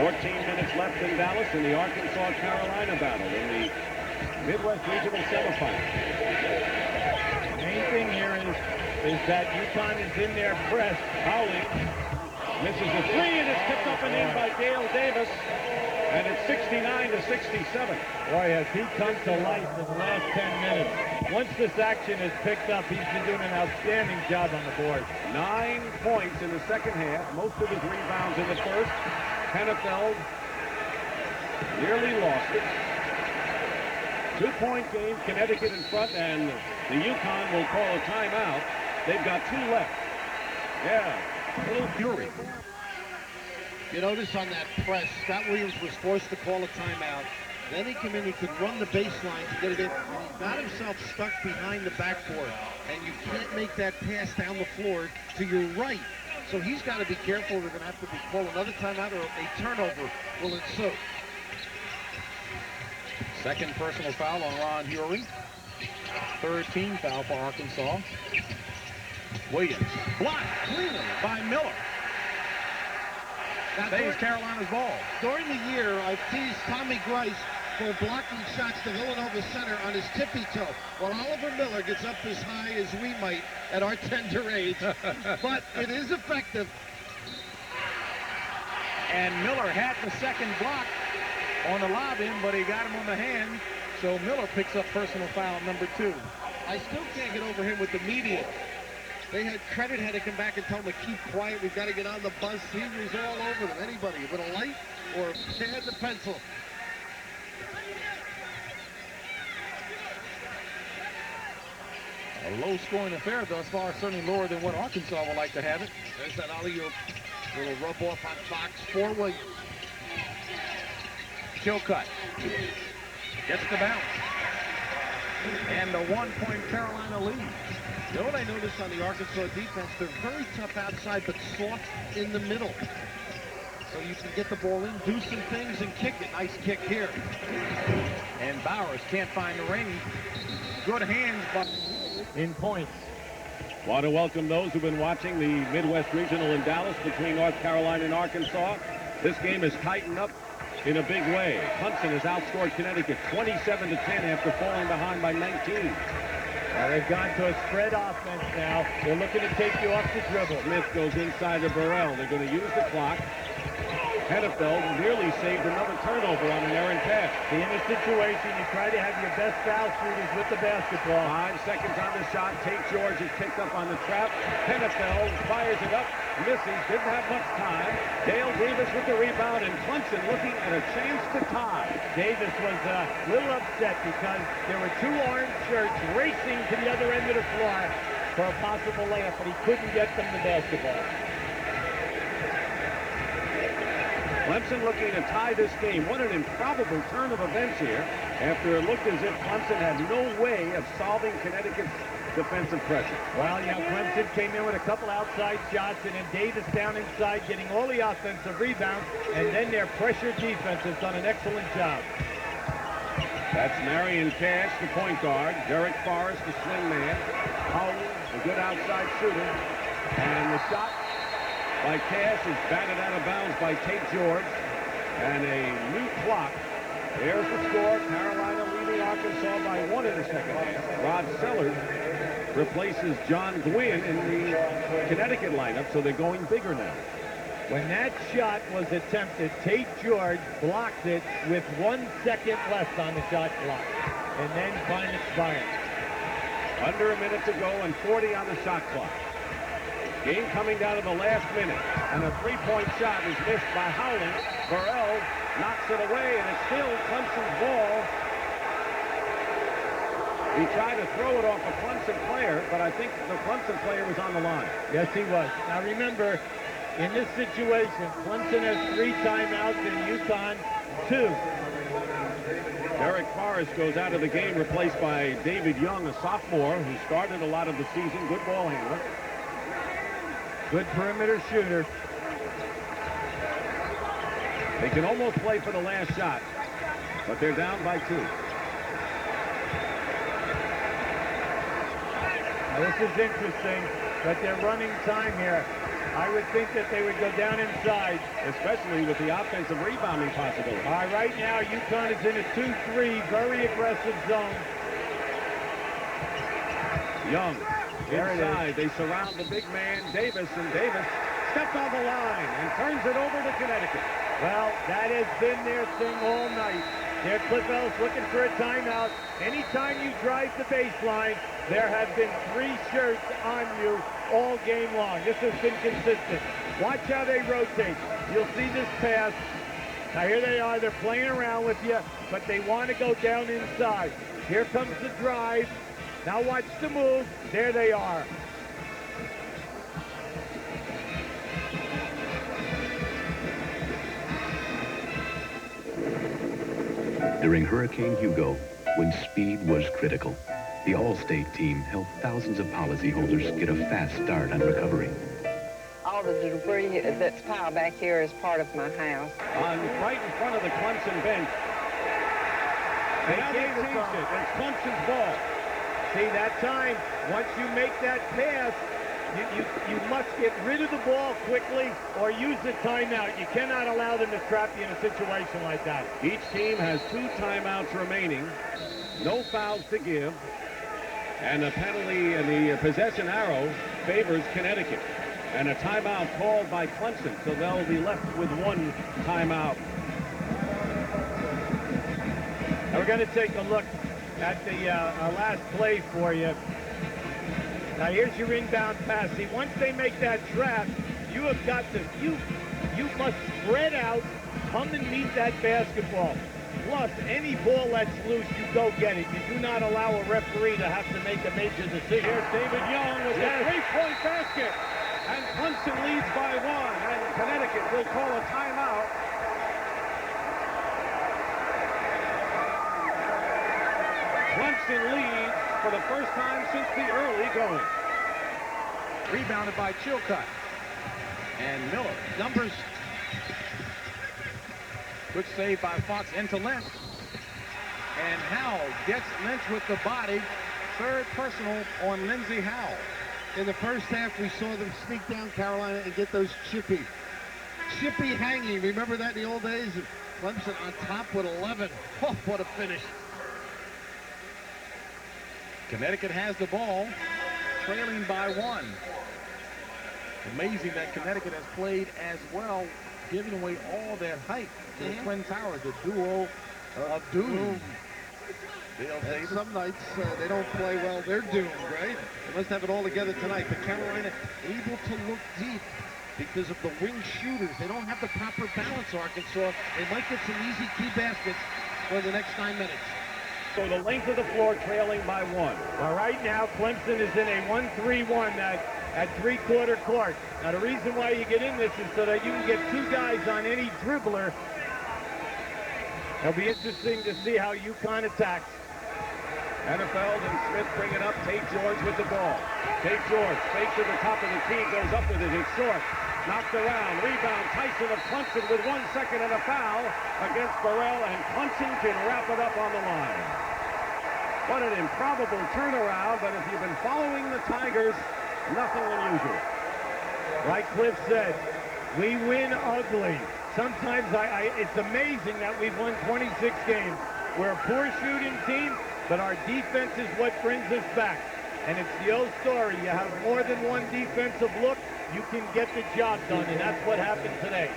14 minutes left in Dallas in the Arkansas-Carolina battle in the Midwest Regional semifinal. Main thing here is that UConn is in their press. Howling Misses the three, and it's tipped up and in by Dale Davis. And it's 69-67. Boy, has he come to life in the last 10 minutes. Once this action is picked up, he's been doing an outstanding job on the board. 9 points in the second half. Most of his rebounds in the first. Hennefeld nearly lost it. 2-point game, Connecticut in front, and the UConn will call a timeout. They've got 2 left. Yeah, a little fury. You notice on that press, Scott Williams was forced to call a timeout. Then he came in, he could run the baseline to get it in, and he got himself stuck behind the backboard. And you can't make that pass down the floor to your right. So he's got to be careful. They're going to have to call another timeout, or a turnover will ensue. Second personal foul on Ron Hury. Third team foul for Arkansas. Williams blocked cleanly by Miller. Stays Carolina's ball. During the year, I've teased Tommy Grice for blocking shots to Villanova center on his tippy toe. Well, Oliver Miller gets up as high as we might at our tender age, but it is effective. And Miller had the second block on the lob-in, but he got him on the hand, so Miller picks up personal foul number 2. I still can't get over him with the media. They had credit, had to come back and tell him to keep quiet. We've got to get on the bus. He was all over them. Anybody with a light or a pad and pencil. A low-scoring affair thus far, certainly lower than what Arkansas would like to have it. There's that alley-oop. Little rub-off on Fox for Williams. Chilcutt gets the bounce. And the 1-point Carolina lead. You know what I noticed on the Arkansas defense? They're very tough outside, but soft in the middle. So you can get the ball in, do some things, and kick it. Nice kick here. And Bowers can't find the ring. Good hands, but in points. Want to welcome those who've been watching the Midwest Regional in Dallas between North Carolina and Arkansas. This game has tightened up in a big way. Clemson has outscored Connecticut 27-10 after falling behind by 19. Well, they've gone to a spread offense now. They're looking to take you off the dribble. Smith goes inside to Burrell. They're going to use the clock. Hennefeld nearly saved another turnover on an errant pass. See, in this situation, you try to have your best foul shooters with the basketball. 5 seconds on the shot. Tate George is picked up on the trap. Hennefeld fires it up. Misses. Didn't have much time. Dale Davis with the rebound, and Clemson looking at a chance to tie. Davis was a little upset because there were 2 orange shirts racing to the other end of the floor for a possible layup, but he couldn't get them the basketball. Clemson looking to tie this game. What an improbable turn of events here after it looked as if Clemson had no way of solving Connecticut's defensive pressure. Well, you know, Clemson came in with a couple outside shots, and then Davis down inside getting all the offensive rebounds, and then their pressure defense has done an excellent job. That's Marion Cash, the point guard. Derek Forrest, the swing man. Howell, a good outside shooter. And the shot by Cash is batted out of bounds by Tate George. And a new clock. There's the score. Carolina leading Arkansas by 1 in the second half. Rod Sellers replaces John Gwynn in the Connecticut lineup, so they're going bigger now. When that shot was attempted, Tate George blocked it with 1 second left on the shot clock. And then finally expired. Under a minute to go and 40 on the shot clock. Game coming down to the last minute, and a 3-point shot is missed by Howland. Burrell knocks it away, and it's still Clemson's ball. He tried to throw it off a Clemson player, but I think the Clemson player was on the line. Yes, he was. Now remember, in this situation, Clemson has 3 timeouts and UConn 2. Derek Forrest goes out of the game, replaced by David Young, a sophomore who started a lot of the season. Good ball handler. Good perimeter shooter. They can almost play for the last shot, but they're down by 2. Now this is interesting that they're running time here. I would think that they would go down inside. especially with the offensive rebounding possibility. All right, right now, UConn is in a 2-3, very aggressive zone. Young, There it inside, they surround the big man, Davis, and Davis steps on the line and turns it over to Connecticut. Well, that has been their thing all night. Their Cliff Ellis looking for a timeout. Anytime you drive the baseline, there have been 3 shirts on you all game long. This has been consistent. Watch how they rotate. You'll see this pass. Now here they are. They're playing around with you, but they want to go down inside. Here comes the drive. Now watch the move. There they are. During Hurricane Hugo, when speed was critical, the All-State team helped thousands of policyholders get a fast start on recovery. All the debris that's piled back here is part of my house. Right in front of the Clemson bench. They Now they gave it changed to it. him. It's Clemson's ball. See, that time, once you make that pass, you must get rid of the ball quickly or use the timeout. You cannot allow them to trap you in a situation like that. Each team has 2 timeouts remaining. No fouls to give. And the penalty and the possession arrow favors Connecticut. And a timeout called by Clemson, so they'll be left with 1 timeout. Now we're going to take a look at the last play for you. Now here's your inbound pass. See, once they make that trap, you have got to, you must spread out, come and meet that basketball. Plus, any ball that's loose, you go get it. You do not allow a referee to have to make a major decision. Here's David Young with a 3-point basket. And Clemson leads by 1, and Connecticut will call a timeout. Clemson leads for the first time since the early going. Rebounded by Chilcutt. And Miller. Numbers. Good save by Fox into Lynch. And Howell gets Lynch with the body. 3rd personal on Lindsey Howell. In the first half, we saw them sneak down Carolina and get those chippy hanging. Remember that in the old days? Clemson on top with 11. Oh, what a finish. Connecticut has the ball, trailing by 1. Amazing that Connecticut has played as well, giving away all that height to the Twin Towers, the duo of doom. And some nights they don't play well. They're doomed, right? They must have it all together tonight. But Carolina able to look deep because of the wing shooters. They don't have the proper balance, Arkansas. They might get some easy key baskets for the next 9 minutes. So the length of the floor trailing by 1. Well, right now, Clemson is in a 1-3-1 at 3-quarter court. Now, the reason why you get in this is so that you can get 2 guys on any dribbler. It'll be interesting to see how UConn attacks. Hennefeld and Smith bring it up. Tate George with the ball. Tate George fakes to the top of the key, goes up with it. It's short. Knocked around. Rebound. Tyson of Clemson with 1 second and a foul against Burrell, and Clemson can wrap it up on the line. What an improbable turnaround, but if you've been following the Tigers, nothing unusual. Like Cliff said, we win ugly. Sometimes it's amazing that we've won 26 games. We're a poor shooting team, but our defense is what brings us back. And it's the old story. You have more than one defensive look, you can get the job done, and that's what happened today.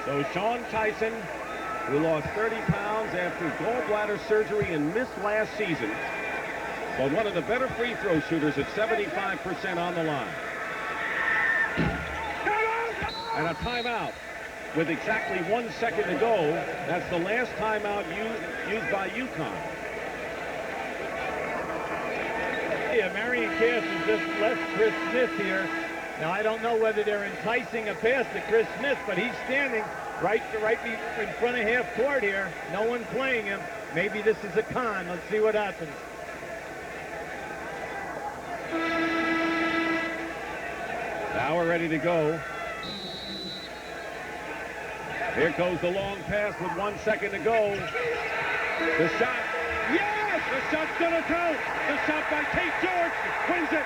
So Sean Tyson, who lost 30 pounds after gallbladder surgery and missed last season, but one of the better free throw shooters at 75% on the line. And a timeout with exactly 1 second to go. That's the last timeout used by UConn. Yeah, Marion Cass has just left Chris Smith here. Now, I don't know whether they're enticing a pass to Chris Smith, but he's standing right in front of half court here. No one playing him. Maybe this is a con. Let's see what happens. Now we're ready to go. Here goes the long pass with 1 second to go. The shot. Yes! The shot's gonna count. The shot by Tate George wins it.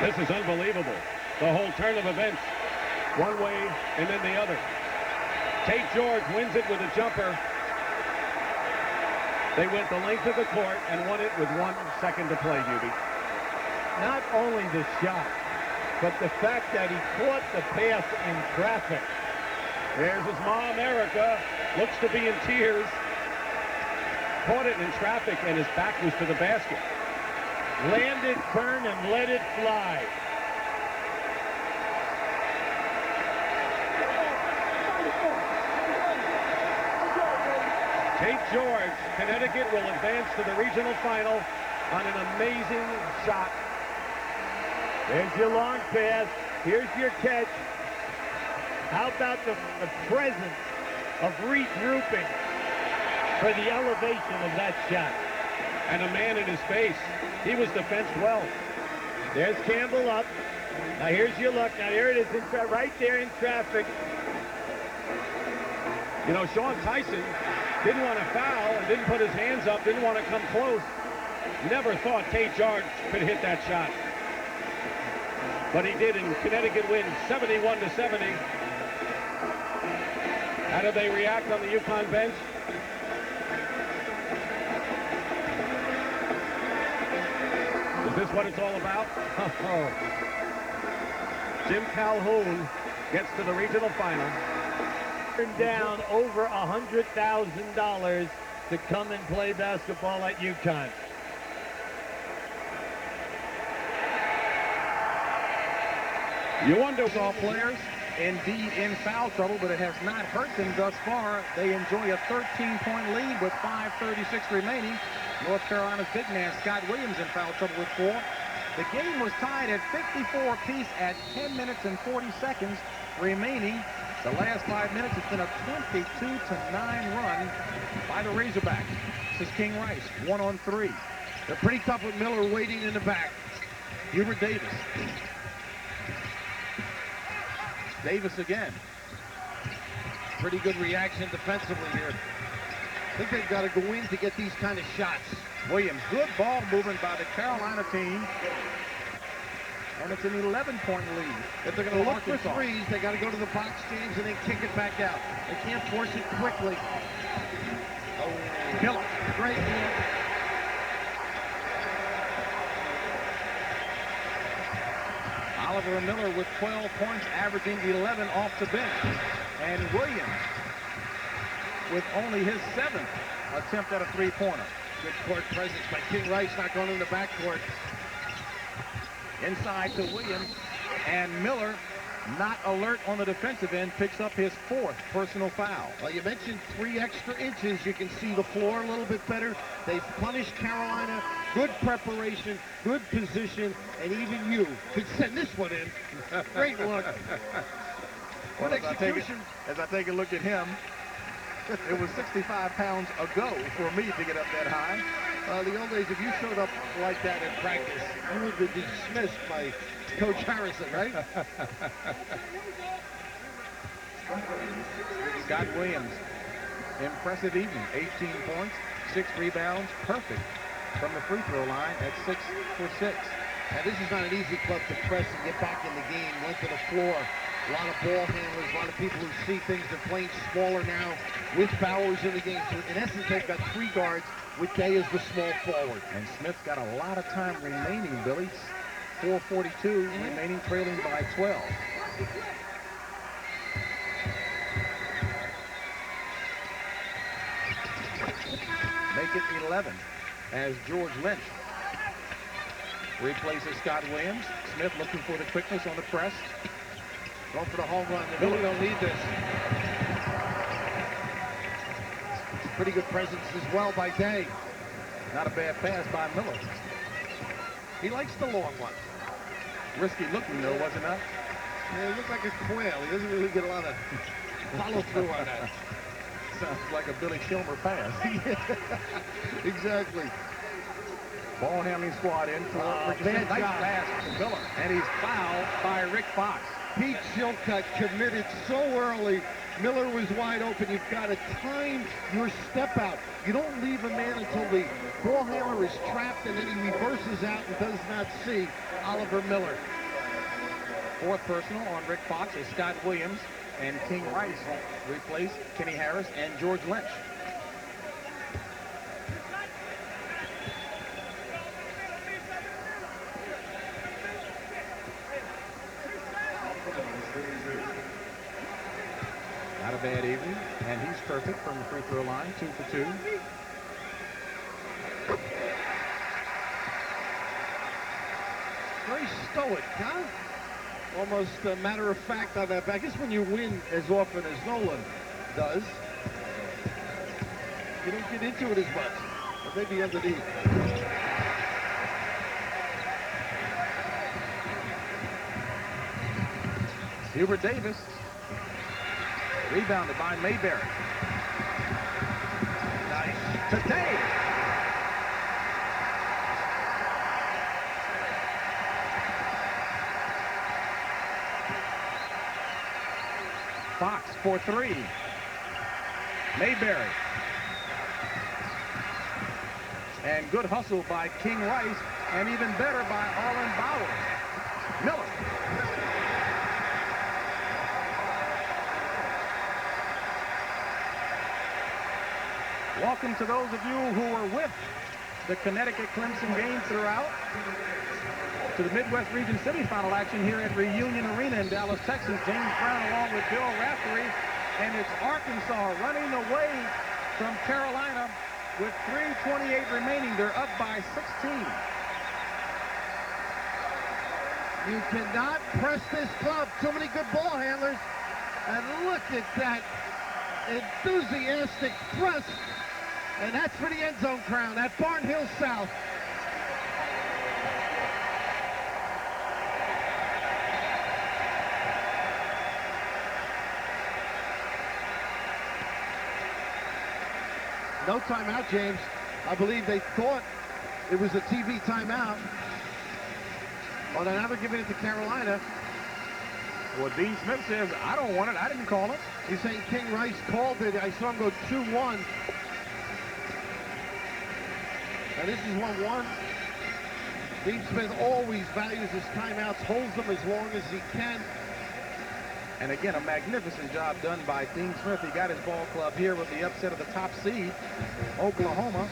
This is unbelievable. The whole turn of events. One way and then the other. Tate George wins it with a jumper. They went the length of the court and won it with 1 second to play, Hubie. Not only the shot, but the fact that he caught the pass in traffic. There's his mom, Erica. Looks to be in tears. Caught it in traffic, and his back was to the basket. Landed, turn, and let it fly. Tate George, Connecticut will advance to the regional final on an amazing shot. There's your long pass. Here's your catch. How about the presence of regrouping for the elevation of that shot? And a man in his face. He was defensed well. There's Campbell up. Now here's your look. Now there it is, right there in traffic. You know, Sean Tyson didn't want to foul and didn't put his hands up, didn't want to come close. Never thought Tate George could hit that shot. But he did, and Connecticut wins 71-70. How did they react on the UConn bench? Is this what it's all about? Jim Calhoun gets to the regional final. Down over $100,000 to come and play basketball at UConn. You wonder, All players indeed in foul trouble, but it has not hurt them thus far. They enjoy a 13-point lead with 5:36 remaining. North Carolina's big man Scott Williams in foul trouble with 4. The game was tied at 54 apiece at 10 minutes and 40 seconds remaining. The last 5 minutes, it's been a 22-9 run by the Razorbacks. This is King Rice, 1-on-3. They're pretty tough with Miller waiting in the back. Hubert Davis. Davis again. Pretty good reaction defensively here. I think they've got to go in to get these kind of shots. Williams, good ball movement by the Carolina team. And it's an 11-point lead. If they're going to look for threes, they got to go to the box, James, and then kick it back out. They can't force it quickly. Oh, Miller, great move. Oliver Miller with 12 points, averaging 11 off the bench. And Williams with only his 7th attempt at a three-pointer. Good court presence by King Rice, not going in the backcourt. Inside to Williams, and Miller, not alert on the defensive end, picks up his 4th personal foul. Well, you mentioned 3 extra inches. You can see the floor a little bit better. They've punished Carolina. Good preparation, good position, and even you could send this one in. Great look. Well, Good execution. As I take a look at him, it was 65 pounds ago for me to get up that high. The old days, if you showed up like that in practice, you would be dismissed by Coach Harrison, right? Scott Williams, impressive evening. 18 points, 6 rebounds, perfect from the free throw line at 6 for 6. And this is not an easy club to press and get back in the game. Went to the floor. A lot of ball handlers, a lot of people who see things. They're playing smaller now with Bowers in the game. So in essence, they've got 3 guards with Day as the small forward. And Smith's got a lot of time remaining, Billy. 4:42 remaining, trailing by 12. Make it 11 as George Lynch replaces Scott Williams. Smith looking for the quickness on the press. Going for the home run. They really don't need this. Pretty good presence as well by Day. Not a bad pass by Miller. He likes the long one. Risky looking, though, wasn't it? Yeah, he looked like a quail. He doesn't really get a lot of follow through on that. Sounds like a Billy Kilmer pass. Exactly. Ball handling squad in for bad nice job. pass to Miller. And he's fouled by Rick Fox. Pete Chilcutt committed so early. Miller was wide open. You've got to time your step out. You don't leave a man until the ball handler is trapped and then he reverses out and does not see Oliver Miller. Fourth personal on Rick Fox is Scott Williams, and King Rice replaced Kenny Harris and George Lynch. Not a bad evening, and he's perfect from the free throw line, 2 for 2. Very stoic, huh? Almost a matter of fact on that back. I guess when you win as often as Nolan does, you don't get into it as much. But maybe underneath. Hubert Davis, rebounded by Mayberry. Nice. Today. Fox for 3. Mayberry. And good hustle by King Rice, and even better by Arlen Bowers. Miller. Welcome to those of you who were with the Connecticut Clemson game throughout to the Midwest Region semifinal action here at Reunion Arena in Dallas, Texas. James Brown along with Bill Raftery, and it's Arkansas running away from Carolina with 3:28 remaining. They're up by 16. You cannot press this club. Too many good ball handlers. And look at that enthusiastic press. And that's for the end zone crown at Barnhill South. No timeout, James. I believe they thought it was a TV timeout. Well, they're never giving it to Carolina. Well, Dean Smith says, I don't want it. I didn't call it. He's saying King Rice called it. I saw him go 2-1. And this is 1-1. Dean Smith always values his timeouts, holds them as long as he can. And again, a magnificent job done by Dean Smith. He got his ball club here with the upset of the top seed, Oklahoma.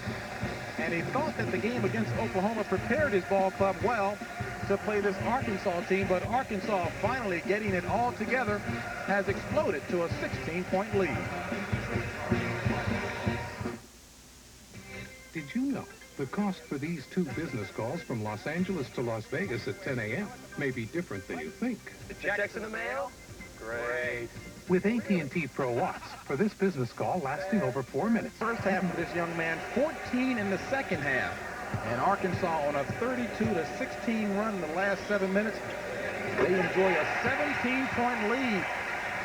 And he thought that the game against Oklahoma prepared his ball club well to play this Arkansas team, but Arkansas finally getting it all together has exploded to a 16-point lead. Did you know the cost for these 2 business calls from Los Angeles to Las Vegas at 10 a.m. may be different than you think? The check's in the mail? Great. With AT&T Pro Watts for this business call lasting over 4 minutes. First half for this young man, 14 in the second half. And Arkansas on a 32-16 run in the last 7 minutes. They enjoy a 17-point lead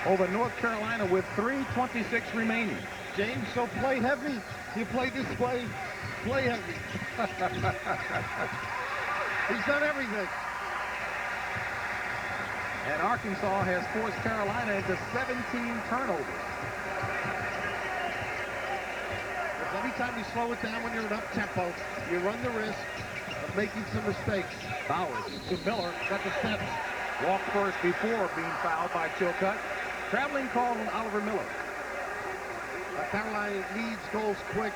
over North Carolina with 3:26 remaining. James, so play heavy. You play this way, play heavy. He's done everything. And Arkansas has forced Carolina into 17 turnovers. Anytime you slow it down when you're in up-tempo, you run the risk of making some mistakes. Bowers to Miller, got the steps. Walk first before being fouled by Chilcutt. Traveling call on Oliver Miller. Carolina needs goals quick.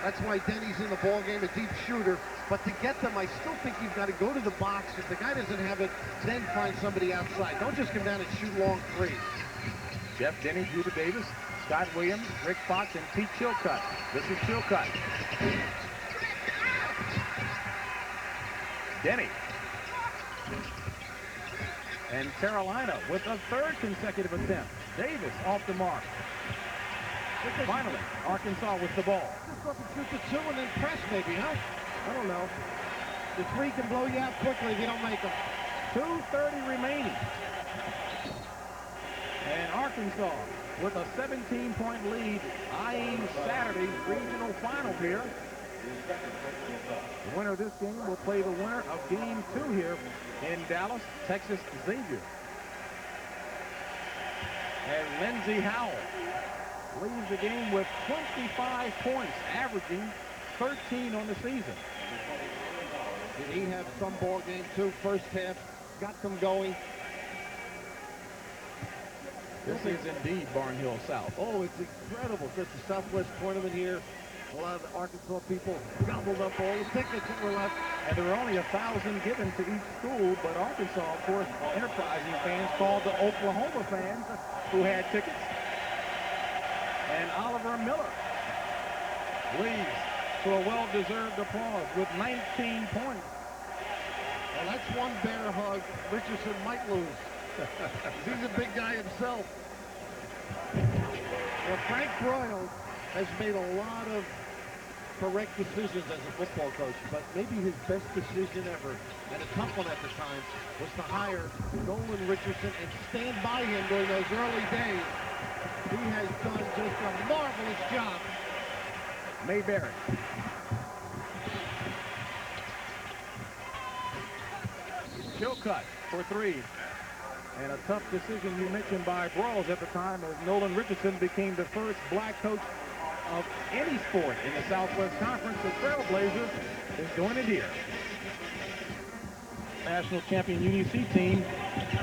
That's why Denny's in the ball game, a deep shooter. But to get them, I still think you've got to go to the box. If the guy doesn't have it, then find somebody outside. Don't just come down and shoot long threes. Jeff Denny, Hubert Davis, Scott Williams, Rick Fox, and Pete Chilcutt. This is Chilcutt. Denny. And Carolina with a 3rd consecutive attempt. Davis off the mark. Finally, Arkansas with the ball. Just go up and shoot the 2 and then press maybe, huh? I don't know. The 3 can blow you out quickly if you don't make them. 2:30 remaining. And Arkansas with a 17-point lead, eyeing Saturday's regional final here. The winner of this game will play the winner of game 2 here in Dallas, Texas Xavier. And Lindsey Howell leads the game with 25 points, averaging 13 on the season. Did he have some ball game too? First half got them going. This is indeed Barnhill South. Oh, it's incredible. Chris, the Southwest tournament here. A lot of the Arkansas people gobbled up all the tickets that were left. And there were only 1,000 given to each school, but Arkansas, of course, enterprising fans called the Oklahoma fans who had tickets. And Oliver Miller leads to a well-deserved applause with 19 points. Well, that's one bear hug Richardson might lose. He's a big guy himself. Well, Frank Broyles has made a lot of correct decisions as a football coach, but maybe his best decision ever, and a tough one at the time, was to hire Nolan Richardson and stand by him during those early days. He has done just a marvelous job. Mayberry. Chilcutt for three. And a tough decision you mentioned by Broyles at the time as Nolan Richardson became the first black coach of any sport in the Southwest Conference. The Trailblazers is doing it here. National champion UDC team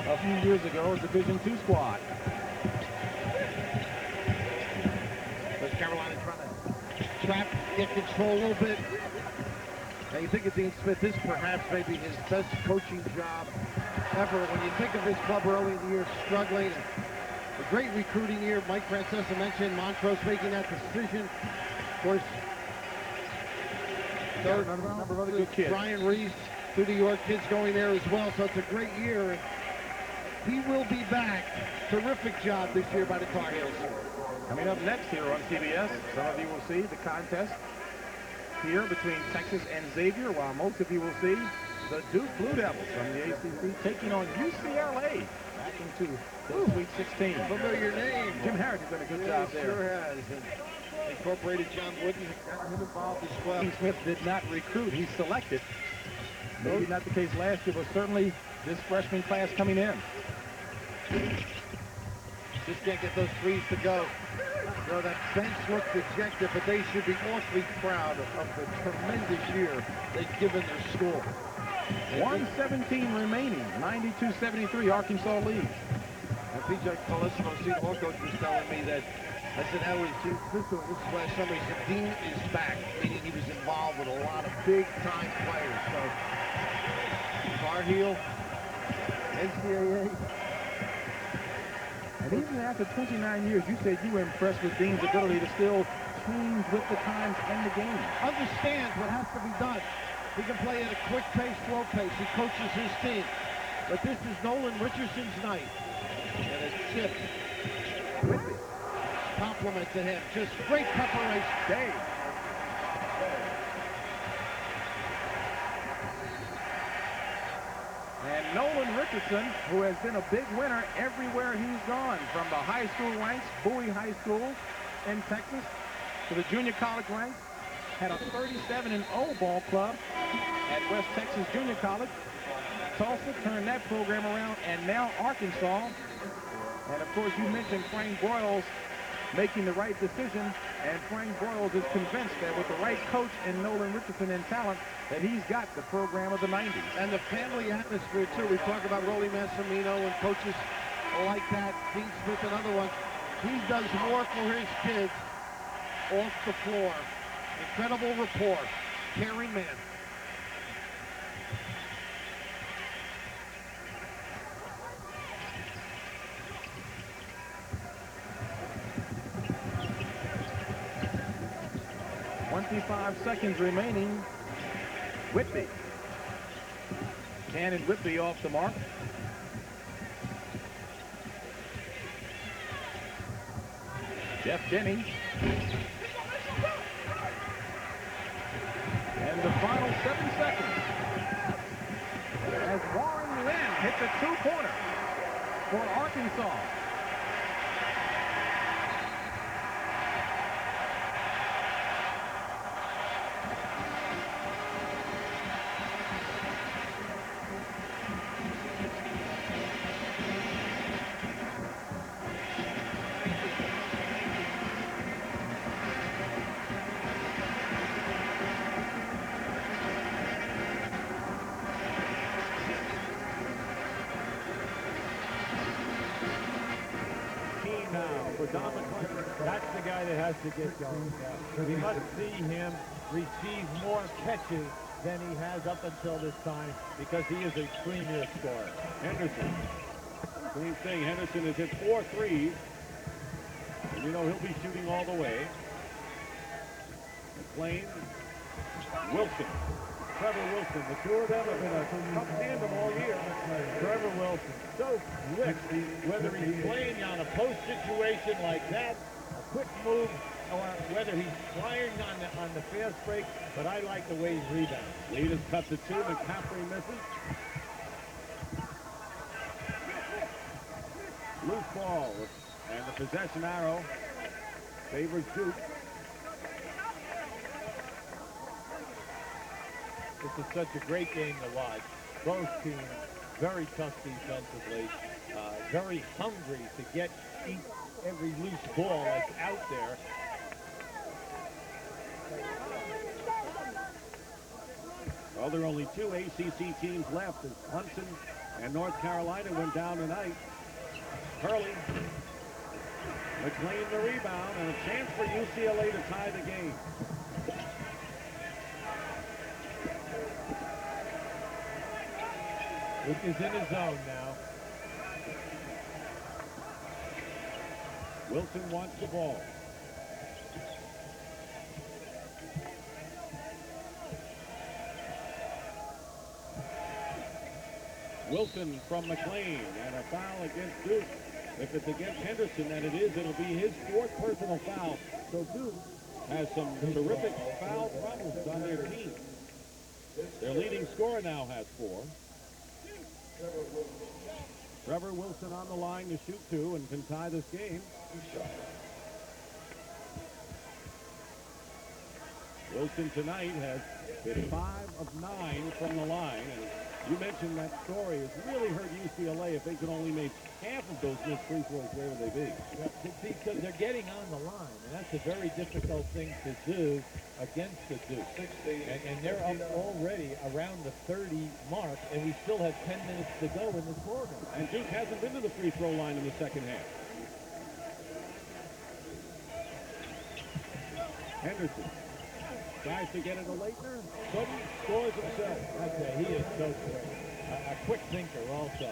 a few years ago, Division II squad. But Carolina trying to trap, get control a little bit. Now you think of Dean Smith, this perhaps maybe his best coaching job ever. When you think of his club early in the year struggling, a great recruiting year. Mike Francesa mentioned Montrose making that decision. Of course, third number of other good kids. Brian Reese, two New York kids going there as well. So it's a great year. And he will be back. Terrific job this year by the Tar Heels. Coming up next here on CBS, some of you will see the contest here between Texas and Xavier, while most of you will see the Duke Blue Devils from the ACC taking on UCLA back into the Sweet 16. Familiar name. Jim Harris has done a good job there. Sure has. And incorporated John Wooden and got him involved as well. Dean Smith did not recruit. He selected. Maybe not the case last year, but certainly this freshman class coming in. Just can't get those threes to go. You know, that bench looks dejected, but they should be awfully proud of the tremendous year they've given their school. 1:17 remaining, 92-73, Arkansas leads. And P.J. Colissimo, Seton Hall coach, was telling me that, I said, how is this last summer? He said, Dean is back, meaning he was involved with a lot of big-time players. So, Tar Heel, NCAA. And even after 29 years, you said you were impressed with Dean's ability to still change with the times and the game. Understands what has to be done. He can play at a quick pace, slow pace. He coaches his team. But this is Nolan Richardson's night. And a chip with it. Compliment to him. Just great preparation. Dave. And Nolan Richardson, who has been a big winner everywhere he's gone, from the high school ranks, Bowie High School in Texas, to the junior college ranks, had a 37-0 ball club at West Texas Junior College. Tulsa turned that program around, and now Arkansas. And of course, you mentioned Frank Broyles making the right decision, and Frank Broyles is convinced that with the right coach and Nolan Richardson in talent, that he's got the program of the 90s. And the family atmosphere, too. We talk about Rolly Massimino and coaches like that, Dean Smith and other ones. He does more for his kids off the floor. Incredible rapport. Caring man. Seconds remaining. Whitby. Cannon Whitby off the mark. Jeff Jennings. And the final 7 seconds. As Warren Lynn hits a two-pointer for Arkansas. Don McClain. That's the guy that has to get going. We must see him receive more catches than he has up until this time because he is a premier scorer. Henderson. Same thing. Henderson has hit 4 threes. And you know he'll be shooting all the way. McClain. Wilson. Trevor Wilson. The two of them have been a tough tandem all year. Trevor Wilson, so quick, whether he's playing on a post situation like that, a quick move, or whether he's flying on the fast break, but I like the way he's rebounding. Lead is cut to 2. McCaffrey misses. Loose ball, and the possession arrow favors Duke. This is such a great game to watch. Both teams very tough defensively, very hungry to get every loose ball that's out there. Well, there are only 2 ACC teams left as Clemson and North Carolina went down tonight. Hurley. McClain the rebound and a chance for UCLA to tie the game. Duke is in his zone now. Wilson wants the ball. Wilson from McClain, and a foul against Duke. If it's against Henderson, and it is, it'll be his 4th personal foul. So Duke has some terrific foul problems on their team. Their leading scorer now has 4. Trevor Wilson on the line to shoot 2 and can tie this game. Wilson tonight has hit 5 of 9 from the line, and you mentioned that story has really hurt UCLA. If they could only make half of those missed free throws, where would they be? Because they're getting on the line, and that's a very difficult thing to do against the Duke. And they're up already around the 30 mark, and we still have 10 minutes to go in this program. And Duke hasn't been to the free throw line in the second half. Henderson tries to get it to Leitner. Sudden scores himself. Okay, he is so quick. A quick thinker also.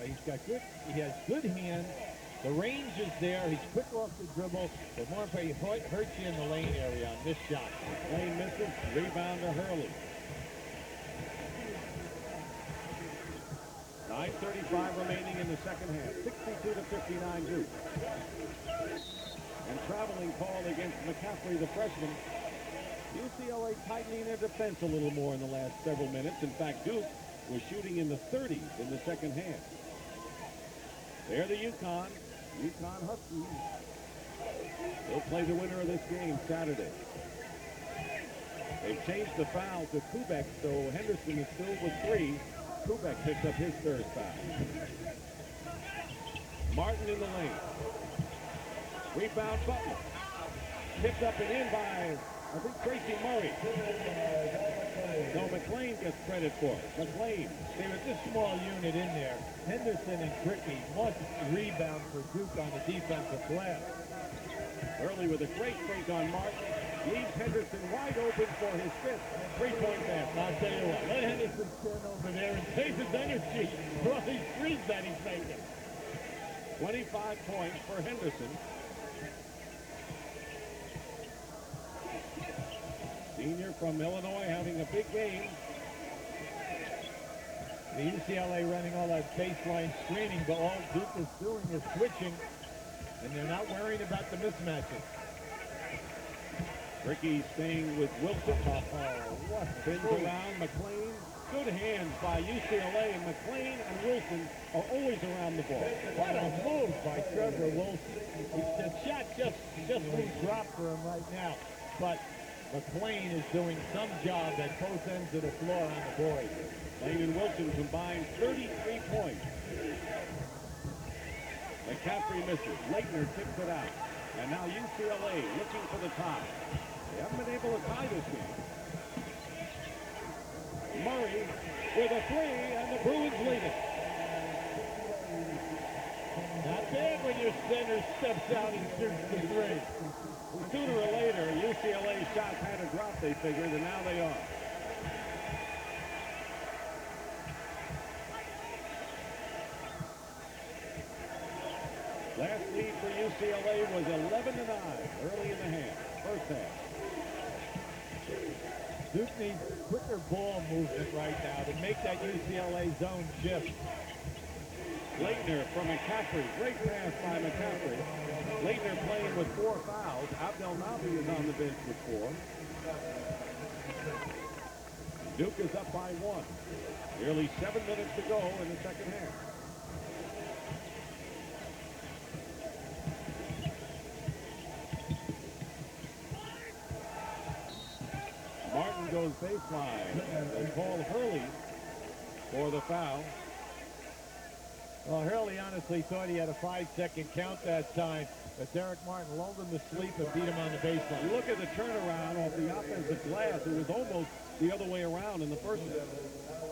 He has good hands. The range is there. He's quick off the dribble. But more importantly, he hurts you in the lane area on this shot. Lane misses. Rebound to Hurley. 9:35 remaining in the second half. 62-59 Duke. And traveling call against McCaffrey, the freshman. UCLA tightening their defense a little more in the last several minutes. In fact, Duke was shooting in the 30s in the second half. They're the UConn Huskies. They'll play the winner of this game Saturday. They've changed the foul to Kubek, so Henderson is still with 3. Kubek picks up his 3rd foul. Martin in the lane. Rebound Butler. Picked up and in by, I think, Tracy Murray. No, McClain gets credit for it. McClain. They were this small unit in there. Henderson and Cricky must rebound for Duke on the defensive glass. Early with a great fake on Martin. Leaves Henderson wide open for his 5th three-point pass. I'll tell you what, let Henderson stand over there and save his energy for all these threes that he's making. 25 points for Henderson. Senior from Illinois having a big game. The UCLA running all that baseline screening, but all Duke is doing is switching, and they're not worrying about the mismatches. Ricky staying with Wilson. What spins around McClain. Good hands by UCLA, and McClain and Wilson are always around the ball. What a move by Trevor Wilson. The shot just won't drop for him right now, but McClain is doing some job at both ends of the floor on the board. Lane and Wilson combined 33 points. McCaffrey misses. Leitner kicks it out. And now UCLA looking for the tie. They haven't been able to tie this game. Murray with a 3, and the Bruins lead it. Not bad when your center steps out and shoots the three. Sooner or later, UCLA shots had to drop, they figured, and now they are. Last lead for UCLA was 11-9 early in the first half. Duke needs quicker ball movement right now to make that UCLA zone shift. Leitner from McCaffrey. Great pass by McCaffrey. Leitner playing with 4 fouls. Abdelnaby is on the bench with 4. Duke is up by 1. Nearly 7 minutes to go in the second half. Martin goes baseline. They call Hurley for the foul. Well, Hurley honestly thought he had a 5-second count that time, but Derek Martin lulled him to sleep and beat him on the baseline. Look at the turnaround off the offensive glass. It was almost the other way around in the first half.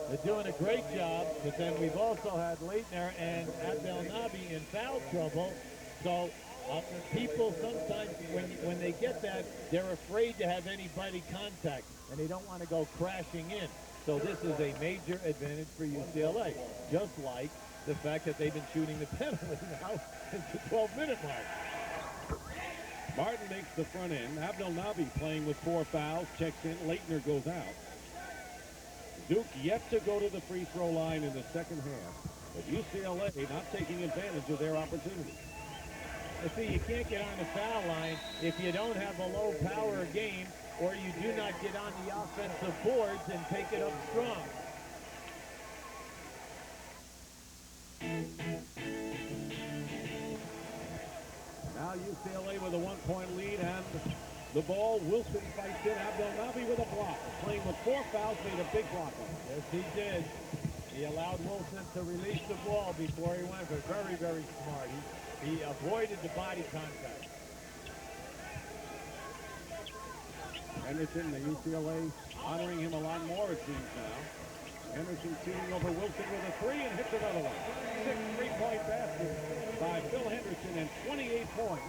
They're doing a great job, but then we've also had Leitner and Abdelnaby in foul trouble. So people sometimes, when they get that, they're afraid to have anybody contact, and they don't want to go crashing in. So this is a major advantage for UCLA, just like the fact that they've been shooting the penalty now since the 12-minute mark. Martin makes the front end. Abdelnaby playing with 4 fouls, checks in. Leitner goes out. Duke yet to go to the free throw line in the second half, but UCLA not taking advantage of their opportunity. You see, you can't get on the foul line if you don't have a low-power game, or you do not get on the offensive boards and take it up strong. Now UCLA with a 1-point lead, and the ball. Wilson fights in. Abdelnaby with a block. Playing with 4 fouls, made a big block on it. Yes, he did. He allowed Wilson to release the ball before he went, but very, very smart. He avoided the body contact. Henderson, the UCLA honoring him a lot more, it seems now. Henderson shooting over Wilson with a 3 and hits another one. 6 3-point baskets by Phil Henderson and 28 points.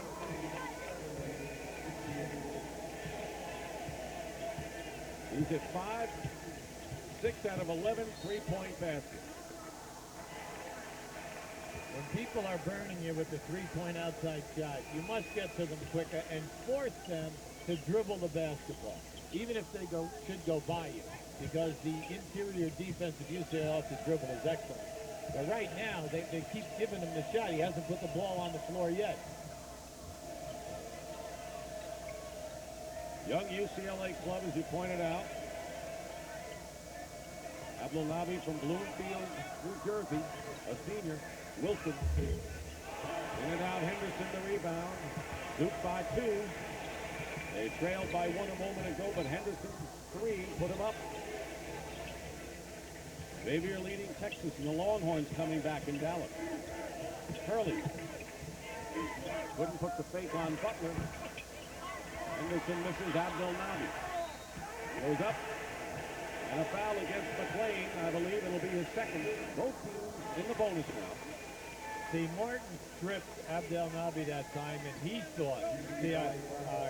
He's at 6 out of 11 3-point baskets. When people are burning you with the 3-point outside shot, you must get to them quicker and force them to dribble the basketball, even if they should go by you, because the interior defense of UCLA off the dribble is excellent. But right now, they keep giving him the shot. He hasn't put the ball on the floor yet. Young UCLA club, as you pointed out. Abdelnaby from Bloomfield, New Jersey, a senior. Wilson. In and out, Henderson the rebound. Duke by 2. They trailed by 1 a moment ago, but Henderson's 3 put him up. Xavier leading Texas, and the Longhorns coming back in Dallas. Hurley. Couldn't put the fake on Butler. Henderson misses Abdelnaby. Goes up. And a foul against McLean. I believe it'll be his second. Both teams in the bonus now. See, Martin stripped Abdelnaby that time, and he thought,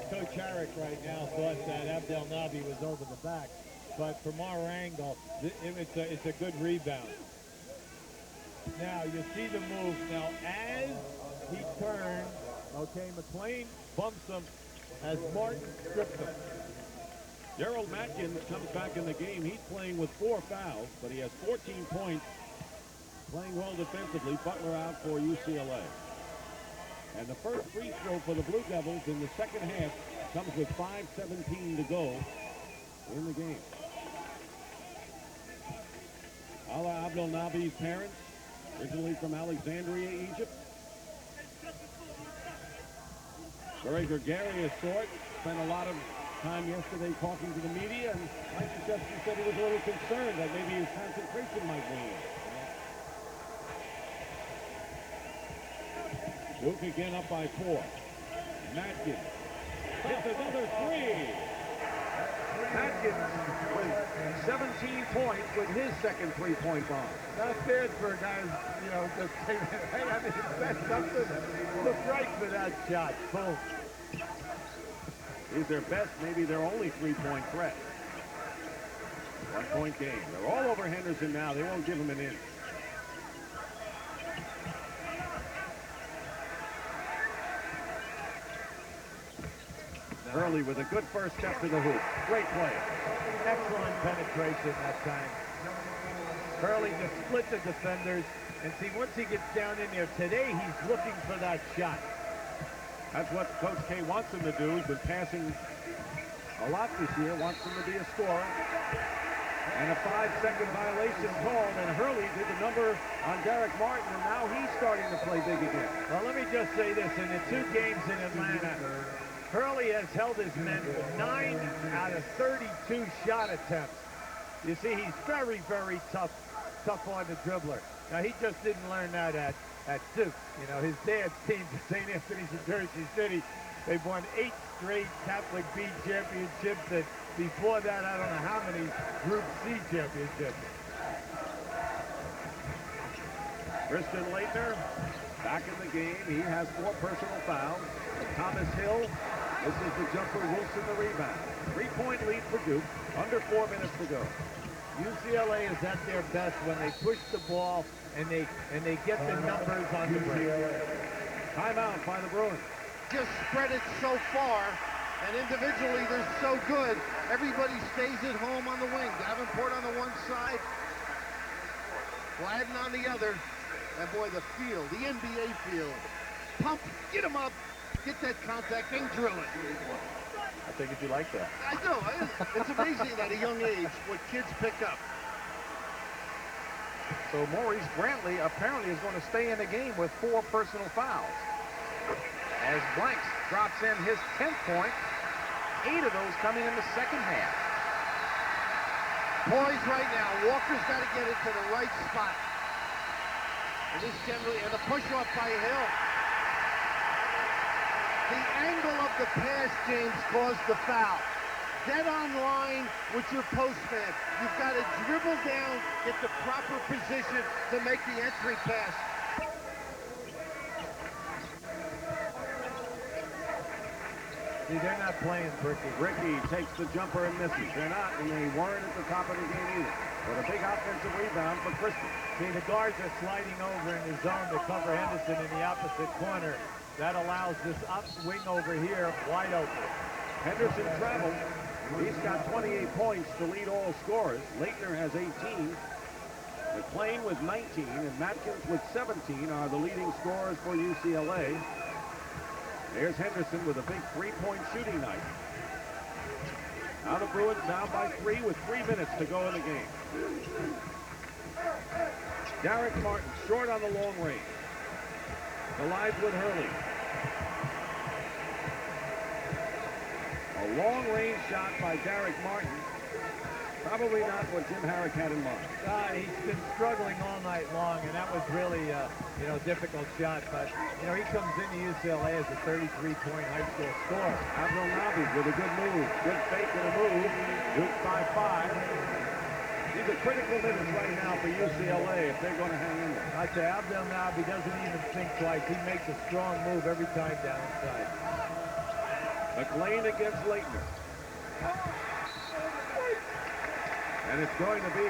Coach Harrick right now thought that Abdelnaby was over the back. But from our angle, it's a good rebound. Now, you see the move. Now, as he turned, okay, McLean bumps him as Martin strips him. Gerald Matkins comes back in the game. He's playing with 4 fouls, but he has 14 points. Playing well defensively. Butler out for UCLA. And the first free throw for the Blue Devils in the second half comes with 5:17 to go in the game. Ala Abdelnaby's parents, originally from Alexandria, Egypt. Very gregarious sort. Spent a lot of time yesterday talking to the media, and I suggest he said he was a little concerned that maybe his concentration might wane. Duke again up by 4. Matkins hits another 3. Atkins with 17 points with his second three-point bomb. Not bad for guys, you know, just say, hey, I mean, that's something. Look right for that shot. Boom. He's their best, maybe their only three-point threat. 1-point game. They're all over Henderson now. They won't give him an inch. Hurley with a good first step to the hoop. Great play. Excellent penetration that time. Hurley just split the defenders. And see, once he gets down in there today, he's looking for that shot. That's what Coach K wants him to do. He's been passing a lot this year. Wants him to be a scorer. And a 5-second violation called, and Hurley did the number on Derek Martin, and now he's starting to play big again. Well, let me just say this. In the 2 games in Atlanta, Hurley has held his men to 9 out of 32 shot attempts. You see, he's very, very tough on the dribbler. Now, he just didn't learn that at Duke. You know, his dad's team, St. Anthony's in Jersey City, they've won 8 straight Catholic B championships, and before that, I don't know how many Group C championships. Kristen Leitner back in the game. He has 4 personal fouls. Thomas Hill, this is the jumper. Wilson the rebound. 3-point lead for Duke. Under 4 minutes to go. UCLA is at their best when they push the ball and they get the numbers on the break. Timeout by the Bruins. Just spread it so far, and individually they're so good. Everybody stays at home on the wing. Davenport on the one side, Gladden on the other. And boy, the field, the NBA field. Pump, get him up, get that contact, and drill it. I think you like that. I do. It's amazing at a young age what kids pick up. So Maurice Brantley apparently is going to stay in the game with 4 personal fouls. As Blanks drops in his 10th point, 8 of those coming in the second half. Poise right now. Walker's got to get it to the right spot. And this generally, and the push-off by Hill. The angle of the pass, James, caused the foul. Dead on line with your postman. You've got to dribble down, get the proper position to make the entry pass. See, they're not playing Ricky. Ricky takes the jumper and misses. They're not, and they weren't at the top of the game either. But a big offensive rebound for Christie. See, the guards are sliding over in the zone to cover Henderson in the opposite corner. That allows this up wing over here wide open. Henderson traveled. He's got 28 points to lead all scorers. Leitner has 18. McClain with 19 and Matkins with 17 are the leading scorers for UCLA. There's Henderson with a big 3-point shooting night. Now the Bruins down by 3 with 3 minutes to go in the game. Derek Martin short on the long range. Collides with Hurley. A long-range shot by Derek Martin. Probably not what Jim Harrick had in mind. He's been struggling all night long, and that was really, difficult shot. But, he comes into UCLA as a 33-point high school scorer. Abdelnabi with a good move. Good fake and a move. Duke by 5. These are critical minutes right now for UCLA if they're going to hang in there. I say Abdelnabi doesn't even think twice. He makes a strong move every time down inside. McClain against Leitner. And it's going to be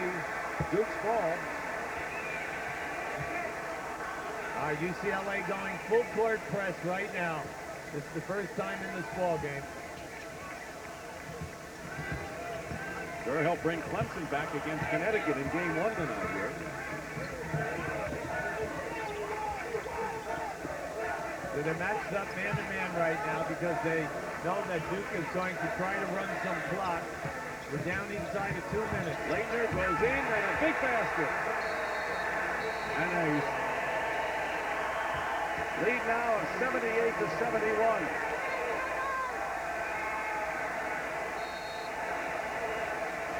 Duke's ball. UCLA going full court press right now. This is the first time in this ball game. Sure helped bring Clemson back against Connecticut in game 1 tonight here. So they're matched up man-to-man right now because they know that Duke is going to try to run some clock. We're down inside of 2 minutes. Leitner goes in and a big basket. And a lead now of 78-71.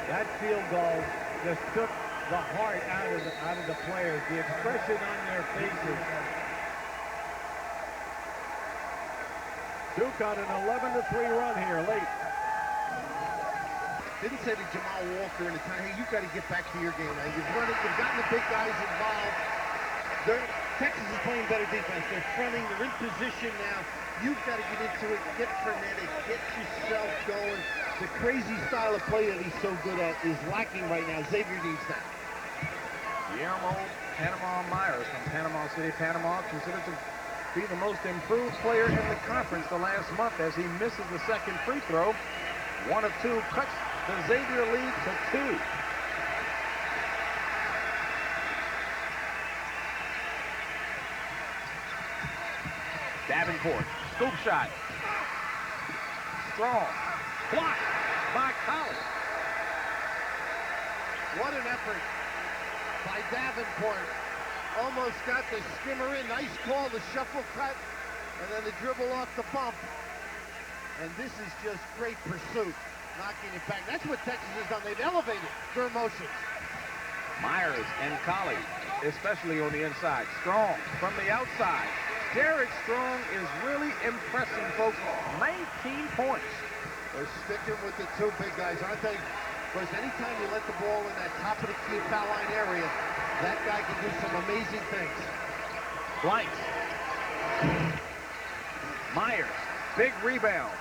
That field goal just took the heart out of the players, the expression on their faces. Duke on an 11-3 run here late. didn't say to Jamal Walker in the time, hey, you've got to get back to your game now. You've gotten the big guys involved. Texas is playing better defense. They're fronting, they're in position now. You've got to get into it, get frenetic, get yourself going. The crazy style of play that he's so good at is lacking right now. Xavier needs that. Guillermo Panama Myers from Panama City, Panama, considered to be the most improved player in the conference the last month as he misses the second free throw. 1 of 2 cuts the Xavier lead to 2. Davenport, scoop shot. Strong. Blocked by Collins. What an effort by Davenport. Almost got the skimmer in. Nice call, the shuffle cut, and then the dribble off the bump. And this is just great pursuit, knocking it back. That's what Texas has done. They've elevated their emotions. Myers and Colley, especially on the inside. Strong from the outside. Derek Strong is really impressing, folks. 19 points. They're sticking with the 2 big guys, aren't they? Because anytime you let the ball in that top of the key foul line area, that guy can do some amazing things. Blanks. Myers, big rebound.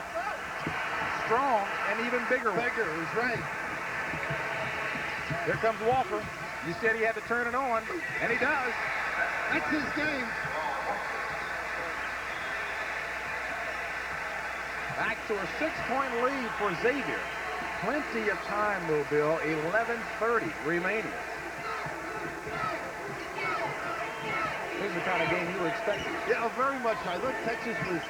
Strong and even bigger one. Bigger, he's right. Here comes Walker. You said he had to turn it on, and he does. That's his game. Back to a 6-point lead for Xavier. Plenty of time, though, Bill. 11:30 remaining. This is the kind of game you were expecting. Yeah, very much. I thought Texas was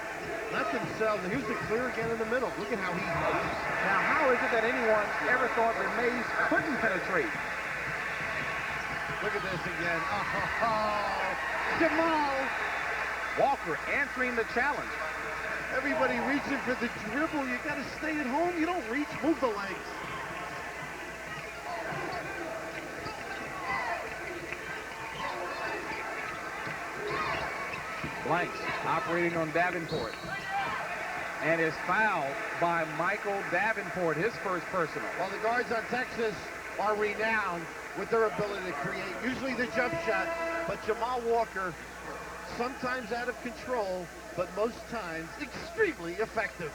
not themselves. And here's the clear again in the middle. Look at how he moves. Now, how is it that anyone ever thought that Mays couldn't penetrate? Look at this again. Oh, Jamal. Walker answering the challenge. Everybody reaching for the dribble. You got to stay at home. You don't reach. Move the legs. Blanks operating on Davenport. And is fouled by Michael Davenport, his first personal. Well, the guards on Texas are renowned with their ability to create. Usually the jump shot, but Jamal Walker, sometimes out of control, but most times extremely effective.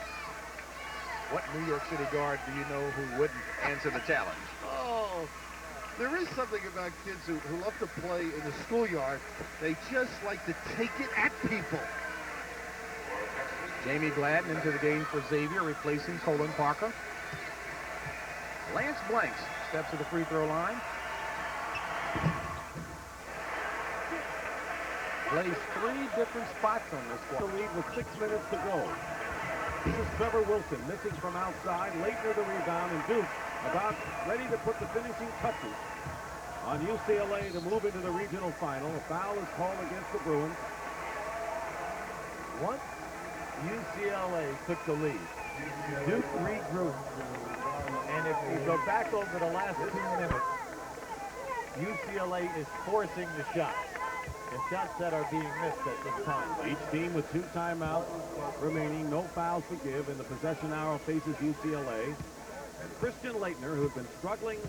What New York City guard do you know who wouldn't answer the challenge? Oh, there is something about kids who love to play in the schoolyard. They just like to take it at people. Jamie Gladden into the game for Xavier, replacing Colin Parker. Lance Blanks steps to the free throw line. Plays 3 different spots on this one. The lead with 6 minutes to go. This is Trevor Wilson missing from outside, late with the rebound, and Duke about ready to put the finishing touches on UCLA to move into the regional final. A foul is called against the Bruins. Once UCLA took the lead, Duke regrouped. And if you go back over the last 2 minutes, UCLA is forcing the shots. The shots that are being missed at this time. Each team with 2 timeouts remaining, no fouls to give, and the possession arrow faces UCLA. And Christian Leitner, who has been struggling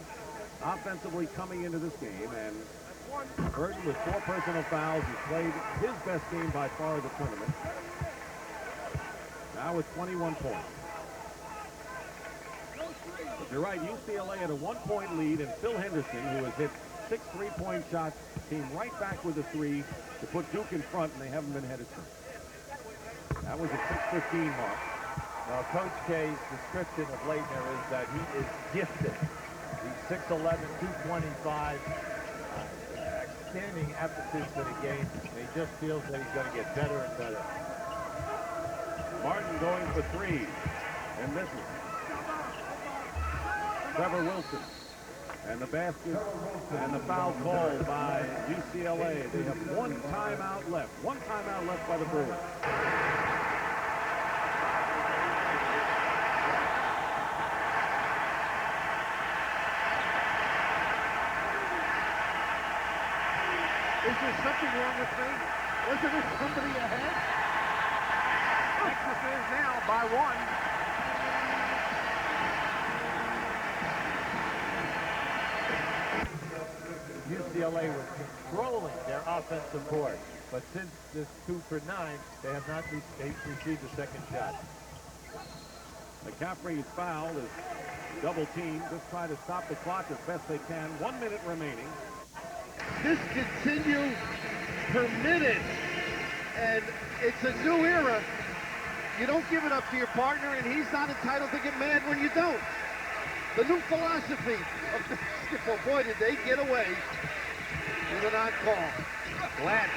offensively coming into this game, and burdened with 4 personal fouls, has played his best game by far of the tournament. Now with 21 points. But you're right, UCLA had a 1-point lead, and Phil Henderson, who has hit 6 3-point shots, came right back with a 3 to put Duke in front, and they haven't been headed since. That was at 6:15 mark. Now, Coach K's description of Leitner is that he is gifted. He's 6'11", 225, outstanding aptitude for the game, and he just feels that he's going to get better and better. Martin going for 3, and misses. Trevor Wilson. And the basket and the foul called by UCLA. They have 1 timeout left. 1 timeout left by the Bruins. Is there something wrong with me? Wasn't there somebody ahead? Texas is now by 1. UCLA was controlling their offensive board. But since this 2 for 9, they have not received a second shot. McCaffrey's foul is double teamed. Just try to stop the clock as best they can. 1 minute remaining. This continues per minute, and it's a new era. You don't give it up to your partner, and he's not entitled to get mad when you don't. The new philosophy of basketball. Boy, did they get away with an odd call. Glenn,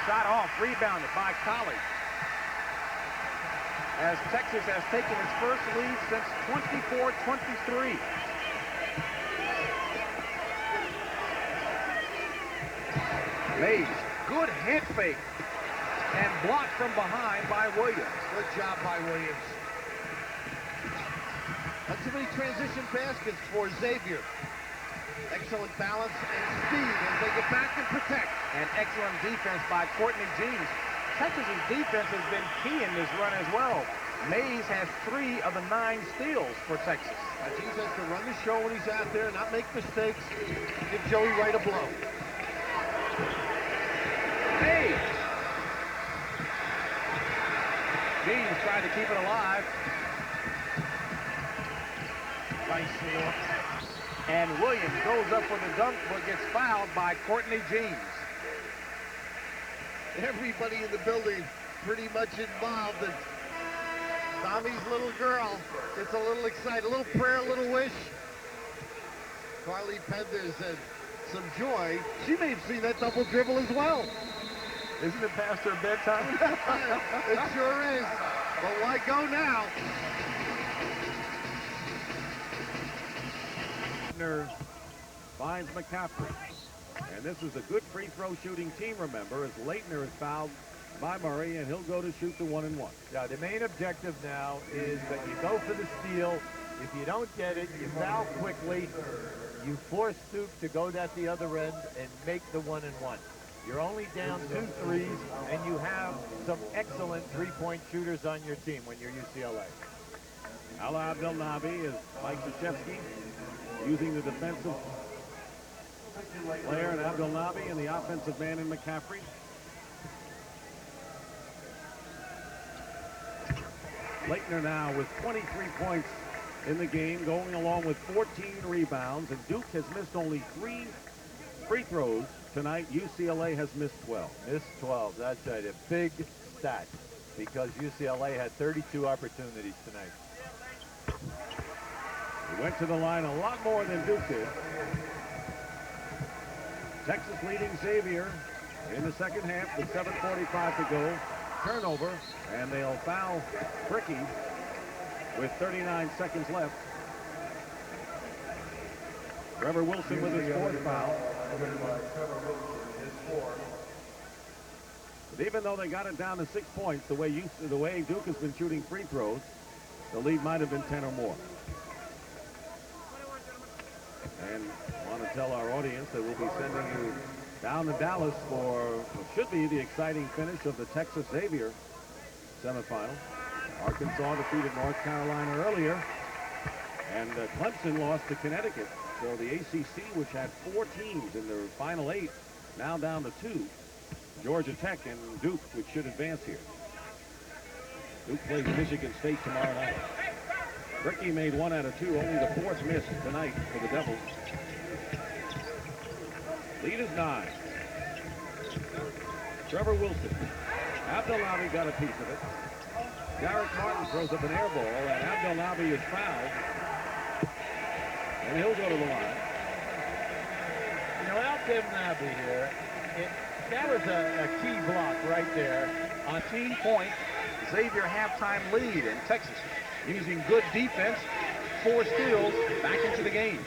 shot off, rebounded by Colley. As Texas has taken its first lead since 24-23. Mays, good head fake. And blocked from behind by Williams. Good job by Williams. Not too many transition baskets for Xavier. Excellent balance and speed as they get back and protect. And excellent defense by Courtney Jeans. Texas's defense has been key in this run as well. Mays has 3 of the 9 steals for Texas. Jeans has to run the show when he's out there, not make mistakes. Give Joey Wright a blow. Mays. Jeans tried to keep it alive. Nice steal. And Williams goes up for the dunk, but gets fouled by Courtney Jeans. Everybody in the building pretty much involved, and Tommy's little girl gets a little excited, a little prayer, a little wish. Carly Penders had some joy. She may have seen that double dribble as well. Isn't it past her bedtime? It sure is. But why go now? Finds McCaffrey. And this is a good free throw shooting team, remember, as Leitner is fouled by Murray, and he'll go to shoot the 1-and-1. Yeah, the main objective now is that you go for the steal. If you don't get it, you foul quickly. You force Duke to go at the other end and make the 1-and-1. You're only down 2 threes, and you have some excellent three-point shooters on your team when you're UCLA. Ala Abdelnaby is Mike Krzyzewski using the defensive player in Abdelnaby and the offensive man in McCaffrey. Leitner now with 23 points in the game, going along with 14 rebounds, and Duke has missed only 3 free throws tonight. UCLA has missed 12. Missed 12, that's right, a big stat, because UCLA had 32 opportunities tonight. He went to the line a lot more than Duke did. Texas leading Xavier in the second half with 7:45 to go. Turnover, and they'll foul Bricky with 39 seconds left. Trevor Wilson with his 4th foul. But even though they got it down to 6 points, the way Duke has been shooting free throws, the lead might have been 10 or more. And I want to tell our audience that we'll be sending you down to Dallas for what should be the exciting finish of the Texas Xavier semifinal. Arkansas defeated North Carolina earlier, and Clemson lost to Connecticut. So the ACC, which had 4 teams in their final 8, now down to 2. Georgia Tech and Duke, which should advance here. Duke plays Michigan State tomorrow night. Bricky made 1 out of 2, only the 4th miss tonight for the Devils. Lead is 9. Trevor Wilson. Abdelnaby got a piece of it. Garrett Martin throws up an air ball, and Abdelnaby is fouled. And he'll go to the line. You know, Abdelnaby here, that was a key block right there. On 18-point Xavier halftime lead, and Texas using good defense, 4 steals, back into the game.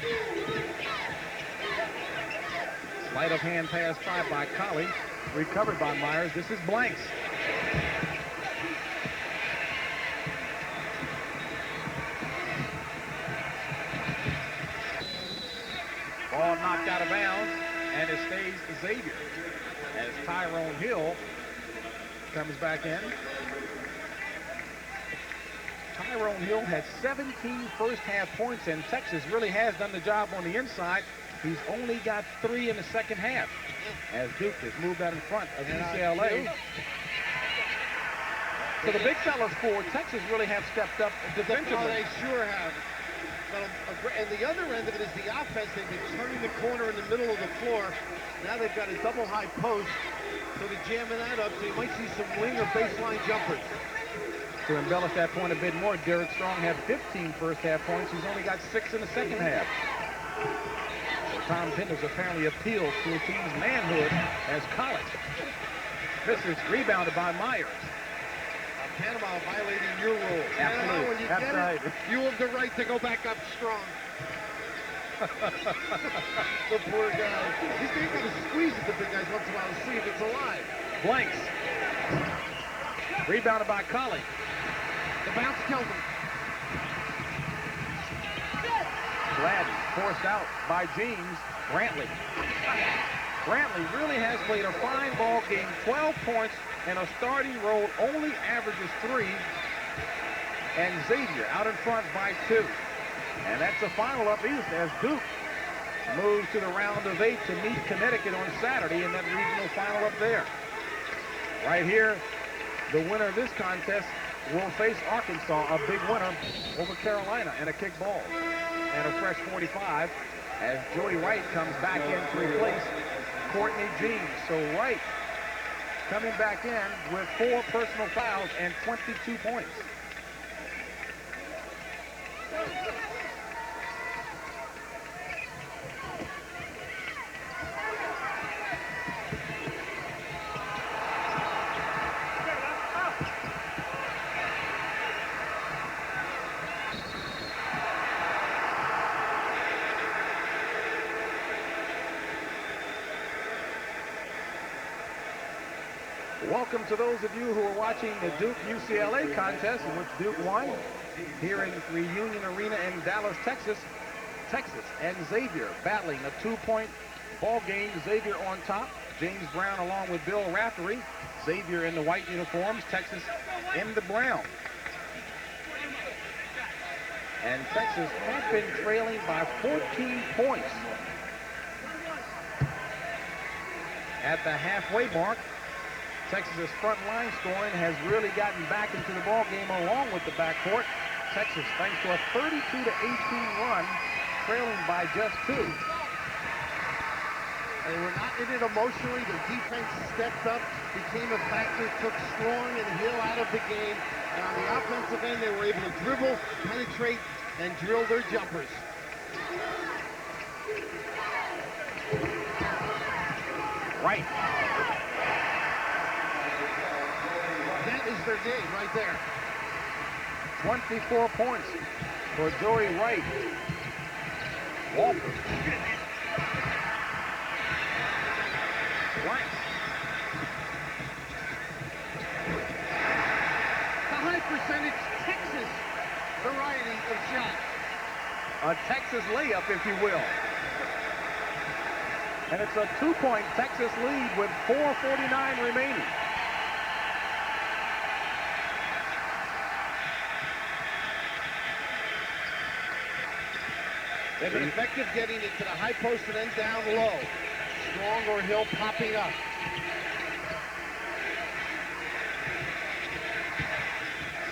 Sleight of hand pass tried by Colley, recovered by Myers. This is Blanks. Ball knocked out of bounds, and it stays Xavier as Tyrone Hill comes back in. Tyrone Hill had 17 first-half points, and Texas really has done the job on the inside. He's only got 3 in the second half, as Duke has moved out in front of UCLA. So the big fellas for Texas really have stepped up defensively. Oh, they sure have. And the other end of it is the offense. They've been turning the corner in the middle of the floor. Now they've got a double high post, so they're jamming that up. So you might see some wing or baseline jumpers. To embellish that point a bit more, Derek Strong had 15 first half points. He's only got 6 in the second half. So Tom Pender's apparently appealed to a team's manhood as college. This is rebounded by Myers. Panama violating your rules. Absolutely. Panama, when you get it, you have the right to go back up strong. The poor guy. He's going to squeeze at the big guys once in a while to see if it's alive. Blanks. Rebounded by Colley. The bounce killed him. Gladden forced out by James Brantley. Brantley really has played a fine ball game, 12 points in a starting role, only averages 3. And Xavier out in front by 2. And that's the final up east as Duke moves to the round of 8 to meet Connecticut on Saturday in that regional final up there. Right here, the winner of this contest will face Arkansas, a big winner over Carolina, and a kick ball. And a fresh 45 as Joey Wright comes back in to replace Courtney Jeans. So Wright coming back in with 4 personal fouls and 22 points. Welcome to those of you who are watching the Duke-UCLA contest, in which Duke won here in Reunion Arena in Dallas, Texas. Texas and Xavier battling a 2-point ball game. Xavier on top. James Brown along with Bill Raftery. Xavier in the white uniforms. Texas in the brown. And Texas has been trailing by 14 points at the halfway mark. Texas's front line scoring has really gotten back into the ball game along with the backcourt. Texas, thanks to a 32-18 run, trailing by just 2. They were not in it emotionally. Their defense stepped up, became a factor, took Strong and Hill out of the game. And on the offensive end, they were able to dribble, penetrate, and drill their jumpers. Right. That is their game right there. 24 points for Joey Wright. Walker. Blank. The high percentage Texas variety of shot. A Texas layup, if you will. And it's a 2-point Texas lead with 4:49 remaining. They've been effective getting it to the high post and then down low. Strong or Hill popping up.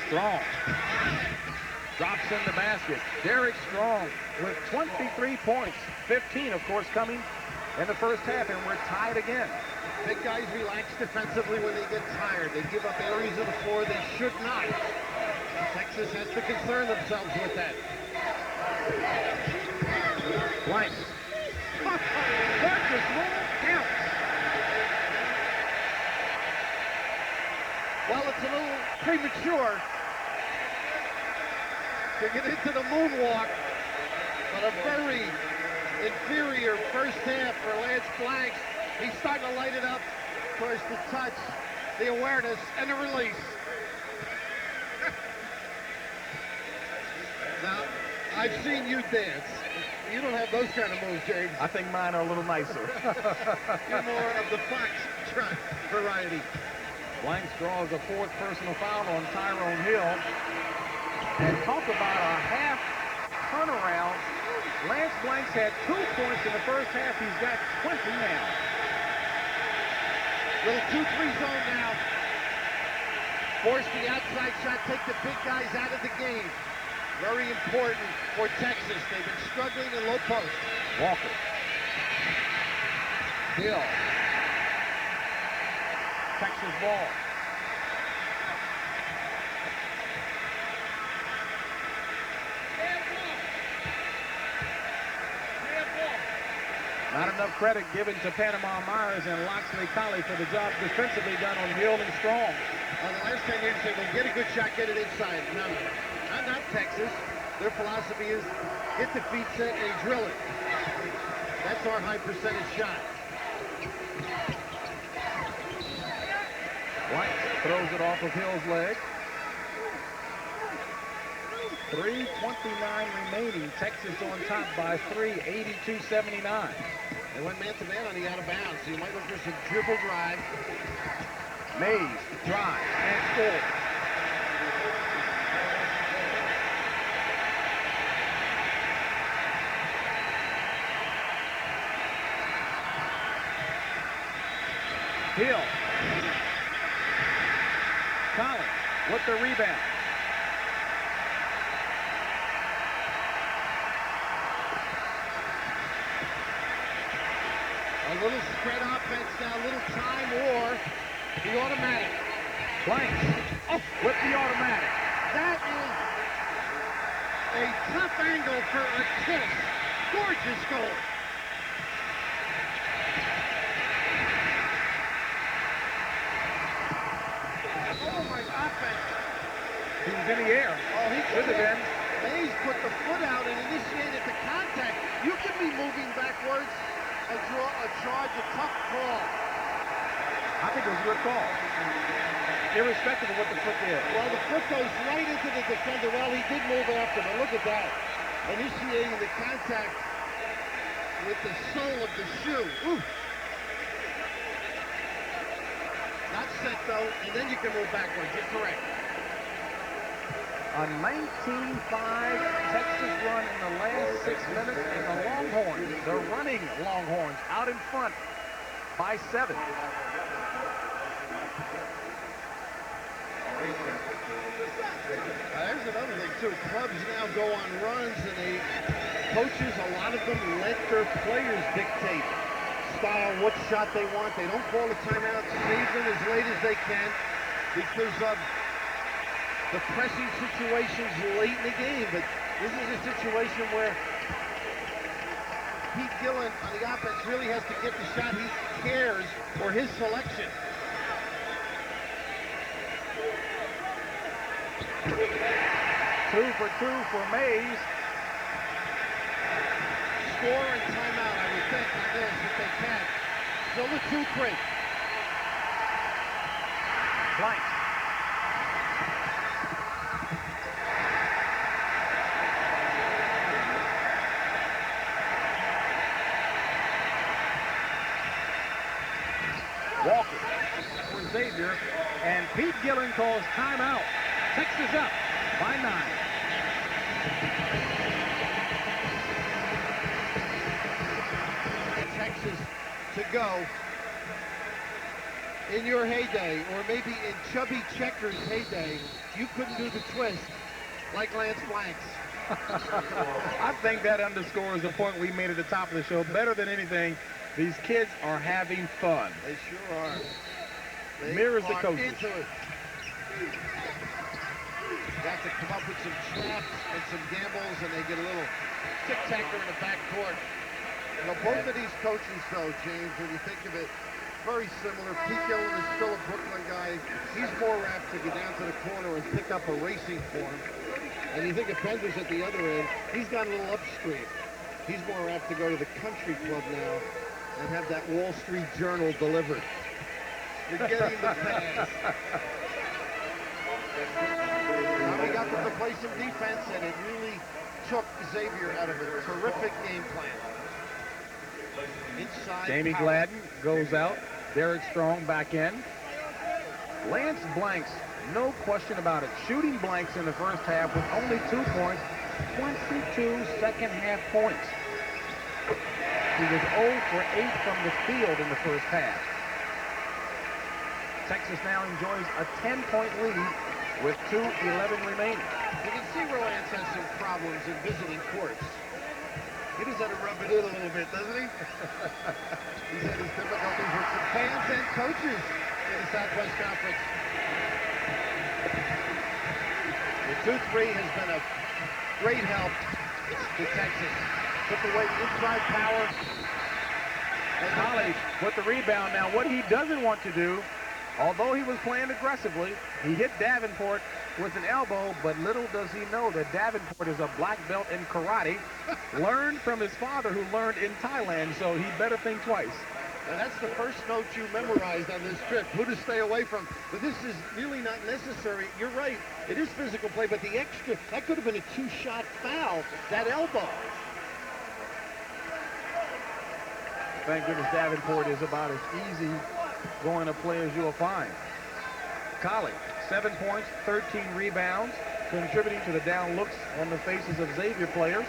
Strong drops in the basket. Derek Strong with 23 points. 15, of course, coming in the first half, and we're tied again. Big guys relax defensively when they get tired. They give up areas of the floor they should not. Texas has to concern themselves with that. Blank. Marcus Moore counts. Well, it's a little premature to get into the moonwalk, but a very inferior first half for Lance Blanks. He's starting to light it up. Of course, the touch, the awareness, and the release. Now, I've seen you dance. You don't have those kind of moves, James. I think mine are a little nicer. You're more of the foxtrot variety. Blanks draws a 4th personal foul on Tyrone Hill. And talk about a half turnaround Lance Blanks had 2 points in the first half. He's got 20 now. Little 2-3 zone now. Force the outside shot, take the big guys out of the game. Very important for Texas. They've been struggling in low post. Walker. Hill. Texas ball. Not enough credit given to Panama Myers and Loxley Colley for the job defensively done on Hill and Strong. The last 10 years, they will get a good shot, get it inside. No, not Texas. Their philosophy is get the feet set and drill it. That's our high percentage shot. White throws it off of Hill's leg. 3:29 remaining. Texas on top by 3, 82-79. They went man-to-man on the out of bounds, so you might look for some dribble drive. Mays drive and score. Hill. Collins with the rebound. A little spread offense now, a little time or the automatic. Blanks with the automatic. That is a tough angle for a kiss. Gorgeous goal. Oh, my offense. He was in the air. Oh, he should have been. Mays put the foot out and initiated the contact. You can be moving backwards. A charge, a tough call. I think it was a good call. Irrespective of what the foot did. Well, the foot goes right into the defender. Well, he did move after, but look at that. Initiating the contact with the sole of the shoe. Ooh. Not set, though, and then you can move backwards. You're correct. A 19-5 Texas run in the last 6 minutes, and the Longhorns, the running Longhorns, out in front by 7. There's another thing, too. Clubs now go on runs, and coaches, a lot of them let their players dictate style, what shot they want. They don't call a timeout, save them as late as they can because of the pressing situations late in the game. But this is a situation where Pete Gillen on the offense really has to get the shot he cares for his selection. Two for Mays. Score and timeout, I would think, on this if they can. Still the 2-3. Blanks. Walker for Xavier, and Pete Gillen calls timeout. Texas up by 9. Texas to go in your heyday, or maybe in Chubby Checker's heyday, you couldn't do the twist like Lance Blanks. I think that underscores the point we made at the top of the show. Better than anything, these kids are having fun. They sure are. They Mirrors the are coaches. into it. Got to come up with some traps and some gambles, and they get a little tic-tacker in the backcourt. You know, both of these coaches, though, James, when you think of it, very similar. Pete Gillen is still a Brooklyn guy. He's more apt to get down to the corner and pick up a racing form. And you think of Penders at the other end, he's gone a little upstream. He's more apt to go to the country club now and have that Wall Street Journal delivered. You're getting the pass. Now we got them to play some defense, and it really took Xavier out of a terrific game plan. Inside Jamie power. Gladden goes out. Derek Strong back in. Lance Blanks, no question about it. Shooting blanks in the first half with only 2 points. 22 second-half points. He was 0 for 8 from the field in the first half. Texas now enjoys a 10-point lead with 2:11 remaining. You can see Roance has some problems in visiting courts. He just had to rub it in a little bit, doesn't he? He's had his difficulties with some fans and coaches in the Southwest Conference. The 2-3 has been a great help to Texas. Took away inside power. And Holly with the rebound. Now, what he doesn't want to do, although he was playing aggressively, he hit Davenport with an elbow, but little does he know that Davenport is a black belt in karate, learned from his father who learned in Thailand, so he better think twice. And that's the first note you memorized on this trip, who to stay away from. But this is really not necessary. You're right, it is physical play, but the extra, that could have been a 2-shot foul, that elbow. Thank goodness Davenport is about as easy going to play as you'll find. Colley, 7 points, 13 rebounds, contributing to the down looks on the faces of Xavier players.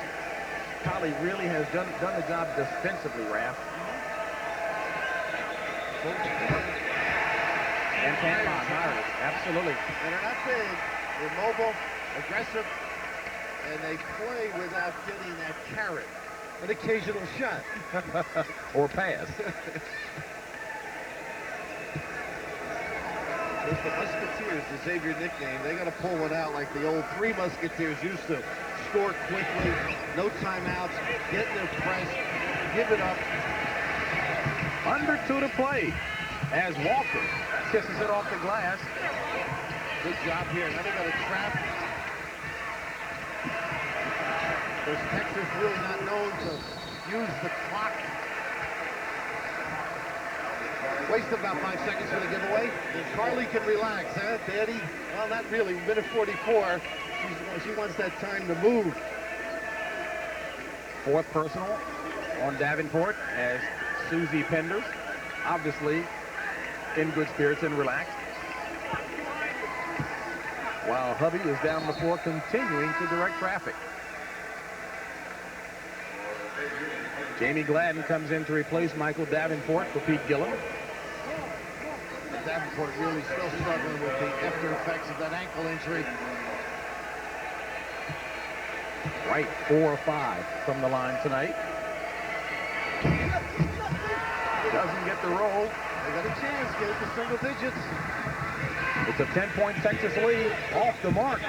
Colley really has done the job defensively, Raph. And Panama, Myers, absolutely. And they're not big, they're mobile, aggressive, and they play without getting that carrot. An occasional shot. Or pass. It's the Musketeers, the Xavier nickname. They got to pull one out like the old Three Musketeers used to. Score quickly, no timeouts, get in their press, give it up. Under 2 to play as Walker kisses it off the glass. Good job here. Now they got a trap. There's Texas really not known to use the clock. Wasted about 5 seconds for the giveaway. Carly can relax, huh, Daddy? Well, not really. Minute 44. She wants that time to move. 4th personal on Davenport as Susie Penders, obviously in good spirits and relaxed. While hubby is down the floor continuing to direct traffic. Jamie Gladden comes in to replace Michael Davenport for Pete Gillen. Davenport really still struggling with the after effects of that ankle injury. Right, 4 or 5 from the line tonight. Doesn't get the roll. They got a chance, get it to single digits. It's a 10-point Texas lead off the mark.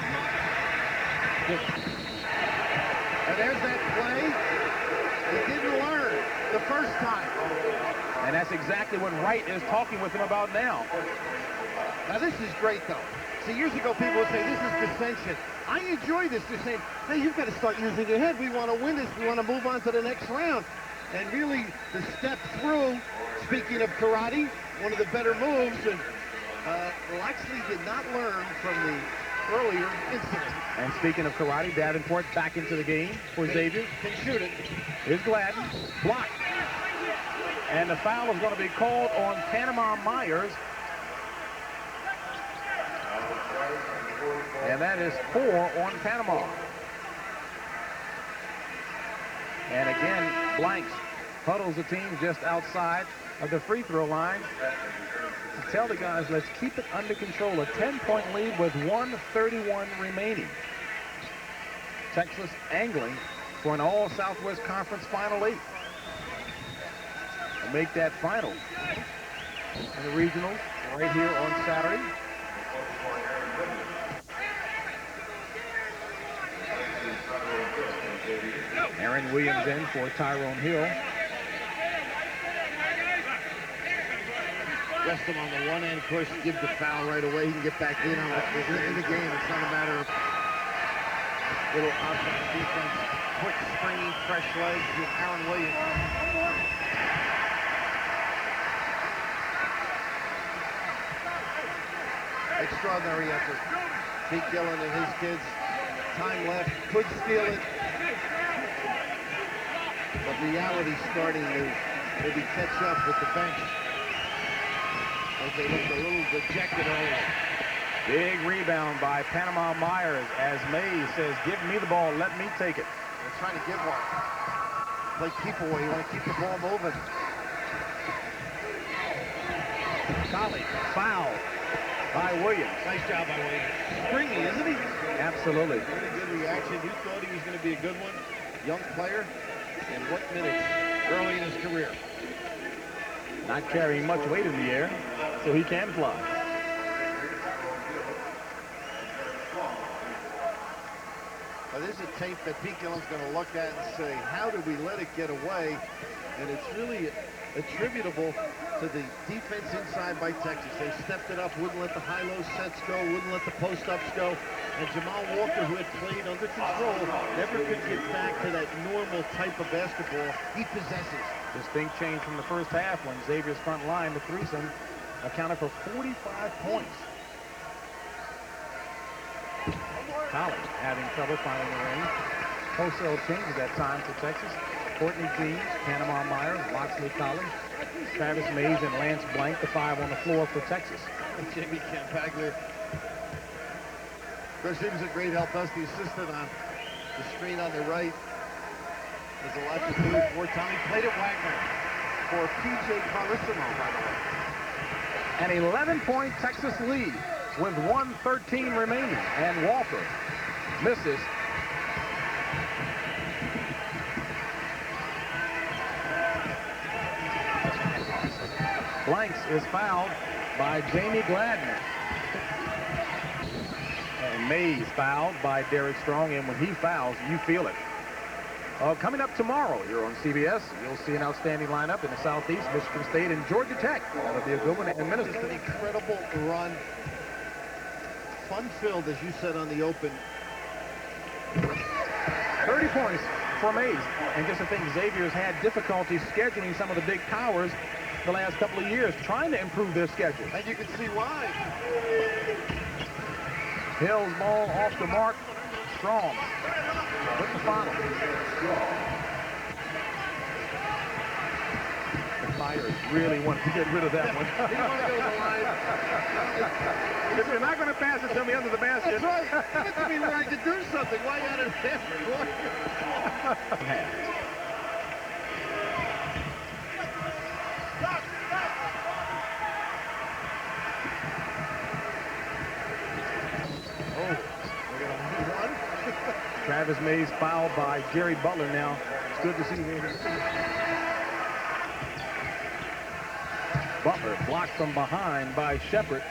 And there's that play. He didn't learn the first time. And that's exactly what Wright is talking with him about now. Now this is great though. See, years ago people would say this is dissension. I enjoy this. They're saying, hey, you've got to start using your head. We want to win this. We want to move on to the next round. And really, the step through, speaking of karate, one of the better moves, and Loxley did not learn from the earlier incident. And speaking of karate, Davenport back into the game for Xavier. Can shoot it. Here's Gladden. Blocked. And the foul is going to be called on Panama Myers. And that is 4 on Panama. And again, Blanks huddles the team just outside of the free throw line to tell the guys, let's keep it under control. A 10-point lead with 1:31 remaining. Texas angling for an all-Southwest Conference Final 8. And make that final in the regionals right here on Saturday. Aaron Williams in for Tyrone Hill. Rest him on the one end, push, give the foul right away. He can get back in on in the game. It's not a matter of little offense, defense, quick springing, fresh legs with Aaron Williams. Extraordinary effort. Pete Gillen and his kids. Time left, could steal it. But reality starting to maybe catch up with the bench as they looked a little dejected earlier. Big rebound by Panama Myers as Mays says, give me the ball, let me take it. They're trying to give one. Play keep away. You want to keep the ball moving. Colley foul by Williams. Nice job by Williams. Stringy, isn't he? Absolutely. Really good reaction. You thought he was going to be a good one. Young player. And what minutes early in his career. Not carrying much weight in the air, so he can fly. Now, this is a tape that Pete Gillen's going to look at and say, how did we let it get away? And it's really attributable to the defense inside by Texas. They stepped it up, wouldn't let the high-low sets go, wouldn't let the post-ups go. And Jamal Walker, who had played under control, never could get back to that normal type of basketball he possesses. Distinct change from the first half when Xavier's front line, the threesome, accounted for 45 points. Colley having trouble finding the range. Wholesale changes that time for Texas. Courtney Jeans, Panama Myers, Loxley Colley, Travis Mays, and Lance Blank, the 5 on the floor for Texas. Jamie Campaglia. Of course, he was a great help. Us, the assistant on the screen on the right. There's a lot to do for Tommy. Played at Wagner for P.J. Carlissimo, by the way. An 11-point Texas lead with 1:13 remaining, and Walker misses. Blanks is fouled by Jamie Gladney. And Mays fouled by Derek Strong, and when he fouls, you feel it. Coming up tomorrow here on CBS, you'll see an outstanding lineup in the Southeast, Michigan State and Georgia Tech. That'll be a good one in minutes. Just an incredible run. Fun-filled, as you said on the open. 30 points for Mays. And just to think, Xavier's had difficulty scheduling some of the big powers the last couple of years, trying to improve their schedule. And you can see why. Hill's ball off the mark. Strong with the final. Myers really wanted to get rid of that one. He wanted to go to the line. If you're not going to pass it to me under the basket. That's right. Give it to me where I can do something. Why got it there? Travis Mays fouled by Jerry Butler now. It's good to see him. Butler blocked from behind by Shepard.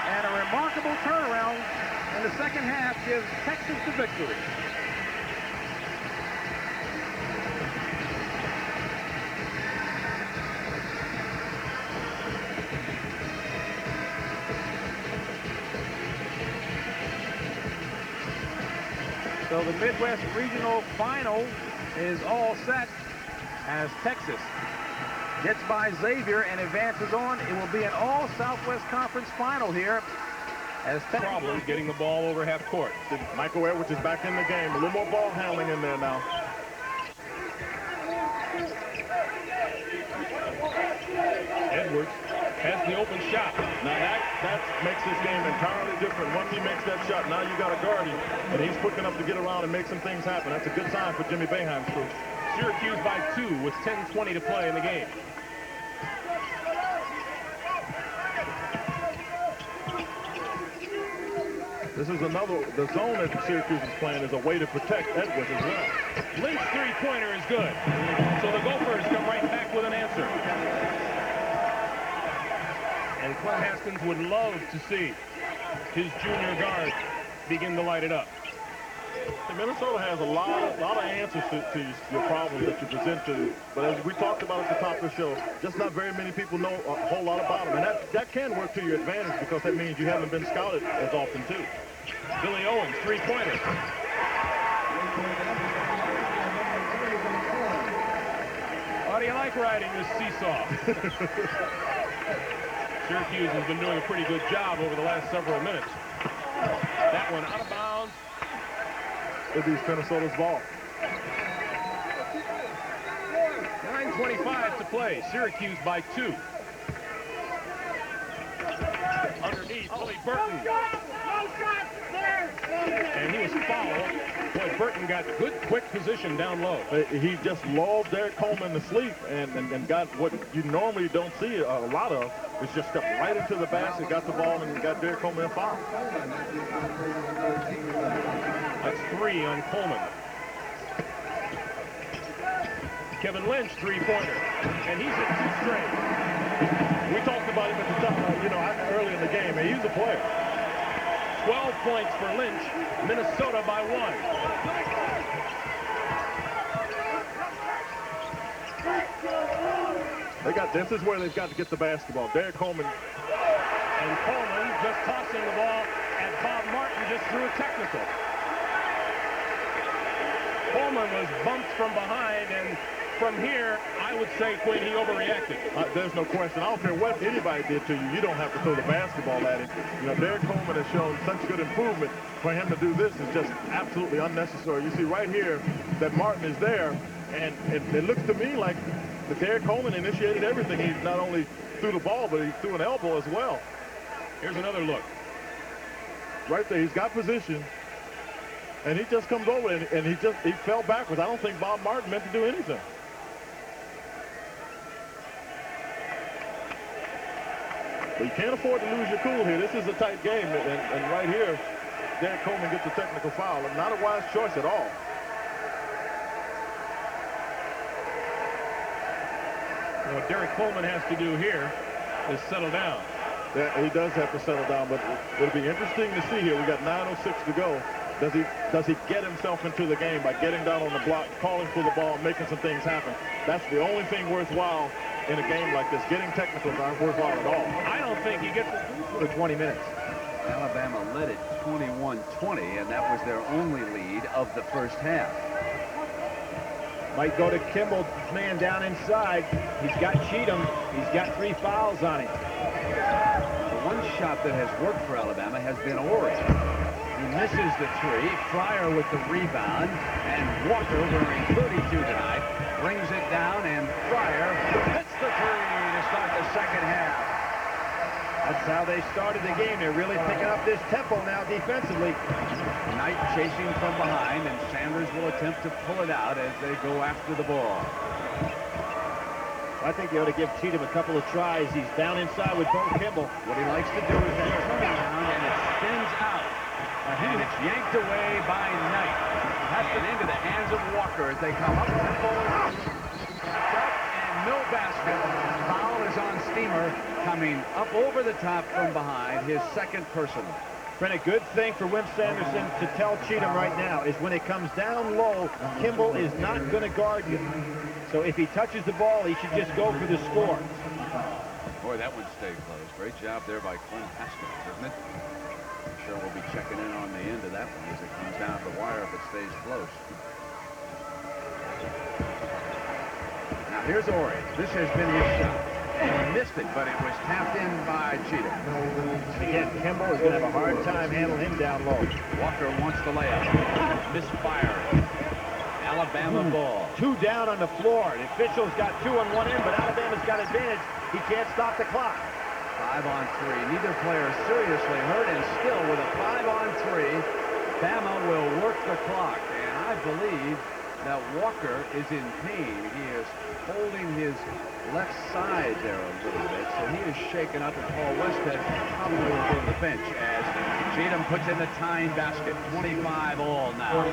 And a remarkable turnaround in the second half gives Texas the victory. So the Midwest Regional Final is all set as Texas gets by Xavier and advances on. It will be an all-Southwest Conference Final here as problems getting the ball over half court. Michael Edwards is back in the game. A little more ball handling in there now. Edwards has the open shot. Now that makes this game entirely different. Once he makes that shot, now you got to guard him, and he's quick enough to get around and make some things happen. That's a good sign for Jimmy Boeheim's crew. Syracuse by 2 with 10:20 to play in the game. This is the zone that Syracuse is playing is a way to protect Edwards as well. Lynch's three-pointer is good. So the Gophers come right back with an answer. And Clint Haskins would love to see his junior guard begin to light it up. And Minnesota has a lot of answers to your problems that you present to them. But as we talked about at the top of the show, just not very many people know a whole lot about them. And that can work to your advantage because that means you haven't been scouted as often, too. Billy Owens, three-pointer. How do you like riding this seesaw? Syracuse has been doing a pretty good job over the last several minutes. That one out of bounds. It is Minnesota's ball. 9 2:25 to play. Syracuse by 2. Underneath, Billy Burton. And he was fouled. Boy, Burton got good, quick position down low. He just lulled Derek Coleman to sleep and got what you normally don't see a lot of. It's just stepped right into the basket, got the ball, and got Derek Coleman fouled. That's 3 on Coleman. Kevin Lynch, three-pointer. And he's at 2 straight. We talked about him at the top, early in the game, and he's a player. 12 points for Lynch. Minnesota by 1. This is where they've got to get the basketball. Derek Coleman. And Coleman just tossing the ball, and Bob Martin just threw a technical. Coleman was bumped from behind, and from here, I would say, Quinn, he overreacted. There's no question. I don't care what anybody did to you. You don't have to throw the basketball at him. Derek Coleman has shown such good improvement. For him to do this is just absolutely unnecessary. You see right here that Martin is there, and it looks to me like that Derek Coleman initiated everything. He not only threw the ball, but he threw an elbow as well. Here's another look. Right there, he's got position. And he just comes over, and he fell backwards. I don't think Bob Martin meant to do anything. But you can't afford to lose your cool here. This is a tight game, and right here, Derek Coleman gets a technical foul. Not a wise choice at all. What Derek Coleman has to do here is settle down. Yeah, he does have to settle down, but it'll be interesting to see here. We got 9:06 to go. Does he get himself into the game by getting down on the block, calling for the ball, making some things happen? That's the only thing worthwhile in a game like this. Getting technicals aren't worthwhile at all. I don't think he gets it for 20 minutes. Alabama led it 21-20, and that was their only lead of the first half. Might go to Kimball, man down inside. He's got Cheatham. He's got 3 fouls on him. The one shot that has worked for Alabama has been Ori. He misses the 3. Fryer with the rebound, and Walker, wearing 32 tonight, brings it down, and Fryer hits the 3 to start the second half. That's how they started the game. They're really picking up this tempo now defensively. Knight chasing from behind, and Sanders will attempt to pull it out as they go after the ball. I think they ought to give Cheatham a couple of tries. He's down inside with Bo Kimball. What he likes to do is that turnaround, and it spins out. And it's yanked away by Knight. Has been into the hands of Walker as they come up the ball. And no basket. Foul is on Steamer, coming up over the top from behind, his second personal. Brent, a good thing for Wimp Sanderson to tell Cheatham right now is when it comes down low, Kimball is not going to guard you. So if he touches the ball, he should just go for the score. Boy, that one stayed close. Great job there by Clint Haskins, isn't it? I'm sure we'll be checking in on the end of that one as it comes down the wire if it stays close. Now here's Ori. This has been his shot. And he missed it, but it was tapped in by Cheatham. Again, Kimball is going to have a hard time handling him down low. Walker wants the layup. Misfire. Alabama ball. 2 down on the floor. The official's got 2 on one end, but Alabama's got advantage. He can't stop the clock. 5 on 3. Neither player seriously hurt, and still with a 5 on 3, Bama will work the clock. And I believe that Walker is in pain. He is holding his left side there a little bit, so he is shaken up, and Paul Westhead probably will go to the bench as Cheatham puts in the tying basket. 25 all now.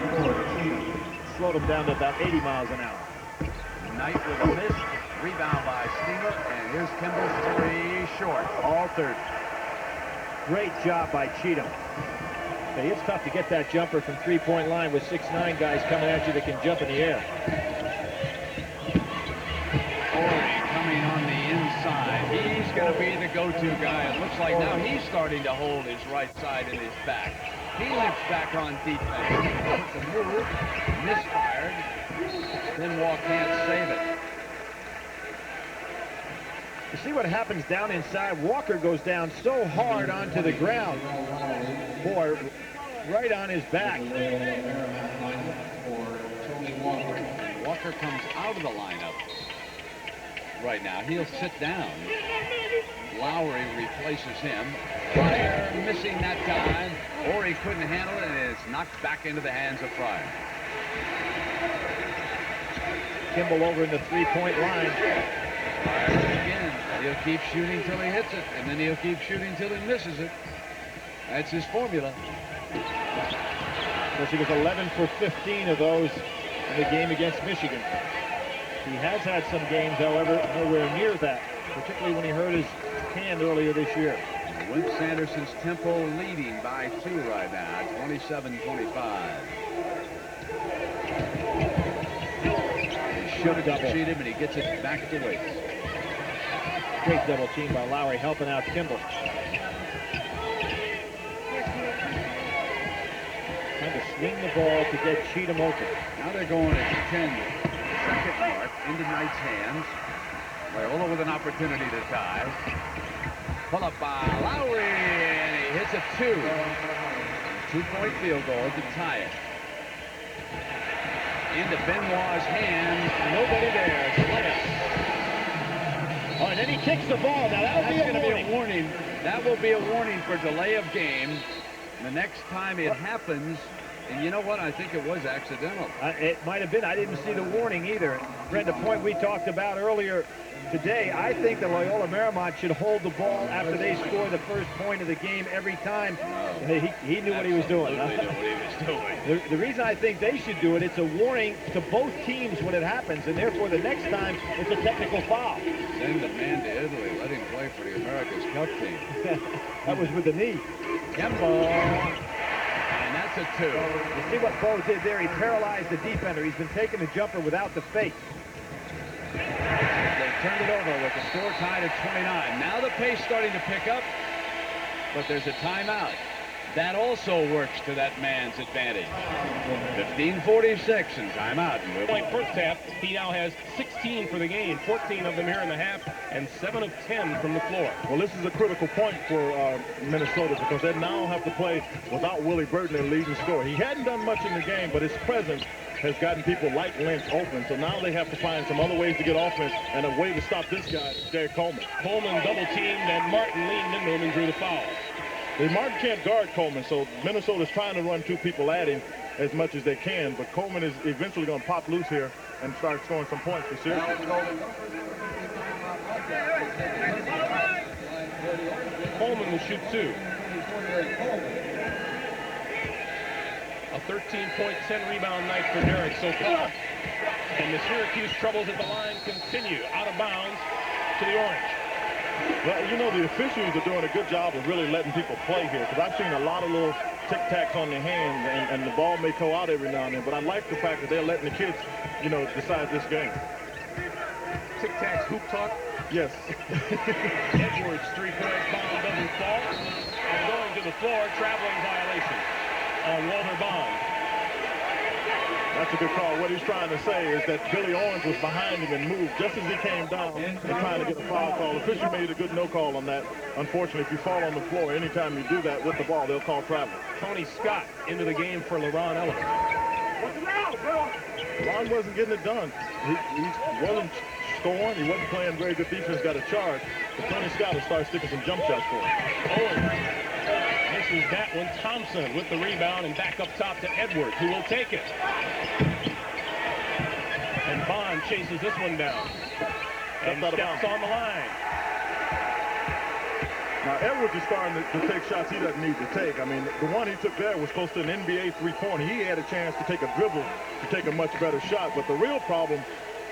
Slowed him down to about 80 miles an hour. Knight with a miss. Rebound by Steamer, and here's Kimball's 3 short. Altered. Great job by Cheatham. But it's tough to get that jumper from three-point line with 6'9" guys coming at you that can jump in the air. Ori coming on the inside. He's going to be the go-to guy. It looks like now he's starting to hold his right side in his back. He lifts back on defense. Puts a move. Misfired. Then Wall can't save it. You see what happens down inside? Walker goes down so hard onto the ground. Boy, right on his back. Walker comes out of the lineup. right now. He'll sit down. Lowry replaces him. Fryer missing that time, or he couldn't handle it, and it's knocked back into the hands of Fryer. Kimball over in the three-point line. Fires it again. He'll keep shooting till he hits it, and then he'll keep shooting till he misses it. That's his formula. He was 11 for 15 of those in the game against Michigan. He has had some games, however, nowhere near that, particularly when he hurt his hand earlier this year. Wimp Sanderson's Temple leading by 2 right now, 27-25. He should have cheated him, and he gets it back to Waits. Great double team by Lowry, helping out Kimball. Trying to swing the ball to get Cheatham open. Now they're going at 10. Second mark into Knight's hands. Loyola with an opportunity to tie. Pull up by Lowry, and he hits a 2. 2-point field goal to tie it. Into Benoit's hands. Nobody there. Oh, and then he kicks the ball. Now that'll be a warning. That will be a warning for delay of game. The next time it happens, and you know what? I think it was accidental. It might have been. I didn't see the warning either. Brent, the point we talked about earlier today, I think that Loyola Marymount should hold the ball after they score the first point of the game every time. He knew what he was doing. Knew what he was doing. The reason I think they should do it, it's a warning to both teams when it happens, and therefore the next time it's a technical foul. Send the man to Italy. Let him play for the America's Cup team. That was with the knee. Kimball. And that's a 2. You see what Bo did there? He paralyzed the defender. He's been taking the jumper without the fake. They turned it over with the score tied at 29. Now the pace starting to pick up, but there's a timeout. That also works to that man's advantage. 15:46 and timeout. Point first half, he now has 16 for the game, 14 of them here in the half, and 7 of 10 from the floor. Well, this is a critical point for Minnesota because they now have to play without Willie Burton, their leading scorer. He hadn't done much in the game, but his presence has gotten people like Lynch open. So now they have to find some other ways to get offense and a way to stop this guy, Derek Coleman. Coleman double-teamed, and Martin leaned into him and drew the foul. Martin can't guard Coleman, so Minnesota's trying to run 2 people at him as much as they can, but Coleman is eventually going to pop loose here and start scoring some points for Syracuse. Coleman will shoot 2. A 13-point, 10-rebound night for Derek so far. And the Syracuse troubles at the line continue. Out of bounds to the Orange. Well, you know, the officials are doing a good job of really letting people play here, because I've seen a lot of little tic-tacs on their hands, and the ball may go out every now and then, but I like the fact that they're letting the kids, you know, decide this game. Tic-tacs, hoop talk? Yes. Edwards' 3-point bomb doesn't fall. And going to the floor, traveling violation on Walter Bond. That's a good call. What he's trying to say is that Billy Owens was behind him and moved just as he came down and trying to get a foul call. The official made a good no call on that. Unfortunately, if you fall on the floor, anytime you do that with the ball, they'll call travel. Tony Scott into the game for LeRon Ellis. Ron wasn't getting it done. He wasn't scoring. He wasn't playing very good defense, got a charge. But Tony Scott will start sticking some jump shots for him. Owens misses that one. Thompson with the rebound and back up top to Edwards, who will take it. And Bond chases this one down. And steps on the line. Now, Edwards is starting to take shots he doesn't need to take. I mean, the one he took there was close to an NBA three-pointer. He had a chance to take a dribble to take a much better shot. But the real problem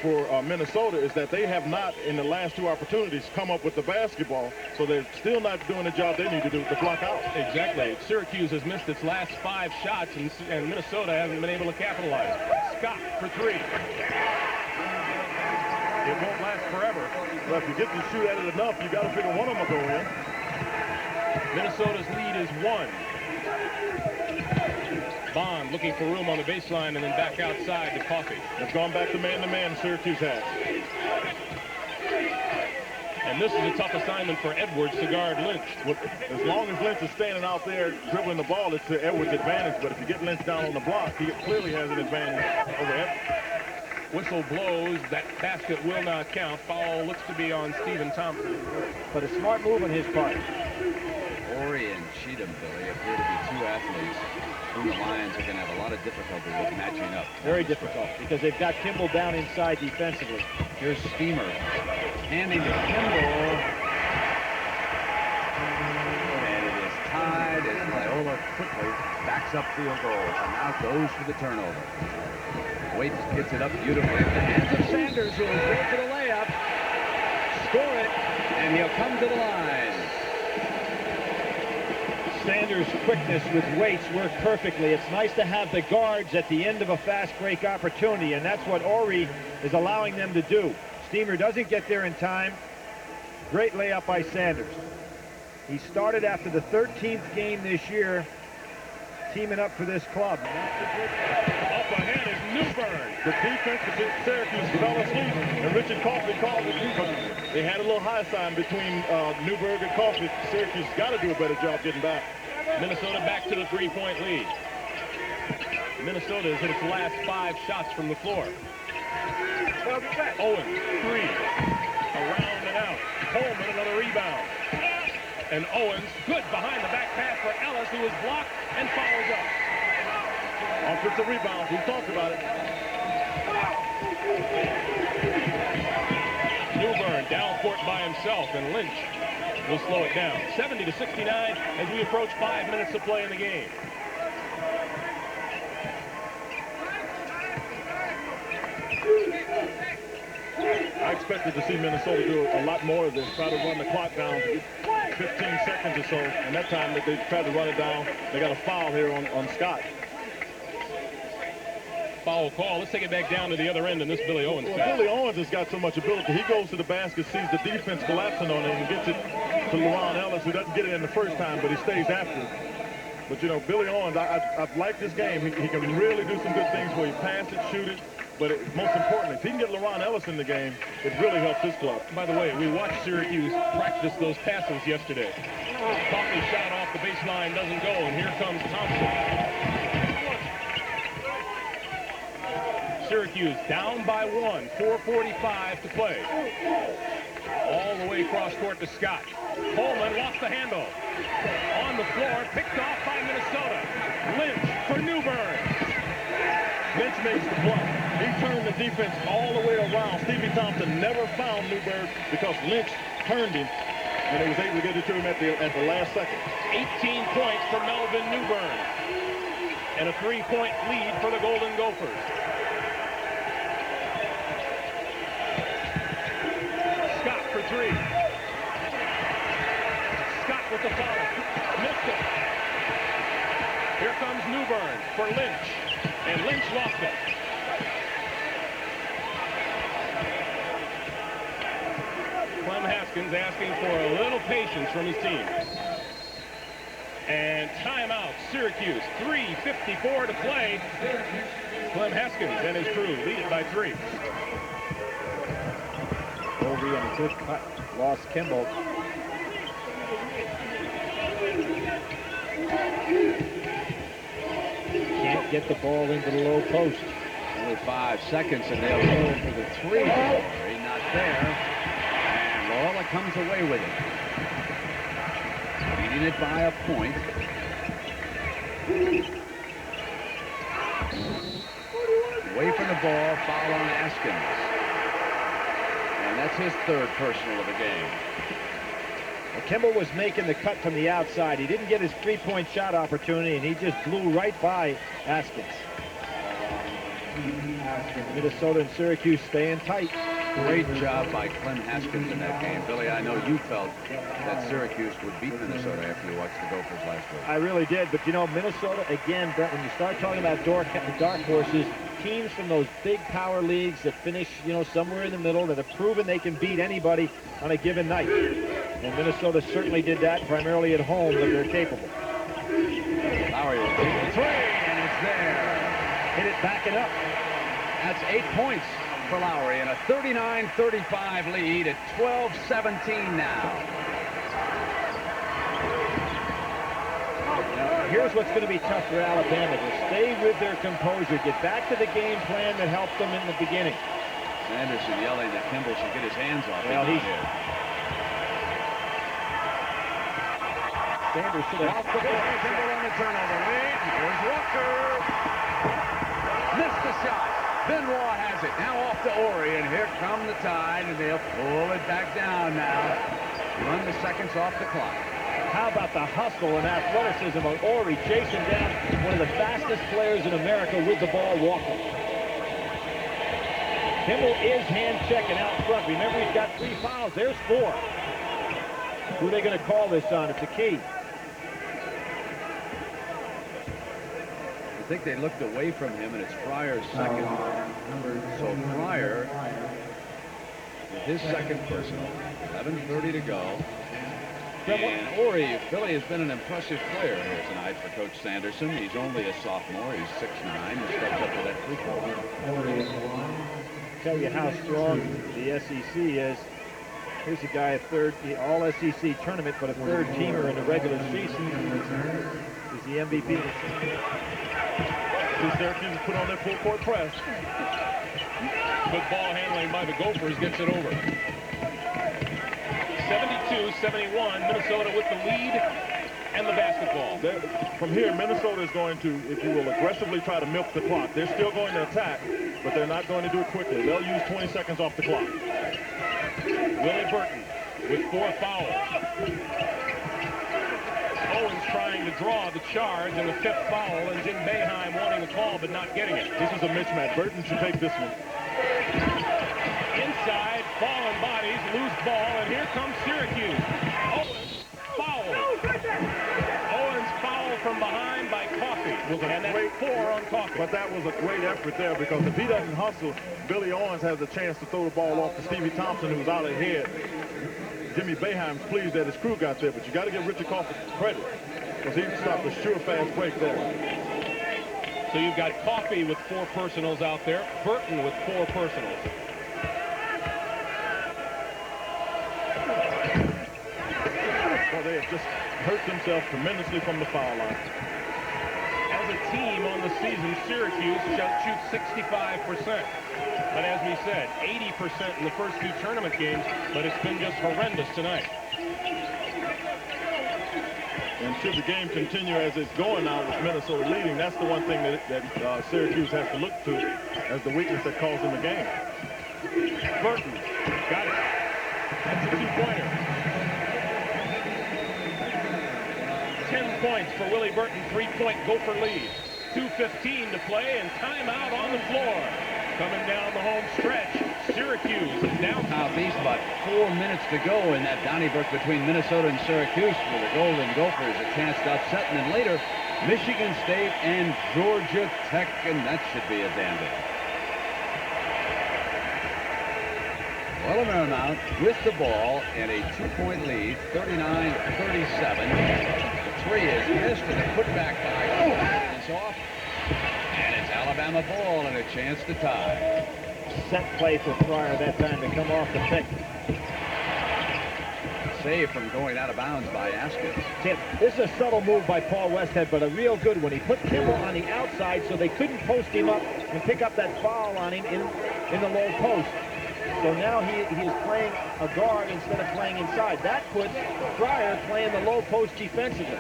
for Minnesota is that they have not, in the last 2 opportunities, come up with the basketball. So they're still not doing the job they need to do to block out. Exactly. Syracuse has missed its last 5 shots, and Minnesota hasn't been able to capitalize. Scott for 3. It won't last forever. Well, if you get to shoot at it enough, you got to figure one of them will go in. Minnesota's lead is 1. Bond looking for room on the baseline and then back outside to Coffey. They've gone back to man-to-man, Syracuse has. And this is a tough assignment for Edwards to guard Lynch. As long as Lynch is standing out there dribbling the ball, it's to Edwards' advantage. But if you get Lynch down on the block, he clearly has an advantage over Edwards. Whistle blows. That basket will not count. Foul looks to be on Stephen Thompson. But a smart move on his part. Horry and Cheatham, Billy, appear to be two athletes whom the Lions are going to have a lot of difficulty with matching up. Very difficult because they've got Kimball down inside defensively. Here's Steamer handing to Kimball. And it is tied as Loyola quickly backs up field goal and now goes for the turnover. Waits gets it up beautifully at the hands of Sanders, who will go for the layup, score it, and he'll come to the line. Sanders' quickness with Waits worked perfectly. It's nice to have the guards at the end of a fast break opportunity, and that's what Horry is allowing them to do. Steamer doesn't get there in time. Great layup by Sanders. He started after the 13th game this year, teaming up for this club. Up ahead is Newburn. The defense against Syracuse fell asleep, and Richard Coffey called it. They had a little high sign between Newberg and Coffey. Syracuse got to do a better job getting back. Minnesota back to the 3-point lead. Minnesota has hit its last 5 shots from the floor. Owen, 3. Around and out. Coleman, another rebound. And Owens, good behind the back pass for Ellis, who was blocked and follows up. Offensive rebounds, we talked about it. Newburn down court by himself, and Lynch will slow it down. 70-69 as we approach 5 minutes of play in the game. I expected to see Minnesota do a lot more of this, try to run the clock down to 15 seconds or so, and that time that they tried to run it down, they got a foul here on Scott. Foul call. Let's take it back down to the other end in this Billy Owens. Well, Billy Owens has got so much ability. He goes to the basket, sees the defense collapsing on it, and gets it to LeRon Ellis, who doesn't get it in the first time, but he stays after it. But, you know, Billy Owens, I've liked this game. He can really do some good things where he pass it, shoot it. But most importantly, if he can get LeRon Ellis in the game, it really helps his club. By the way, we watched Syracuse practice those passes yesterday. Coffey shot off the baseline, doesn't go, and here comes Thompson. Syracuse down by 1, 4:45 to play. All the way across court to Scott. Coleman lost the handle. On the floor, picked off by Minnesota. Lynch for Newburn. Lynch makes the block. He turned the defense all the way around. Stevie Thompson never found Newburn because Lynch turned him, and he was able to get it to him at the last second. 18 points for Melvin Newburn, and a 3-point lead for the Golden Gophers. Scott for 3. Scott with the foul. Missed it. Here comes Newburn for Lynch, and Lynch lost it. Clem Haskins asking for a little patience from his team. And timeout, Syracuse, 3:54 to play. Clem Haskins and his crew lead it by 3. Horry on a good cut, lost Kimball. Can't get the ball into the low post. Only 5 seconds, and they'll go for the 3. He's not there. Loyola comes away with it. Leading it by a point. Away from the ball, foul on Haskins. And that's his 3rd personal of the game. Well, Kimball was making the cut from the outside. He didn't get his 3-point shot opportunity, and he just blew right by Haskins. Minnesota and Syracuse staying tight. Great job by Clem Haskins in that game. Billy, I know you felt that Syracuse would beat Minnesota after you watched the Gophers last week. I really did, but you know, Minnesota, again, Brett, when you start talking about dark horses, teams from those big power leagues that finish, you know, somewhere in the middle, that have proven they can beat anybody on a given night. And Minnesota certainly did that, primarily at home, but they're capable. Lowry will take the 3, and it's there. Hit it, back it up. That's 8 points for Lowry, and a 39-35 lead at 12-17 now. Now, here's what's going to be tough for Alabama, to stay with their composure, get back to the game plan that helped them in the beginning. Sanderson yelling that Kimball should get his hands off him. Well, Here. Sanders should have off the ball. Kimball on the turnover. Wait, here's Walker. Missed the shot. Benoit has it. Now off to Ori, and here come the Tide, and they'll pull it back down now. Run the seconds off the clock. How about the hustle and athleticism of Ori chasing down one of the fastest players in America with the ball walking. Kimball is hand checking out front. Remember, he's got 3 fouls. There's 4. Who are they going to call this on? It's a key. I think they looked away from him, and it's Fryer's second. So Fryer, with his second personal, 11:30 to go. And Ori, Billy has been an impressive player here tonight for Coach Sanderson. He's only a sophomore. He's 6'9". He stepped up to that free throw. Tell you how strong the SEC is. Here's a guy, a third, all-SEC tournament, but a third teamer in the regular season. He's the MVP. Syracuse put on their full court press. Good ball handling by the Gophers gets it over. 72-71, Minnesota with the lead and the basketball. From here, Minnesota is going to, if you will, aggressively try to milk the clock. They're still going to attack, but they're not going to do it quickly. They'll use 20 seconds off the clock. Willie Burton with 4 fouls. Owens trying to draw the charge and the 5th foul, and Jim Boeheim wanting the call but not getting it. This is a mismatch. Burton should take this one. Inside, fallen bodies, loose ball, and here comes Syracuse. Owens foul. Owens foul from behind by Coffey. And that's 4 on Coffey. But that was a great effort there, because if he doesn't hustle, Billy Owens has a chance to throw the ball off to Stevie Thompson, who's out ahead. Jimmy Boeheim's pleased that his crew got there, but you got to give Richard Coffey credit, because he stopped a sure fast break there. So you've got Coffey with 4 personals out there, Burton with 4 personals. Well, they have just hurt themselves tremendously from the foul line. As a team on the season, Syracuse shoots 65%. But as we said, 80% in the first 2 tournament games, but it's been just horrendous tonight. And should the game continue as it's going now with Minnesota leading, that's the one thing that Syracuse has to look to as the weakness that caused them the game. Burton got it. That's a 2-pointer. 10 points for Willie Burton, 3-point Gopher lead. 2:15 to play and timeout on the floor. Coming down the home stretch, Syracuse down. Southeast, about 4 minutes to go in that Donnybrook between Minnesota and Syracuse for the Golden Gophers. A chance to upset, and then later, Michigan State and Georgia Tech, and that should be a dandy. Well, Marymount with the ball and a 2-point lead, 39-37. The 3 is missed, and the putback by is off. And it's Alabama ball and a chance to tie. Set play for Fryer that time to come off the pick. Save from going out of bounds by Askins. Tim, this is a subtle move by Paul Westhead, but a real good one. He put Kimball on the outside so they couldn't post him up and pick up that foul on him in the low post. So now he is playing a guard instead of playing inside. That puts Fryer playing the low post defensively.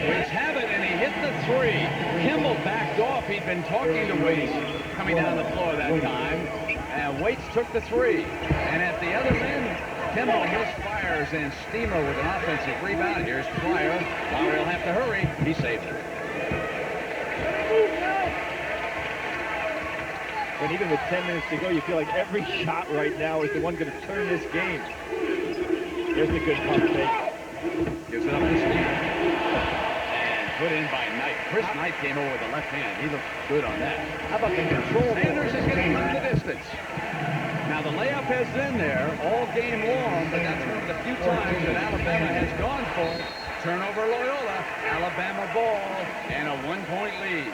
Waits have it, and he hit the 3. Kimball backed off. He'd been talking to Waits coming down the floor that time. And Waits took the 3. And at the other end, Kimball misfires, and Steamer with an offensive rebound. Here's Fryer. Lowry will have to hurry. He saves it. And even with 10 minutes to go, you feel like every shot right now is the one going to turn this game. Here's the good pump fake. Gives it up to Steamer. And put in by Knight. Chris Knight came over with the left hand. He looks good on that. How about the control? Sanders is going to run the distance. Now, the layup has been there all game long, but that's one of the few times that Alabama has gone for it. Turnover Loyola. Alabama ball and a 1-point lead.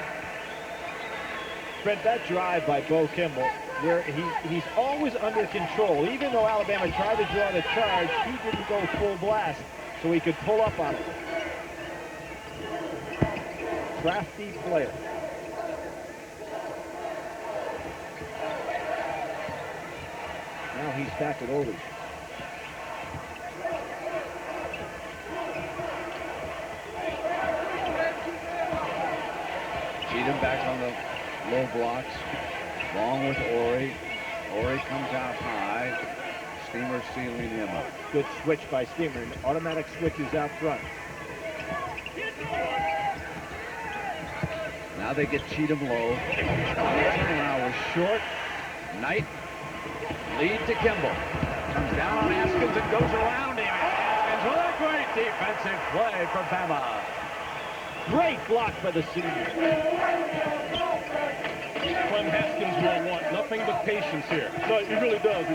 Fred, that drive by Bo Kimball, where he's always under control. Even though Alabama tried to draw the charge, he didn't go full blast. so he could pull up on it. Crafty player. Now he's back at Oldham. Cheatham back on the low blocks. Long with Ori. Ori comes out high. Steamer sealing him up. Good switch by Steamer. Automatic switches out front. Now they get Cheatham low. Turnaround was short. Knight lead to Kimball. Comes down on Askins and goes around him. Askins with a great defensive play for Bama. Great block by the senior. Clem Haskins will want nothing but patience here. No, he really does.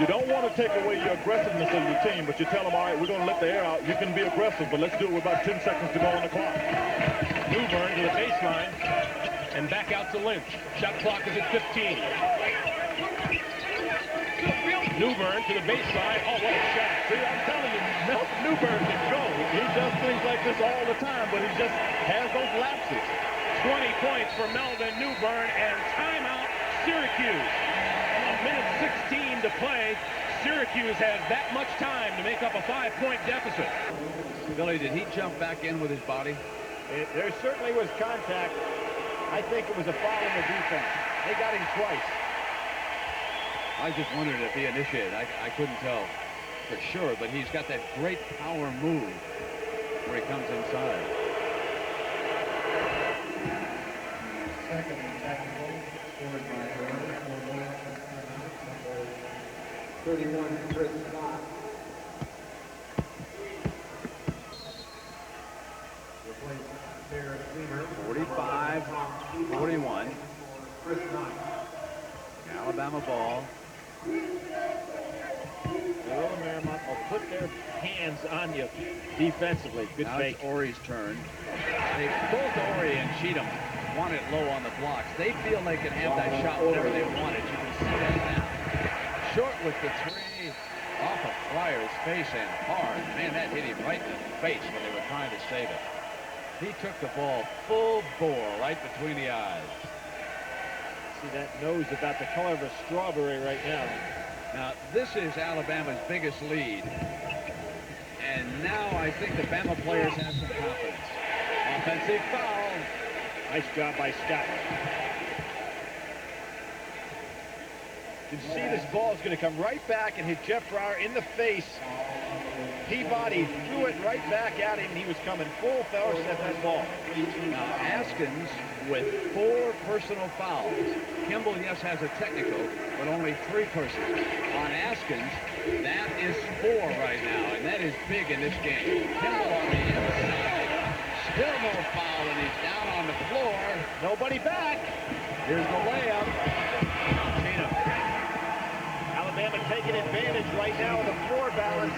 You don't want to take away your aggressiveness of your team, but you tell them, all right, we're going to let the air out. You can be aggressive, but let's do it with about 10 seconds to go on the clock. Newbern to the baseline and back out to Lynch. Shot clock is at 15. Newbern to the baseline. Oh, what a shot. See, I'm telling you, Melvin Newbern can go. He does things like this all the time, but he just has those lapses. 20 points for Melvin Newbern and timeout Syracuse. A minute 16 to play. Syracuse has that much time to make up a 5-point deficit. Billy, did he jump back in with his body? There certainly was contact. I think it was a foul in the defense. They got him twice. I just wondered if he initiated. I couldn't tell for sure, but he's got that great power move where he comes inside. Second technical, scored by 31, Chris Scott. 45-41. Alabama ball. Loyola Marymount will put their hands on you defensively. Good now fake. It's Ori's turn. Both Ori and Cheatham want it low on the blocks. They feel they can have that shot whenever they want it. You can see that now. Short with the three off of Fryer's face and hard. Man, that hit him right in the face when they were trying to save it. He took the ball full bore right between the eyes. See that nose about the color of a strawberry right now. Now, this is Alabama's biggest lead. And now I think the Bama players have some confidence. Offensive foul. Nice job by Scott. You can see this ball is going to come right back and hit Jeff Brower in the face. Peabody threw it right back at him, and he was coming full force at that ball. Now, Askins with 4 personal fouls. Kimball, yes, has a technical, but only 3 personal. On Askins, that is 4 right now, and that is big in this game. Kimball on the inside. Still no foul, and he's down on the floor. Nobody back. Here's the layup. Alabama taking advantage right now of the floor balance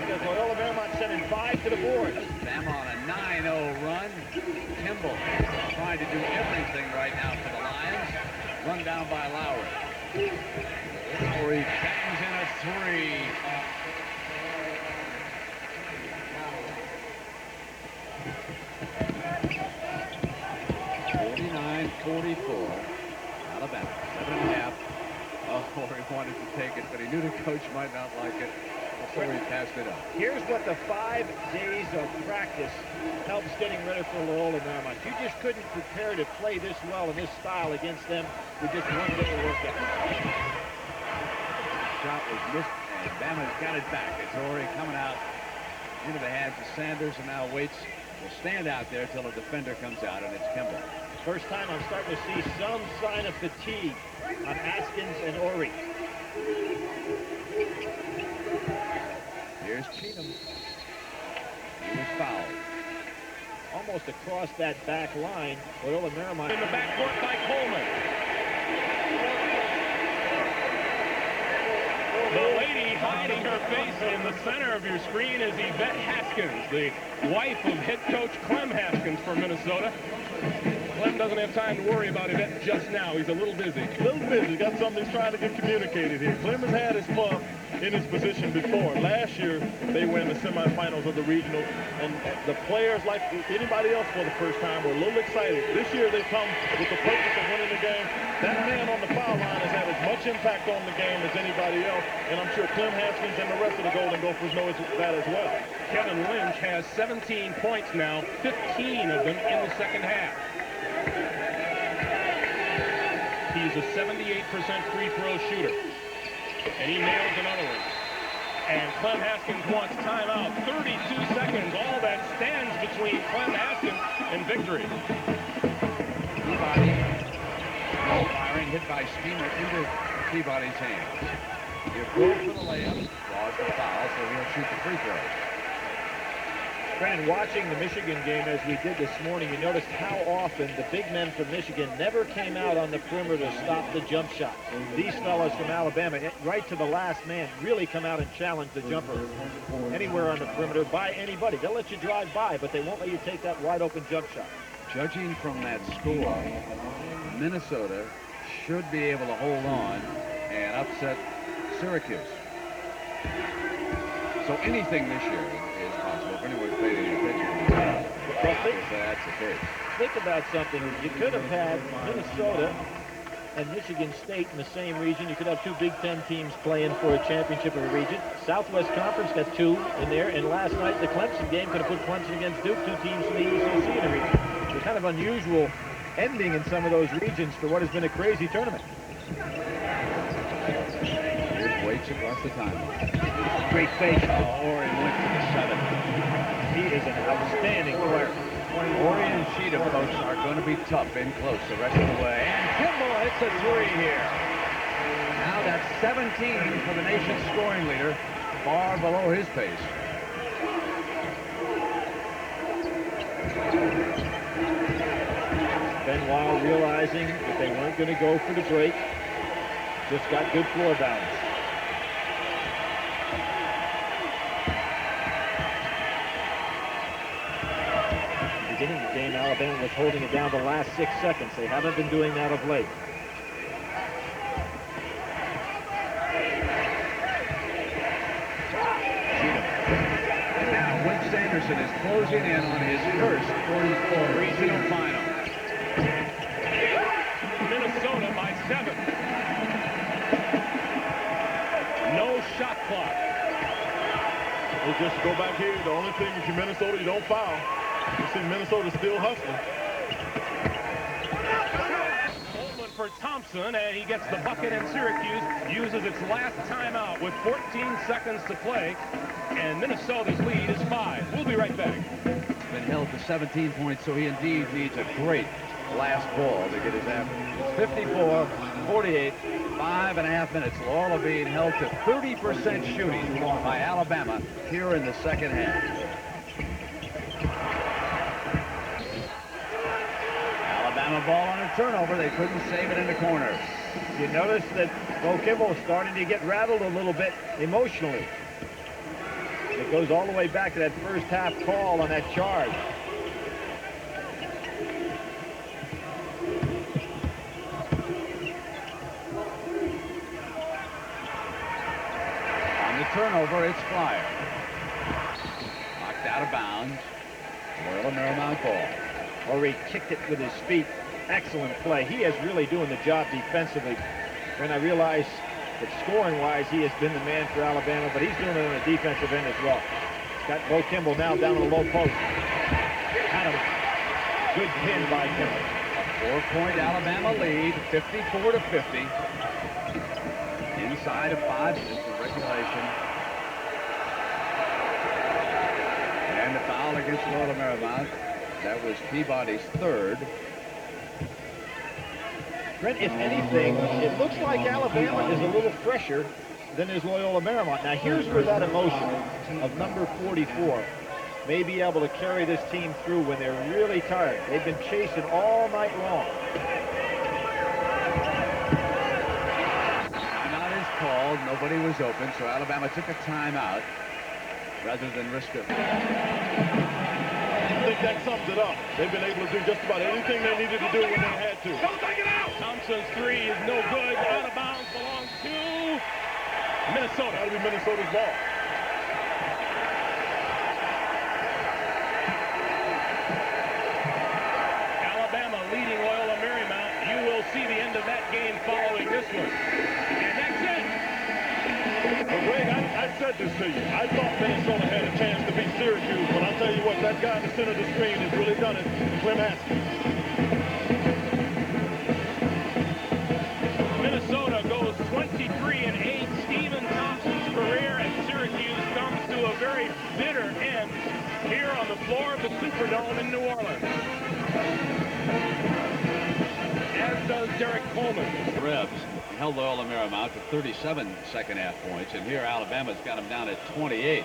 because Loyola Marymount sending 5 to the board. Bama on a 9-0 run. Kimball trying to do everything right now for the Lions. Run down by Lowry. Lowry bangs in a 3. 49-44. Alabama, 7.5. Oh, he wanted to take it, but he knew the coach might not like it, so he passed it up. Here's what the 5 days of practice helps getting ready for Loyola Marymount. You just couldn't prepare to play this well in this style against them with just 1 day of workout. Shot was missed, and Bama's got it back. It's Ori coming out into the hands of Sanders, and now waits. Will stand out there till a defender comes out, and it's Kimball. First time I'm starting to see some sign of fatigue on Askins and Ori. Here's Cheatham. He was fouled. Almost across that back line. Loyola Marymount. In the backcourt by Coleman. The lady hiding her face in the center of your screen is Yvette Haskins, the wife of head coach Clem Haskins from Minnesota. Clem doesn't have time to worry about Yvette just now. He's a little busy. A little busy. Got something he's trying to get communicated here. Clem has had his fun. in his position before. Last year, they were in the semifinals of the regional, and the players, like anybody else for the first time, were a little excited. This year, they come with the purpose of winning the game. That man on the foul line has had as much impact on the game as anybody else, and I'm sure Clem Haskins and the rest of the Golden Gophers know that as well. Kevin Lynch has 17 points now, 15 of them in the second half. He's a 78% free throw shooter. And he nails another one. And Clem Haskins wants timeout. 32 seconds. All that stands between Clem Haskins and victory. Peabody, firing, hit by Steamer into Peabody's hands. He'll go for the layup, draws the foul, so he'll shoot the free throw. Brandon, watching the Michigan game as we did this morning, you noticed how often the big men from Michigan never came out on the perimeter to stop the jump shot. These fellas from Alabama, right to the last man, really come out and challenge the jumper anywhere on the perimeter by anybody. They'll let you drive by, but they won't let you take that wide open jump shot. Judging from that score, Minnesota should be able to hold on and upset Syracuse. So anything this year is possible if anyone's played any pitching. That's the case. Think about something. You could have had Minnesota and Michigan State in the same region. You could have two Big Ten teams playing for a championship of a region. Southwest Conference got two in there, and last night the Clemson game could have put Clemson against Duke, two teams from the ACC in the region. It's kind of unusual ending in some of those regions for what has been a crazy tournament. Here's Waits across the timeline. Great fake. Orion went for the 7. He is an outstanding player. Orion Sheeta, folks, are going to be tough in close the rest of the way. And Kimball hits a 3 here. Now that's 17 for the nation's scoring leader, far below his pace. Benoit realizing that they weren't going to go for the break. Just got good floor balance. Beginning of the game, Alabama was holding it down the last 6 seconds. They haven't been doing that of late. And now Wink Sanderson is closing in on his first 44 regional final. Minnesota by 7. No shot clock. Well, just to go back here, the only thing if you're Minnesota, you don't foul. You see Minnesota still hustling. Coleman for Thompson, and he gets the bucket, and Syracuse uses its last timeout with 14 seconds to play, and Minnesota's lead is 5. We'll be right back. Been held to 17 points, so he indeed needs a great last ball to get his average. It's 54-48, 5.5 minutes. Laurel being held to 30% shooting by Alabama here in the second half. Alabama ball on a turnover. They couldn't save it in the corner. You notice that Bo Kimball is starting to get rattled a little bit emotionally. It goes all the way back to that first half call on that charge. On the turnover, it's Flyer. Knocked out of bounds. Loyola Marymount ball. Already kicked it with his feet. Excellent play. He is really doing the job defensively. And I realize that scoring-wise, he has been the man for Alabama, but he's doing it on the defensive end as well. He's got Bo Kimball now down on the low post. Had him. Good pin by Kimball. A 4-point Alabama lead, 54-50. Inside of 5 minutes of regulation. And the foul against Loyola Marymount. That was Peabody's 3rd. Brent, if anything, it looks like Alabama is a little fresher than is Loyola Marymount. Now, here's where that emotion of number 44 may be able to carry this team through when they're really tired. They've been chasing all night long. Timeout is called. Nobody was open, so Alabama took a timeout rather than risk it. I think that sums it up. They've been able to do just about anything they needed to do when they had to. Don't take it out! Thompson's 3 is no good. Out of bounds belongs to Minnesota. That'll be Minnesota's ball. Alabama leading Loyola Marymount. You will see the end of that game following this one. And that's it. Well, Greg, I said this to you. I thought Minnesota had a chance to beat Syracuse, but I'll tell you what, that guy in the center of the screen has really done it. Clem Haskins. Minnesota goes 23-8. Stephen Thompson's career at Syracuse comes to a very bitter end here on the floor of the Superdome in New Orleans. As does Derek Coleman. Rebs held Loyola Marymount to 37 second-half points, and here Alabama's got them down at 28.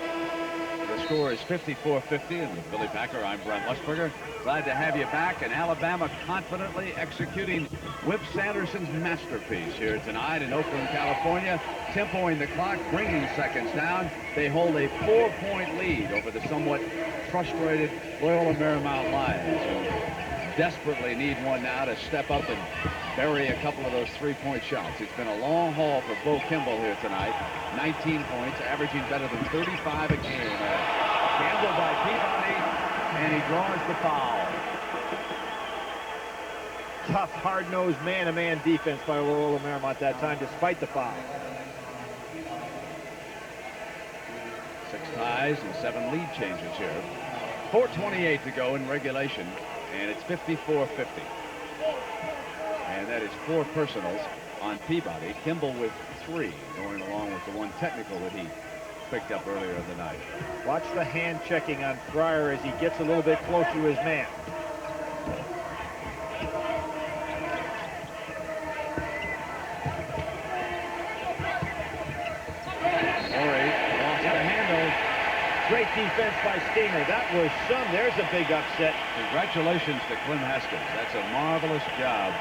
The score is 54-50, and with Billy Packer, I'm Brent Musburger. Glad to have you back, and Alabama confidently executing Whip Sanderson's masterpiece here tonight in Oakland, California, tempoing the clock, bringing seconds down. They hold a 4-point lead over the somewhat frustrated Loyola Marymount Lions, who desperately need one now to step up and bury a couple of those three-point shots. It's been a long haul for Bo Kimball here tonight. 19 points, averaging better than 35 a game. Gamble by Peabody, and he draws the foul. Tough, hard-nosed man-to-man defense by Loyola Marymount that time, despite the foul. 6 ties and 7 lead changes here. 4:28 to go in regulation, and it's 54-50. And that is 4 personals on Peabody. Kimball with 3, going along with the 1 technical that he picked up earlier in the night. Watch the hand checking on Fryer as he gets a little bit closer to his man. Morey lost the handle. Great defense by Steamer. That was some. There's a big upset. Congratulations to Clem Haskins. That's a marvelous job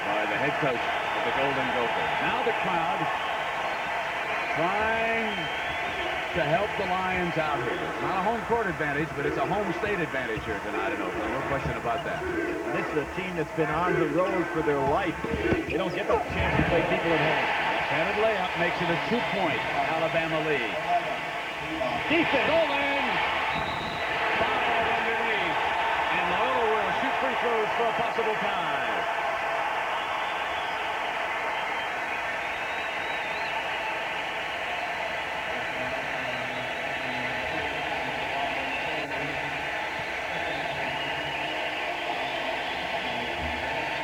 by the head coach of the Golden Gophers. Now the crowd trying to help the Lions out here. It's not a home court advantage, but it's a home state advantage here tonight in Oakland. No question about that. And this is a team that's been on the road for their life. They don't get the chance to play people at home. Left-handed layup makes it a 2-point Alabama lead. Defense. Golden. Foul underneath. And Loyola will shoot free throws for a possible tie.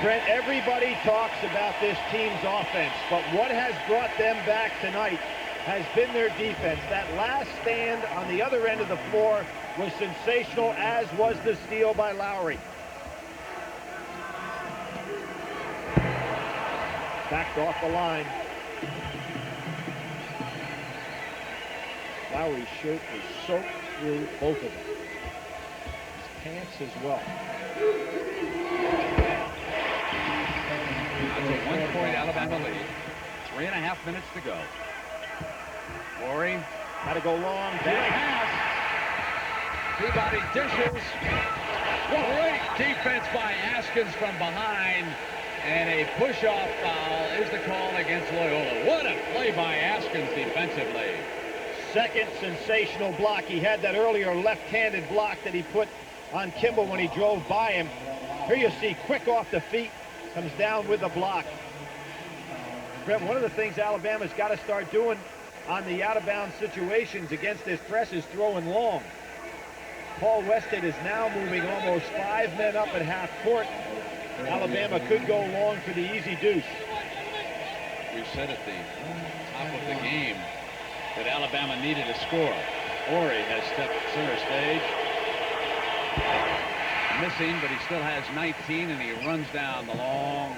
Brent, everybody talks about this team's offense, but what has brought them back tonight has been their defense. That last stand on the other end of the floor was sensational, as was the steal by Lowry. Backed off the line. Lowry's shirt is soaked through both of them. His pants as well. That's a 1-point Alabama lead. 3.5 minutes to go. Morey. Got to go long. Big pass. Peabody dishes. Great defense by Haskins from behind. And a push-off foul is the call against Loyola. What a play by Haskins defensively. Second sensational block. He had that earlier left-handed block that he put on Kimball when he drove by him. Here you see quick off the feet. Comes down with the block. Brett, one of the things Alabama's got to start doing on the out-of-bounds situations against this press is throwing long. Paul Westhead is now moving almost 5 men up at half court. Alabama could go long for the easy deuce. We said at the top of the game that Alabama needed a score. Morey has stepped center stage. Missing, but he still has 19, and he runs down the long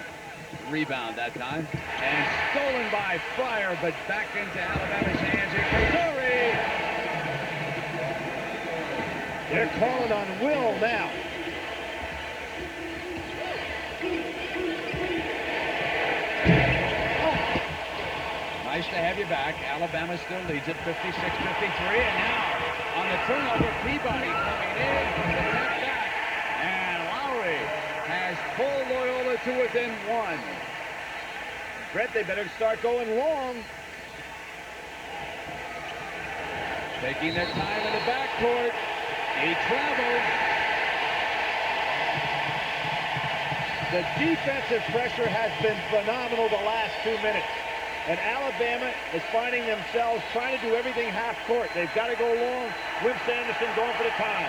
rebound that time. And stolen by Fryer, but back into Alabama's hands. Here's Missouri. They're calling on Will now. Nice to have you back. Alabama still leads at 56-53, and now on the turnover, Peabody coming in from the tap back, and Lowry has pulled Loyola to within 1. Brett, they better start going long. Taking their time in the backcourt. He travels. The defensive pressure has been phenomenal the last 2 minutes. And Alabama is finding themselves trying to do everything half court. They've got to go long. Wimp Sanderson going for the time.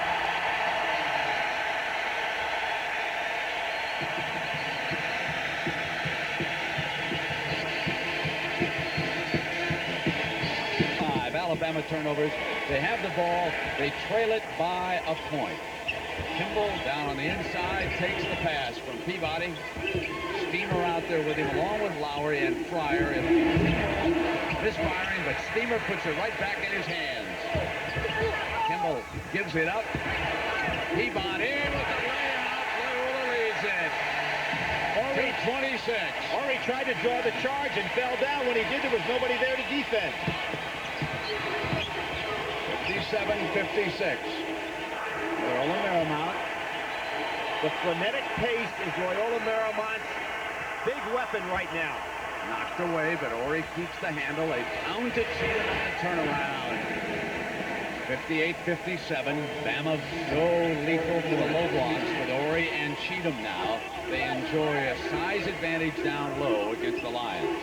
Alabama turnovers. They have the ball. They trail it by a point. Kimball down on the inside takes the pass from Peabody. Steamer out there with him along with Lowry and Fryer. Misfiring, but Steamer puts it right back in his hands. Kimball gives it up. Peabody with the layup. Loyola leads it. 26. Horry tried to draw the charge and fell down. When he did, there was nobody there to defend. 57-56. Loyola Marymount. The frenetic pace is Loyola Marymont's big weapon right now. Knocked away, but Horry keeps the handle. They pound to Cheatham in the turnaround. 58-57. Bama so lethal to the low blocks with Horry and Cheatham now. They enjoy a size advantage down low against the Lions.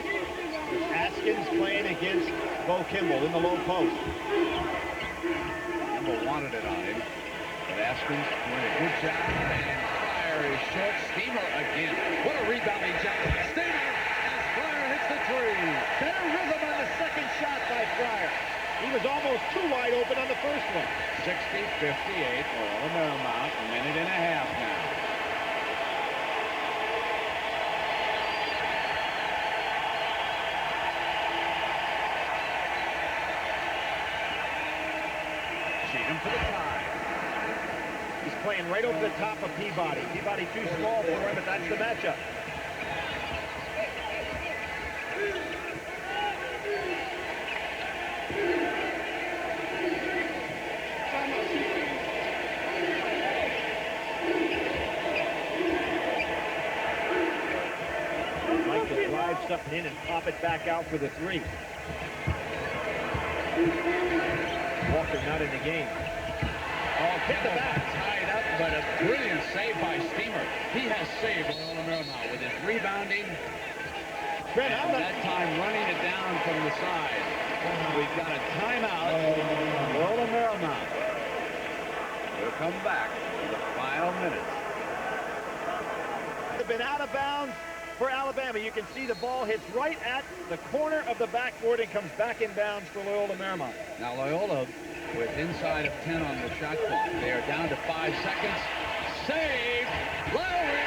Askins playing against Bo Kimball in the low post. Kimball wanted it on him, but Askins doing a good job, and Fryer is short. Steamer again. What a rebounding job. Steamer as Fryer hits the three. Better rhythm on the second shot by Fryer. He was almost too wide open on the first one. 60-58, Loyola Marymount, a minute and a half now. Cheatham for the tie. He's playing right over the top of Peabody. Peabody too small for him, but that's the matchup. Like to drive something in and pop it back out for the three. Walker not in the game. Oh, hit the back. Tied up, but a brilliant save by Steamer. He has saved Loyola Marymount with his rebounding. Brent, and that time running it down from the side. We've got a timeout. Loyola Marymount will come back in the final minutes. They've been out of bounds for Alabama. You can see the ball hits right at the corner of the backboard and comes back in bounds for Loyola Marymount. Now Loyola with inside of 10 on the shot clock. They are down to 5 seconds. Save! Lowry!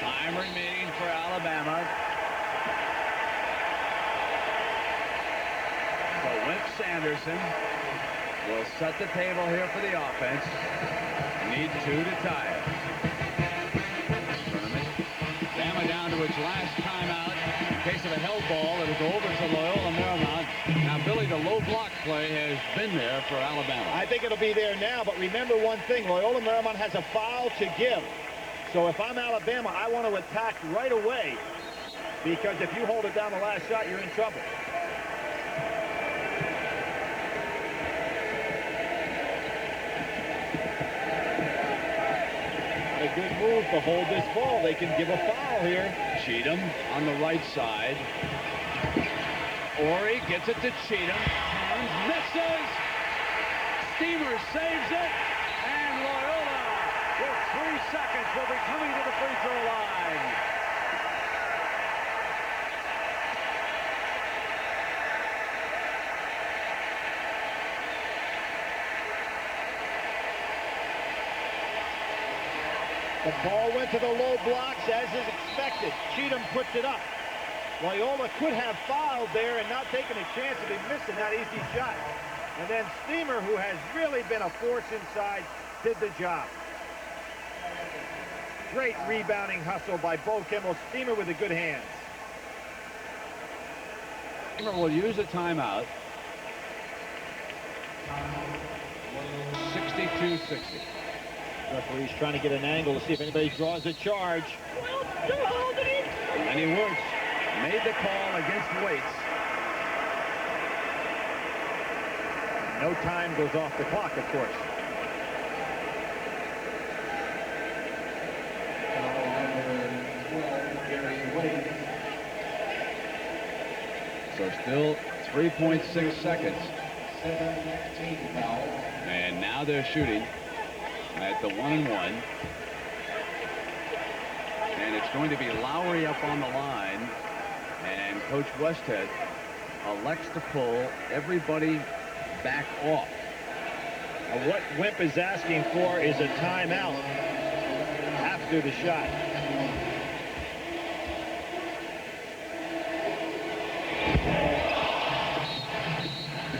Time remaining for Alabama. So Wimp Sanderson will set the table here for the offense. Need 2 to tie it. Bama down to its last timeout. In case of a held ball, it'll go over to Loyola Marymount. Now, Billy, the low block play has been there for Alabama. I think it'll be there now, but remember one thing. Loyola Marymount has a foul to give. So if I'm Alabama, I want to attack right away, because if you hold it down the last shot, you're in trouble. A good move to hold this ball. They can give a foul here. Cheatham on the right side. Horry gets it to Cheatham. Turns, misses. Steamer saves it. And Loyola, with 3 seconds, will be coming to the free throw line. The ball went to the low blocks as is expected. Cheatham puts it up. Loyola could have fouled there and not taken a chance of him missing that easy shot. And then Steamer, who has really been a force inside, did the job. Great rebounding hustle by Bo Kimball. Steamer with the good hands. Steamer will use a timeout. 62-60. Referee's trying to get an angle to see if anybody draws a charge. And he works. Made the call against Waits. No time goes off the clock, of course. So still 3.6 seconds. And now they're shooting at the 1-and-1. And it's going to be Lowry up on the line. And Coach Westhead elects to pull everybody back off. Now what Wimp is asking for is a timeout after the shot.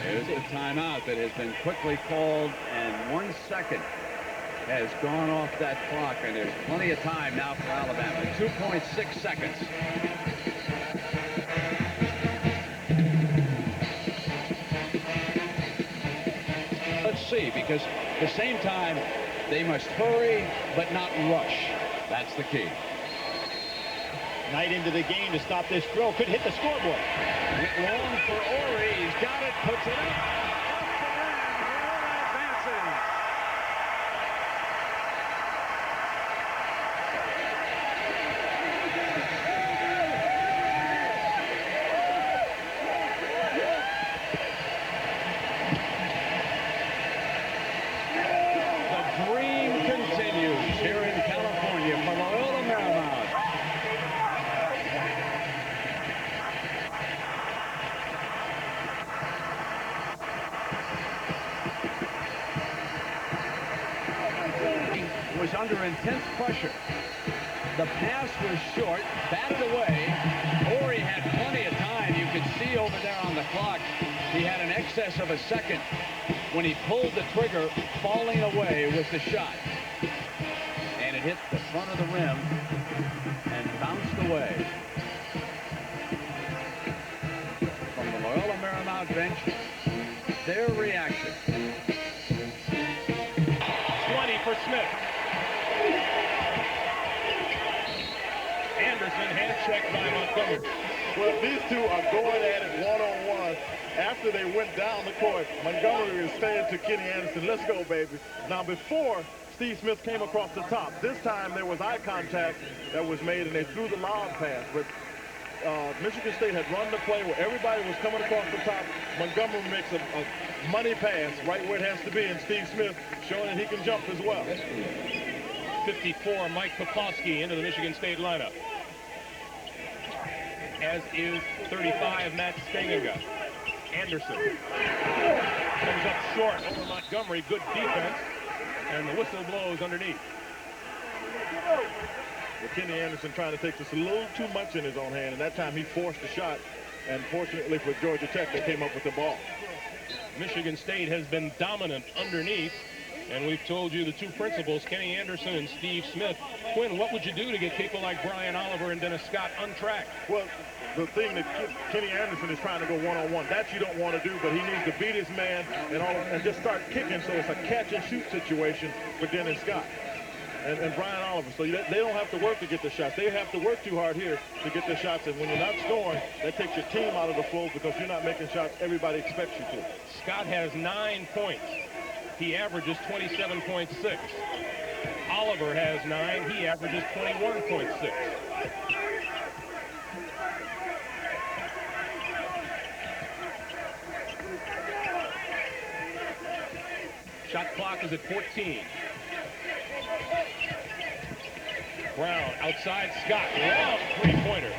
There's the timeout that has been quickly called, and 1 second has gone off that clock, and there's plenty of time now for Alabama. 2.6 seconds. Let's see, because at the same time, they must hurry but not rush. That's the key. Knight into the game to stop this throw. Could hit the scoreboard. Long for Ori. He's got it, puts it up. Off the rim. Florida advances. The dream continues here in California for Loyola Marymount. Was under intense pressure. The pass was short, batted away. Ori had plenty of time. You could see over there on the clock, he had an excess of a second. When he pulled the trigger, falling away was the shot. And it hit the front of the rim and bounced away. From the Loyola Marymount bench, their reaction. 20 for Smith. Anderson hand checked by Montgomery. Well, these two are going at it one-on-one. After they went down the court, Montgomery is saying to Kenny Anderson, let's go, baby. Now, before Steve Smith came across the top, this time there was eye contact that was made, and they threw the lob pass. But Michigan State had run the play where everybody was coming across the top. Montgomery makes a money pass right where it has to be, and Steve Smith showing that he can jump as well. 54, Mike Poplawski into the Michigan State lineup. As is 35, Matt Stanginga. Anderson comes up short over Montgomery. Good defense. And the whistle blows underneath. Well, Kenny Anderson trying to take this a little too much in his own hand, and that time he forced the shot. And fortunately for Georgia Tech, they came up with the ball. Michigan State has been dominant underneath. And we've told you the two principals, Kenny Anderson and Steve Smith. Quinn, what would you do to get people like Brian Oliver and Dennis Scott untracked? Well, the thing that Kenny Anderson is trying to go one-on-one, that you don't want to do, but he needs to beat his man and just start kicking, so it's a catch-and-shoot situation for Dennis Scott and Brian Oliver. So they don't have to work to get the shots. They have to work too hard here to get the shots. And when you're not scoring, that takes your team out of the flow because you're not making shots everybody expects you to. Scott has 9 points. He averages 27.6. Oliver has 9. He averages 21.6. Shot clock is at 14. Brown outside Scott. Long three-pointer.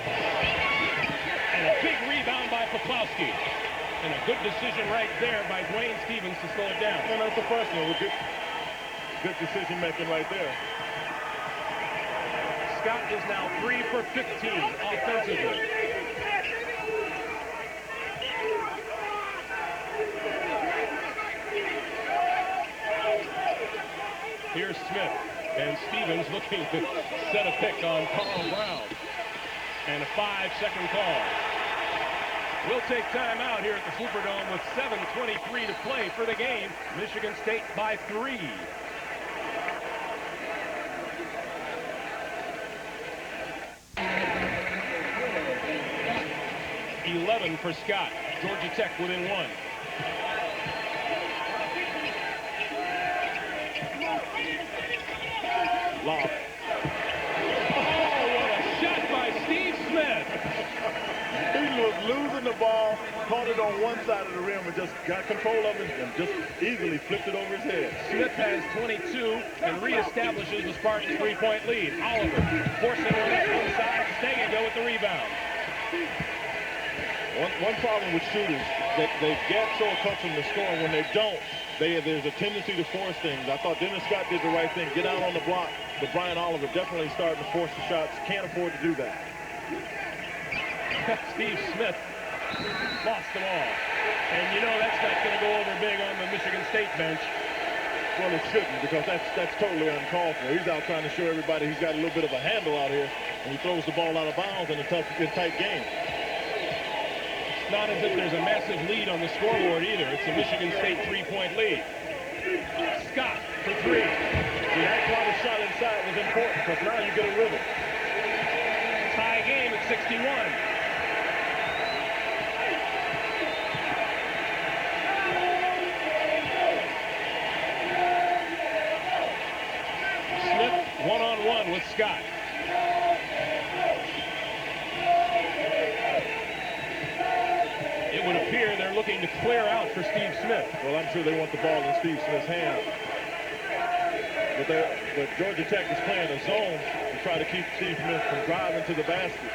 And a big rebound by Poplawski. And a good decision right there by Dwayne Stevens to slow it down. And that's the first one with good decision making right there. Scott is now 3 for 15 offensively. Here's Smith, and Stevens looking to set a pick on Carl Brown. And a 5-second call. We'll take time out here at the Superdome with 7:23 to play for the game. Michigan State by 3. 11 for Scott. Georgia Tech within 1. Lob. Oh, what a shot by Steve Smith. He was losing the ball, caught it on one side of the rim and just got control of it and just easily flipped it over his head. Smith has 22 and reestablishes the Spartans' 3-point lead. Oliver forcing the net inside. Stangiga with the rebound. One problem with shooters, that they get so accustomed to scoring. When they don't, there's a tendency to force things. I thought Dennis Scott did the right thing. Get out on the block. But Brian Oliver definitely starting to force the shots. Can't afford to do that. Steve Smith lost the ball. And you know that's not going to go over big on the Michigan State bench. Well, it shouldn't, because that's totally uncalled for. He's out trying to show everybody he's got a little bit of a handle out here, and he throws the ball out of bounds in a tight game. It's not as if there's a massive lead on the scoreboard either. It's a Michigan State 3-point lead. Scott for 3. See, that's why the shot inside was important, because now you get a rhythm. Tie game at 61. One-on-one with Scott. It would appear they're looking to clear out for Steve Smith. Well, I'm sure they want the ball in Steve Smith's hand. But Georgia Tech is playing a zone to try to keep Steve Smith from driving to the basket.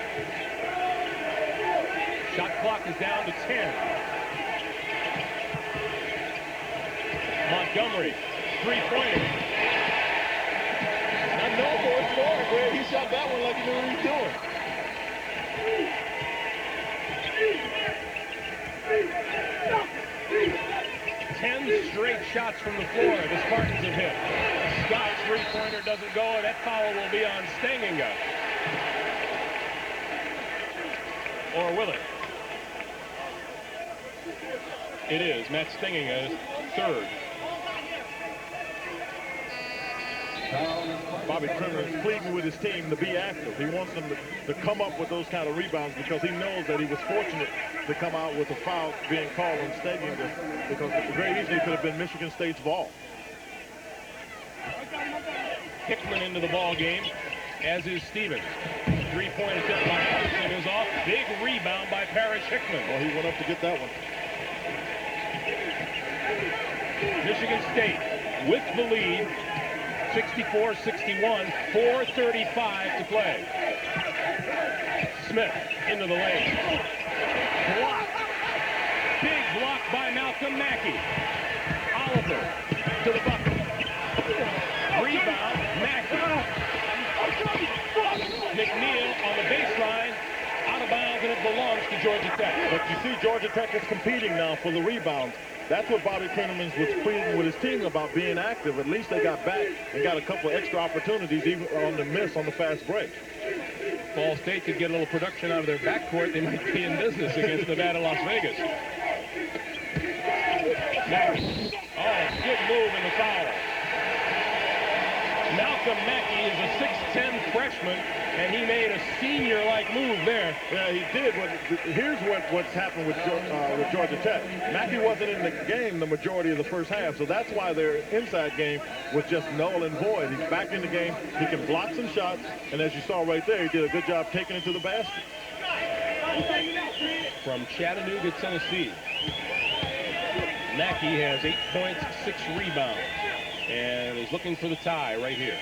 Shot clock is down to 10. Montgomery, 3-pointer. No, boy, it's more, Greg. He shot that one like he knew what he was doing. 10 straight shots from the floor the Spartans have hit. Scott's 3-pointer doesn't go, and that foul will be on Stangiga. Or will it? It is. Matt Stangiga's 3rd. Bobby Trimmer is pleading with his team to be active. He wants them to come up with those kind of rebounds, because he knows that he was fortunate to come out with a foul being called on Stangiga, because it very easily could have been Michigan State's ball. Hickman into the ball game, as is Stevens. 3-point attempt by Anderson is off. Big rebound by Parrish Hickman. Well, he went up to get that one. Michigan State with the lead. 64-61, 4:35 to play. Smith into the lane. Block. Big block by Malcolm Mackey. Oliver to the bucket. Rebound, Mackey. McNeil on the baseline. Out of bounds, and it belongs to Georgia Tech. But you see, Georgia Tech is competing now for the rebounds. That's what Bobby Kreneman was pleading with his team about, being active. At least they got back and got a couple of extra opportunities, even on the miss on the fast break. Ball State could get a little production out of their backcourt. They might be in business against Nevada, Las Vegas. Mackey. Oh, good move in the foul. Malcolm Mackey is a 6'10 freshman, and he made a senior-like move there. Yeah, he did. But here's what's happened with Georgia Tech. Mackey wasn't in the game the majority of the first half, so that's why their inside game was just null and void. He's back in the game. He can block some shots, and as you saw right there, he did a good job taking it to the basket. From Chattanooga, Tennessee, Mackey has 8 points, 6 rebounds, and is looking for the tie right here.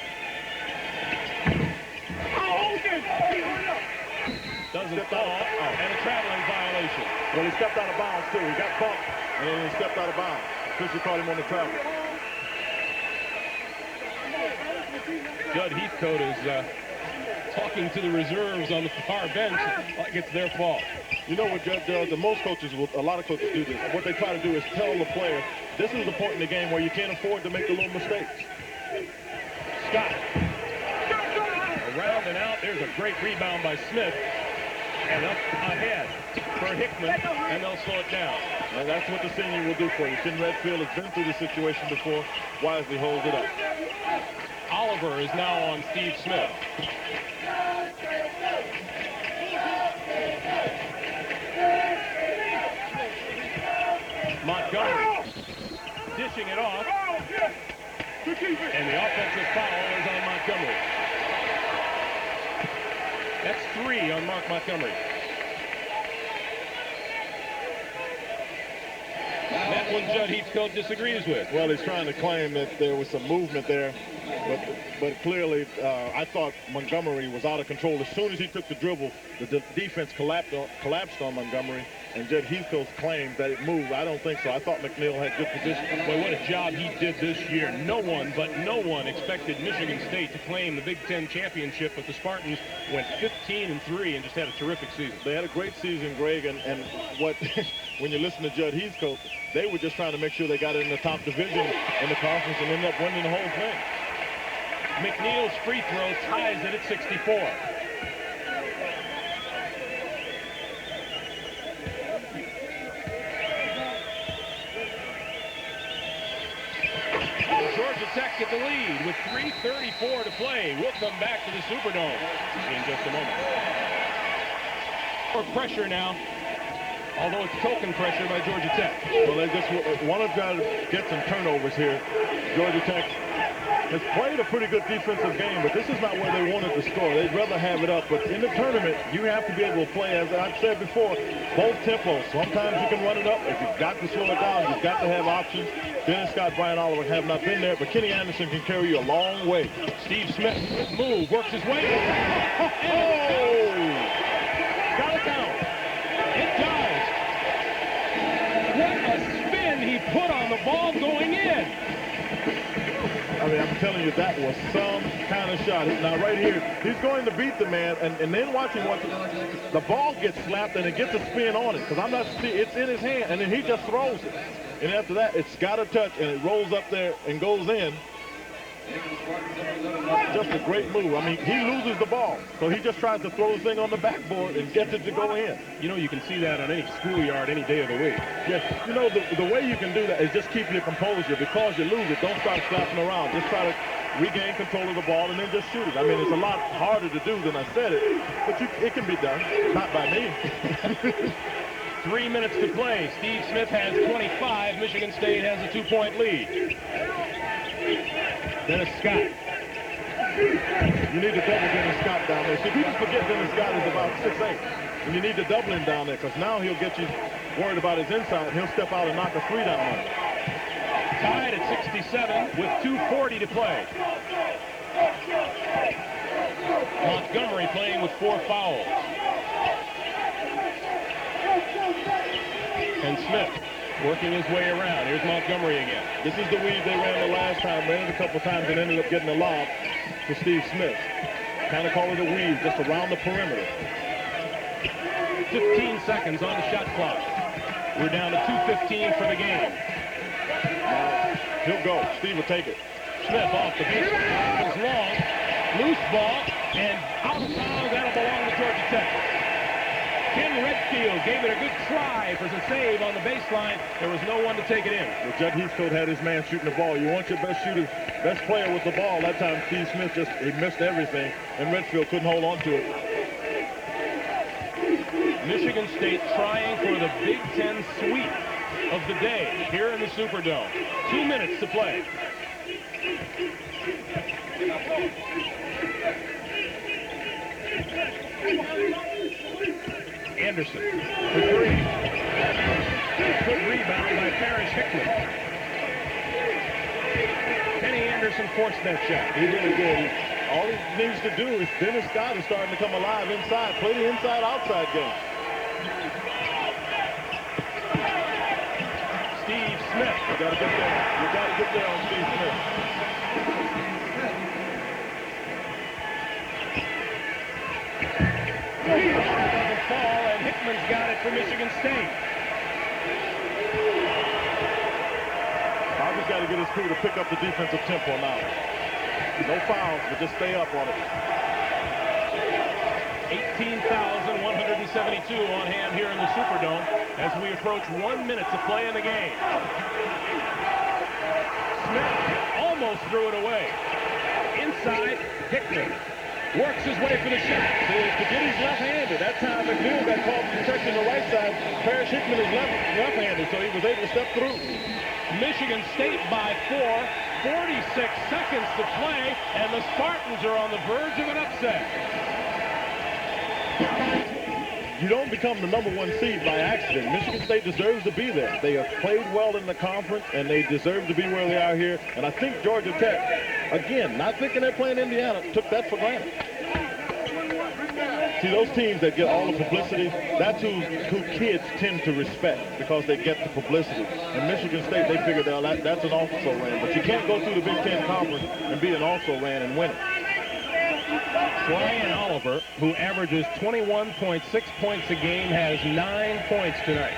Doesn't fall, and a traveling violation. Well, he stepped out of bounds, too. He got bumped, and then he stepped out of bounds. Official caught him on the travel. Judd Heathcote is talking to the reserves on the far bench like it's their fault. You know what Judd does, and most coaches, a lot of coaches do this. What they try to do is tell the player, this is the point in the game where you can't afford to make the little mistakes. Scott. Around and out. There's a great rebound by Smith. And up ahead for Hickman, and they'll slow it down. And that's what the senior will do for you. Ken Redfield has been through this situation before. Wisely holds it up. Oliver is now on Steve Smith. pushing it off. And the offensive foul is on Montgomery. That's 3 on Mark Montgomery. That one Judd Heathcote disagrees with. Well, he's trying to claim that there was some movement there, but clearly I thought Montgomery was out of control. As soon as he took the dribble, the defense collapsed on Montgomery, and Judd Heathcote claimed that it moved. I don't think so. I thought McNeil had good position. Boy, what a job he did this year. No one expected Michigan State to claim the Big Ten championship, but the Spartans went 15-3 and just had a terrific season. They had a great season, Greg, and what when you listen to Judd Heathcote, they were just trying to make sure they got in the top division in the conference and ended up winning the whole thing. McNeil's free throw ties it at 64. Georgia Tech get the lead with 3:34 to play. We'll come back to the Superdome in just a moment. More pressure now, although it's token pressure by Georgia Tech. Well, they just want to get some turnovers here. Georgia Tech has played a pretty good defensive game, but this is not where they wanted to score. They'd rather have it up, but in the tournament, you have to be able to play, as I've said before, both tempos. Sometimes you can run it up. If you've got to slow it down, you've got to have options. Dennis Scott, Brian Oliver have not been there, but Kenny Anderson can carry you a long way. Steve Smith move, works his way. Oh! Got it down. It does. What a spin he put on the ball going in. I mean, I'm telling you, that was some kind of shot. Now, right here, he's going to beat the man, and then watching the ball gets slapped, and it gets a spin on it, because I'm not seeing it's in his hand, and then he just throws it. And after that, it's got a touch, and it rolls up there and goes in. Just a great move. I mean, he loses the ball, so he just tries to throw the thing on the backboard and gets it to go in. You know, you can see that on any schoolyard any day of the week. Yes, you know, the way you can do that is just keep your composure. Because you lose it, don't start slapping around. Just try to regain control of the ball and then just shoot it. I mean, it's a lot harder to do than I said it, but it can be done. Not by me. 3 minutes to play. Steve Smith has 25. Michigan State has a 2-point lead. Dennis Scott. You need to double Dennis Scott down there. See, people forget Dennis Scott is about 6'8", and you need to double him down there, because now he'll get you worried about his inside. He'll step out and knock a 3 down there. Tied at 67 with 2:40 to play. Montgomery playing with 4 fouls. And Smith working his way around. Here's Montgomery again. This is the weave they ran the last time. Ran it a couple times and ended up getting a lob to Steve Smith. Kind of call it a weave, just around the perimeter. 15 seconds on the shot clock. We're down to 2:15 for the game. He'll go. Steve will take it. Smith off the baseline. It's long. Loose ball. And out of bounds. That'll belong to Georgia Tech. Ken Redfield gave it a good try for the save on the baseline. There was no one to take it in. Well, Judd Heathcote had his man shooting the ball. You want your best shooter, best player with the ball. That time Steve Smith he missed everything, and Redfield couldn't hold on to it. Michigan State trying for the Big Ten sweep of the day here in the Superdome. 2 minutes to play. Anderson for 3. Good rebound by Parrish Hickman. Kenny Anderson forced that shot. He really did. All he needs to do is Dennis Scott is starting to come alive inside. Play the inside-outside game. Steve Smith. You got to get there. You got to get there on Steve Smith. Doesn't fall, and Hickman's got it for Michigan State. Bobby's got to get his crew to pick up the defensive tempo now. No fouls, but just stay up on it. 18,172 on hand here in the Superdome as we approach 1 minute to play in the game. Smith almost threw it away. Inside, Hickman works his way for the shot. Spaghetti's left-handed. That time McNeil got called for protecting the right right side. Parrish Hickman is left-handed, so he was able to step through. Michigan State by 4. 46 seconds to play, and the Spartans are on the verge of an upset. You don't become the #1 seed by accident. Michigan State deserves to be there. They have played well in the conference, and they deserve to be where they are here. And I think Georgia Tech, again, not thinking they're playing Indiana, took that for granted. See, those teams that get all the publicity, that's who kids tend to respect because they get the publicity. And Michigan State, they figured that's an also-ran. But you can't go through the Big Ten Conference and be an also-ran and win it. Brian Oliver, who averages 21.6 points a game, has 9 points tonight.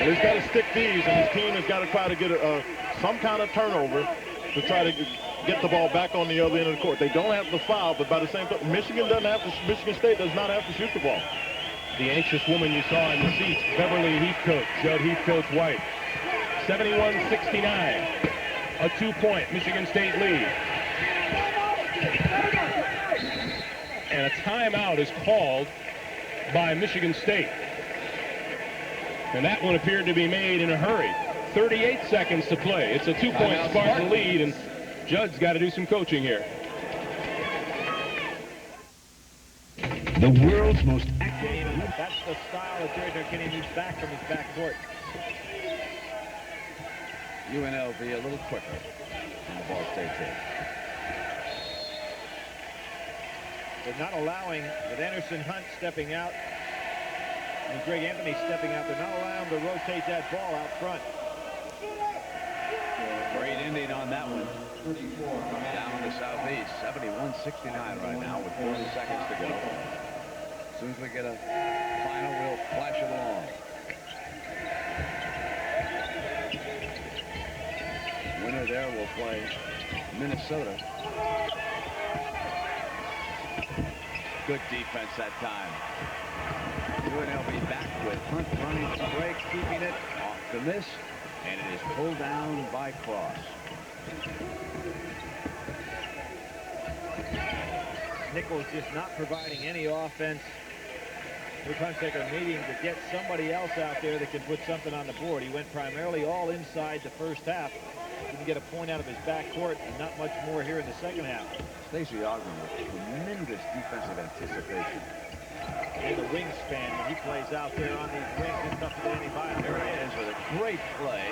Well, he's got to stick these, and his team has got to try to get some kind of turnover to try to get the ball back on the other end of the court. They don't have to foul, but by the same time, Michigan State does not have to shoot the ball. The anxious woman you saw in the seats, Beverly Heathcote, Judd Heathcote's wife. 71-69. A 2-point Michigan State lead. And a timeout is called by Michigan State. And that one appeared to be made in a hurry. 38 seconds to play. It's a 2-point Spartan lead, and Judd's got to do some coaching here. The world's most active. That's the style that Jerry Darkinian needs back from his backcourt. UNLV a little quicker on the Ball State team. They're not allowing, with Anderson Hunt stepping out and Greg Anthony stepping out, they're not allowing them to rotate that ball out front. Great ending on that one. Down to Southeast, 71-69 right now with 40 seconds to go. As soon as we get a final, we'll flash it along. Winner there will play Minnesota. Good defense that time. UNLV back with Hunt running the break, keeping it off the miss, and it is pulled down by Cross. Nichols just not providing any offense. Luke Hunsaker needing to get somebody else out there that can put something on the board. He went primarily all inside the first half. Didn't get a point out of his backcourt, and not much more here in the second half. Stacey Ogden with tremendous defensive anticipation. And the wingspan when he plays out there on these wings, it's tough to get any by him. There it is with a great play.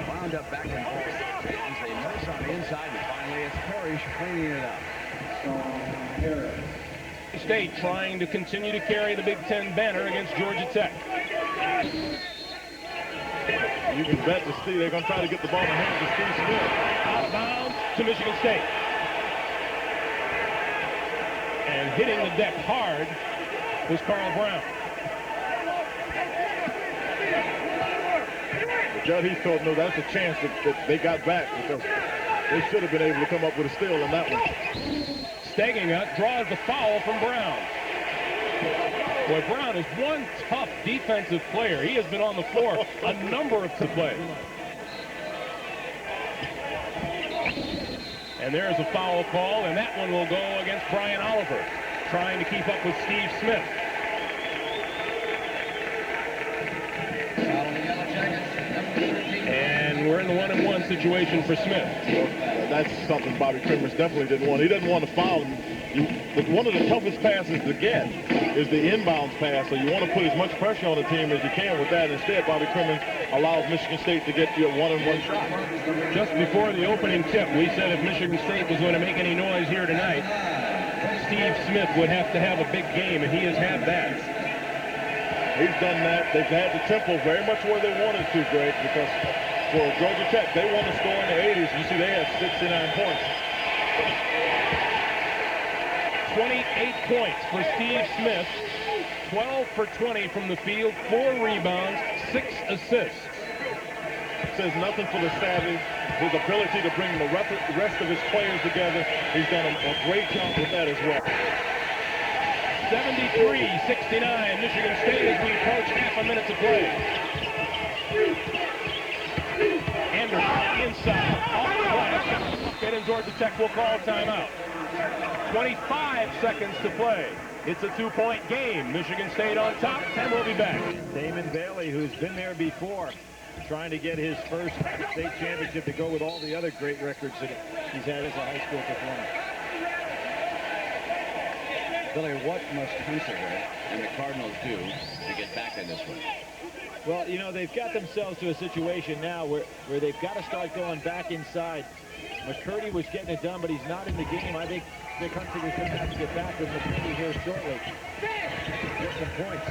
Wound up back in Ball State's hands. They miss on the inside, and finally it's Parrish cleaning it up. State trying to continue to carry the Big Ten banner against Georgia Tech. You can bet to Steve, they're going to try to get the ball in the hands of Steve Smith. Outbound to Michigan State. And hitting the deck hard was Carl Brown. But Judd Heathcote knows that's a chance that they got back because they should have been able to come up with a steal on that one. Steginga draws the foul from Brown. Boy, Brown is one tough defensive player. He has been on the floor a number of plays. And there's a foul call, and that one will go against Brian Oliver, trying to keep up with Steve Smith. And we're in the 1-and-1 situation for Smith. That's something Bobby Crimmins definitely didn't want. He doesn't want to foul him. One of the toughest passes to get is the inbounds pass, so you want to put as much pressure on the team as you can with that. Instead, Bobby Crimmins allows Michigan State to get you a 1-and-1 shot. Just before the opening tip, we said if Michigan State was going to make any noise here tonight, Steve Smith would have to have a big game, and he has had that. He's done that. They've had the tempo very much where they wanted to, Greg, because for Georgia Tech, they want to score in the 80s. You see, they have 69 points. 28 points for Steve Smith, 12 for 20 from the field, 4 rebounds, 6 assists. Says nothing for the savvy. His ability to bring the rest of his players together. He's done a great job with that as well. 73-69, Michigan State as we approach half a minute to play. Anderson inside, off the glass, and Georgia Tech will call timeout. 25 seconds to play. It's a 2-point game. Michigan State on top, and we'll be back. Damon Bailey, who's been there before, trying to get his first state championship to go with all the other great records that he's had as a high school performer. Billy, what must Hunsaker and the Cardinals do to get back in this one? Well, you know, they've got themselves to a situation now where they've got to start going back inside. McCurdy was getting it done, but he's not in the game. I think Dick Hunsaker's going to have to get back with McCurdy here shortly. Get some points.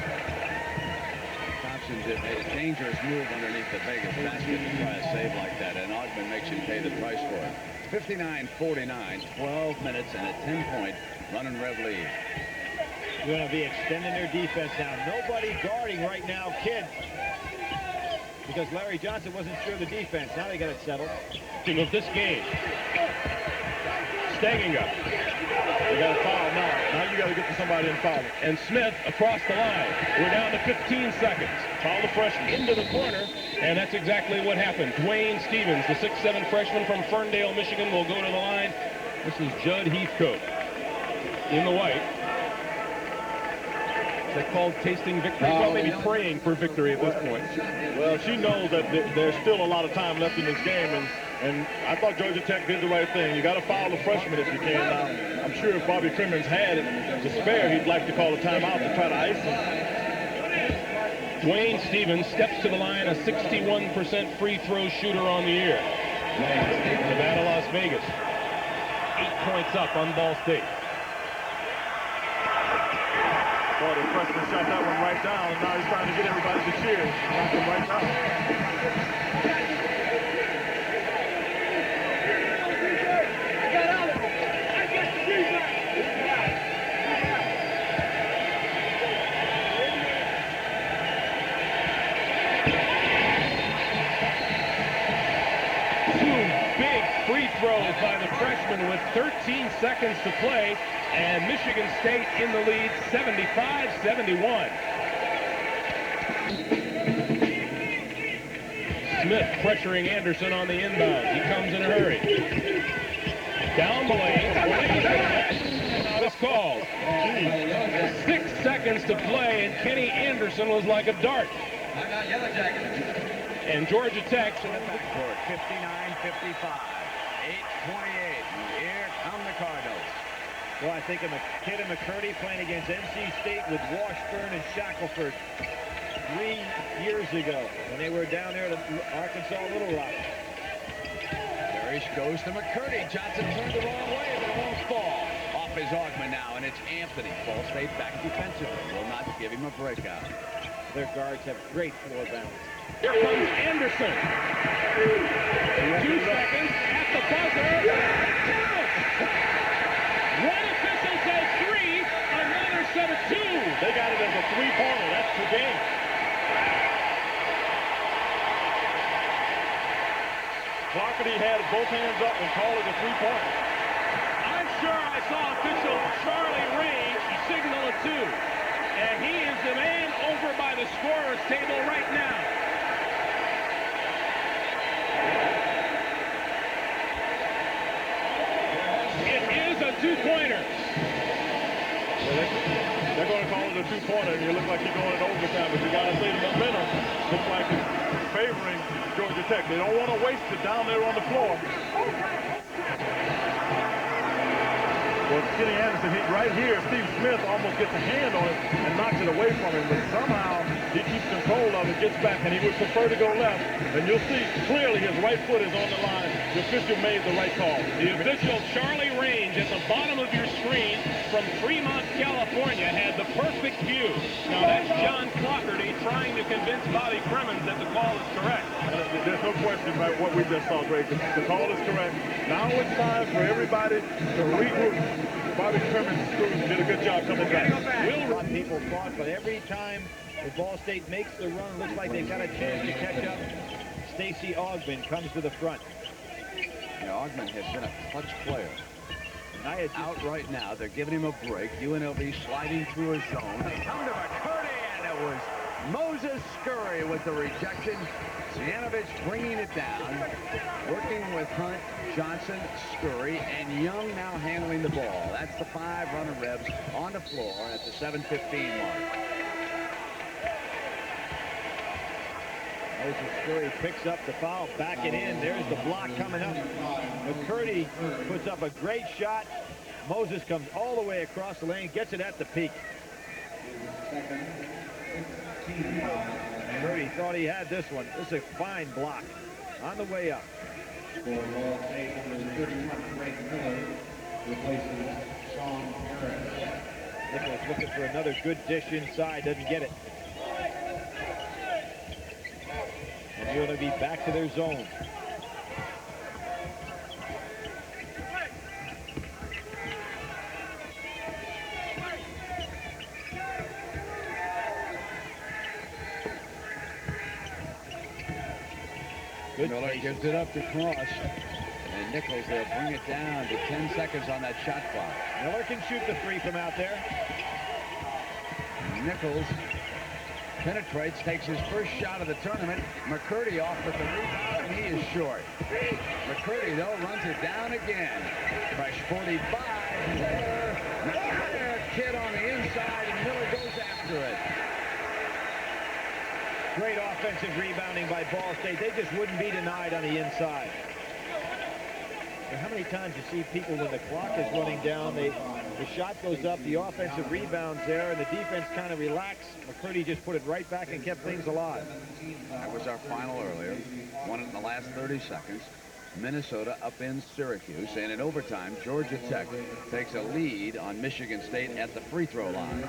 Thompson just made a dangerous move underneath the Vegas basket to try a save like that, and Ogman makes him pay the price for it. 59-49, 12 minutes, and a 10-point run and rev lead. They're going to be extending their defense now. Nobody guarding right now, kids. Because Larry Johnson wasn't sure of the defense. Now they got it settled. Team of this game. Stanginga. You got to foul now. Now you got to get to somebody and foul. And Smith across the line. We're down to 15 seconds. Foul the freshman into the corner, and that's exactly what happened. Dwayne Stevens, the 6'7" freshman from Ferndale, Michigan, will go to the line. This is Judd Heathcote in the white. They're called tasting victory. Well, maybe praying for victory at this point. Well, she knows that there's still a lot of time left in this game, and I thought Georgia Tech did the right thing. You got to foul the freshman if you can. Now, I'm sure if Bobby Crimmins had it to spare, he'd like to call a timeout to try to ice him. Dwayne Stevens steps to the line, a 61% free throw shooter on the year. Nevada, Las Vegas. 8 points up on Ball State. Well, the freshman shot that one right down, and now he's trying to get everybody to cheer. Knock him right down. Throws by the freshman with 13 seconds to play, and Michigan State in the lead 75-71. Smith pressuring Anderson on the inbound. He comes in a hurry. Down the lane. Out is called. 6 seconds to play, and Kenny Anderson was like a dart. And Georgia Tech in the backcourt, 59-55. 8:28. Here come the Cardinals. Well, I think of McKidd and McCurdy playing against NC State with Washburn and Shackelford 3 years ago when they were down there at Arkansas Little Rock. Parrish goes to McCurdy. Johnson turned the wrong way, but it won't fall. Off is Ogman now, and it's Anthony. Ball State back defensively. Will not give him a breakout. Their guards have great floor balance. Here comes Anderson. 2 seconds at the buzzer. One official says 3, another said a 2. They got it as a 3-pointer. That's the game. Clarkerty had both hands up and called it a 3-pointer. I'm sure I saw official Charlie Range signal a 2. And he is the man over by the scorer's table right now. It is a 2-pointer. They're going to call it a 2-pointer, and you look like you're going in overtime, but you got to say the momentum looks like it's favoring Georgia Tech. They don't want to waste it down there on the floor. Well, Kenny Anderson, right here, Steve Smith almost gets a hand on it and knocks it away from him, but somehow he keeps control of it, gets back, and he would prefer to go left. And you'll see clearly his right foot is on the line. The official made the right call. The official, Charlie Range, at the bottom of your screen from Fremont, California, had the perfect view. Now, that's John Clarkerty trying to convince Bobby Crimmins that the call is correct. There's no question about what we just saw, Greg. The call is correct. Now it's time for everybody to regroup. Bobby Crimmins did a good job coming back. A lot of people thought, but every time the Ball State makes the run, looks like they've got a chance to catch up. Stacey Ogman comes to the front. Yeah, Ogman has been a clutch player. Out right now. They're giving him a break. UNLV sliding through a zone. They come to McCurdy, and it was Moses Scurry with the rejection. Zianovich bringing it down, working with Hunt, Johnson, Scurry, and Young now handling the ball. That's the 5 running Rebs on the floor at the 7:15 mark. Moses Scurry picks up the foul, back it in. There's the block coming up. McCurdy puts up a great shot. Moses comes all the way across the lane, gets it at the peak. McCurdy thought he had this one. This is a fine block on the way up. Nichols looking for another good dish inside, doesn't get it. And you're going to be back to their zone. Miller gives it up to Cross. And Nichols will bring it down to 10 seconds on that shot clock. Miller can shoot the 3 from out there. Nichols penetrates, takes his first shot of the tournament. McCurdy off with the rebound, and he is short. McCurdy, though, runs it down again. Fresh 45 there. McCurdy, kid on the inside, and Miller goes after it. Great offensive rebounding by Ball State. They just wouldn't be denied on the inside. And how many times you see people when the clock is running down, the shot goes up, the offensive rebound's there, and the defense kind of relax. McCurdy just put it right back and kept things alive. That was our final earlier. Won it in the last 30 seconds. Minnesota up in Syracuse, and in overtime, Georgia Tech takes a lead on Michigan State at the free throw line.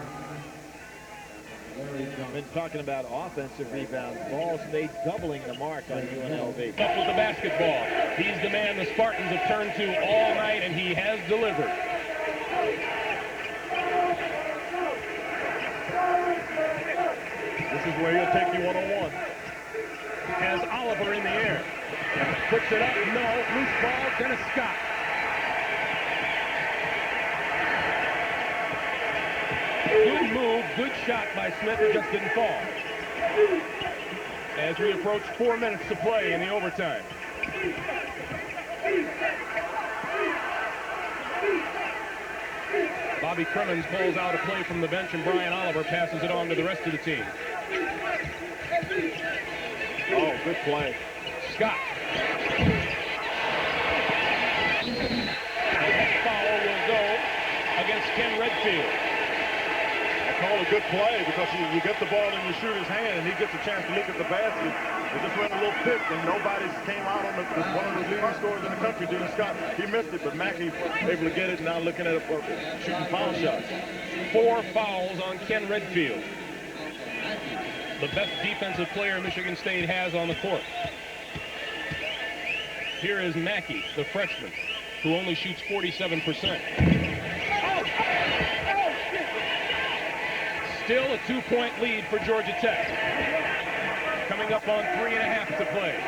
Been talking about offensive rebounds. Ball State doubling the mark on UNLV. Up with the basketball. He's the man the Spartans have turned to all night, and he has delivered. This is where he'll take you one-on-one. Has Oliver in the air. Puts it up. No. Loose ball. Dennis Scott. Good move, good shot by Smith. It just didn't fall. As we approach 4 minutes to play in the overtime. Bobby Crimmins pulls out a play from the bench, and Brian Oliver passes it on to the rest of the team. Oh, good play. Scott. And that foul will go against Ken Redfield. Call a good play because you get the ball in your shooter's hand and he gets a chance to look at the basket. They just ran a little pick and nobody came out on one of the leading scorers in the country, Dennis Scott. He missed it, but Mackey able to get it and now looking at it for shooting foul shots. 4 fouls on Ken Redfield. The best defensive player Michigan State has on the court. Here is Mackey, the freshman, who only shoots 47%. Still a 2-point lead for Georgia Tech. Coming up on 3.5 to play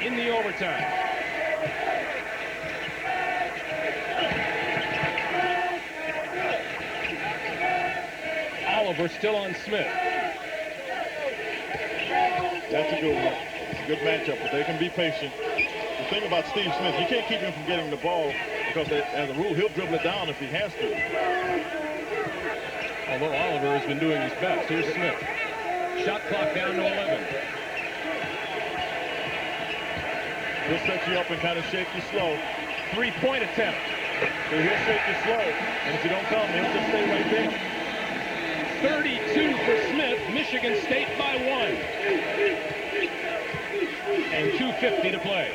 in the overtime. Oliver still on Smith. That's a good one. It's a good matchup, but they can be patient. The thing about Steve Smith, you can't keep him from getting the ball because as a rule, he'll dribble it down if he has to. Although Oliver has been doing his best. Here's Smith. Shot clock down to 11. He'll set you up and kind of shake you slow. 3-point attempt. So he'll shake you slow. And if you don't come, he'll just stay right there. 32 for Smith. Michigan State by 1. And 2:50 to play.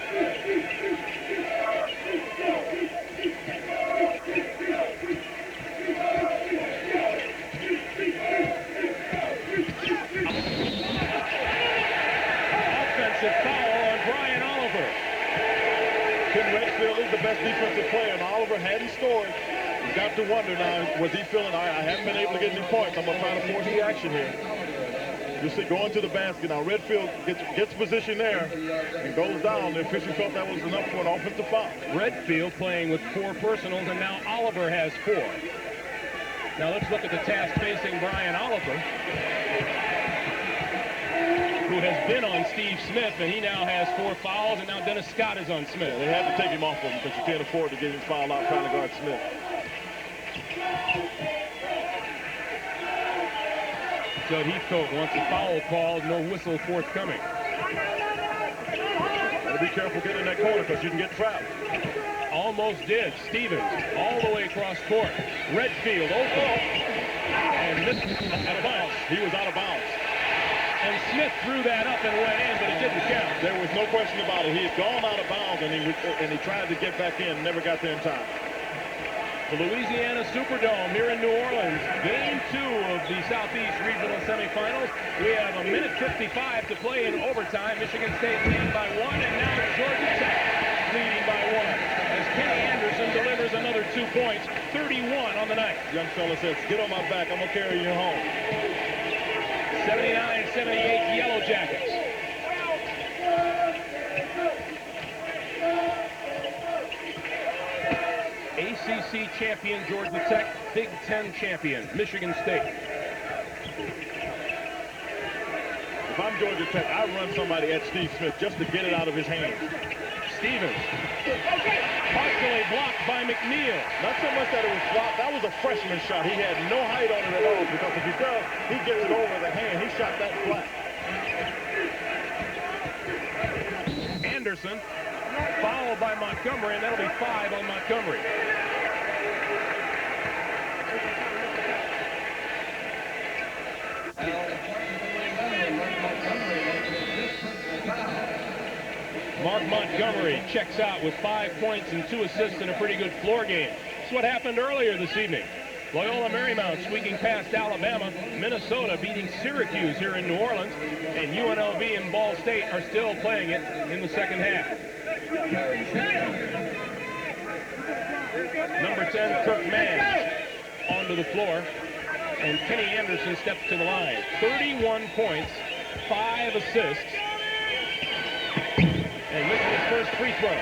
Foul on Brian Oliver. Ken Redfield is the best defensive player, and Oliver hadn't scored. You've got to wonder now, was he feeling, I haven't been able to get any points. I'm going to try to force the action here. You see, going to the basket. Now, Redfield gets position there and goes down. The official felt that was enough for an offensive foul. Redfield playing with 4 personals, and now Oliver has 4. Now let's look at the task facing Brian Oliver. who has been on Steve Smith, and he now has 4 fouls, and now Dennis Scott is on Smith. Yeah, they had to take him off of him because you can't afford to get him fouled out trying to guard Smith. Judd Heathcote wants a foul called, no whistle forthcoming. Gotta be careful getting in that corner because you can get trapped. Almost did. Stevens all the way across court. Redfield open. And this out of bounds. He was out of bounds. And Smith threw that up and went in, but it didn't count. There was no question about it. He had gone out of bounds, and he tried to get back in, never got there in time. The Louisiana Superdome here in New Orleans. Game 2 of the Southeast Regional Semifinals. We have 1:55 to play in overtime. Michigan State leading by 1, and now Georgia Tech leading by 1. As Kenny Anderson delivers another 2 points, 31 on the night. Young fella says, get on my back, I'm going to carry you home. 79-78 Yellow Jackets. ACC champion Georgia Tech, Big Ten champion Michigan State. If I'm Georgia Tech, I run somebody at Steve Smith just to get it out of his hands. Stevens, partially blocked by McNeil. Not so much that it was blocked. That was a freshman shot. He had no height on it at all because if he does, he gets it over the hand. He shot that flat. Anderson, fouled by Montgomery, and that'll be 5 on Montgomery. Mark Montgomery checks out with 5 points and 2 assists in a pretty good floor game. That's what happened earlier this evening. Loyola Marymount squeaking past Alabama. Minnesota beating Syracuse here in New Orleans. And UNLV and Ball State are still playing it in the second half. Number 10, Kirk Mans, onto the floor. And Kenny Anderson steps to the line. 31 points, 5 assists. And misses his first free throw.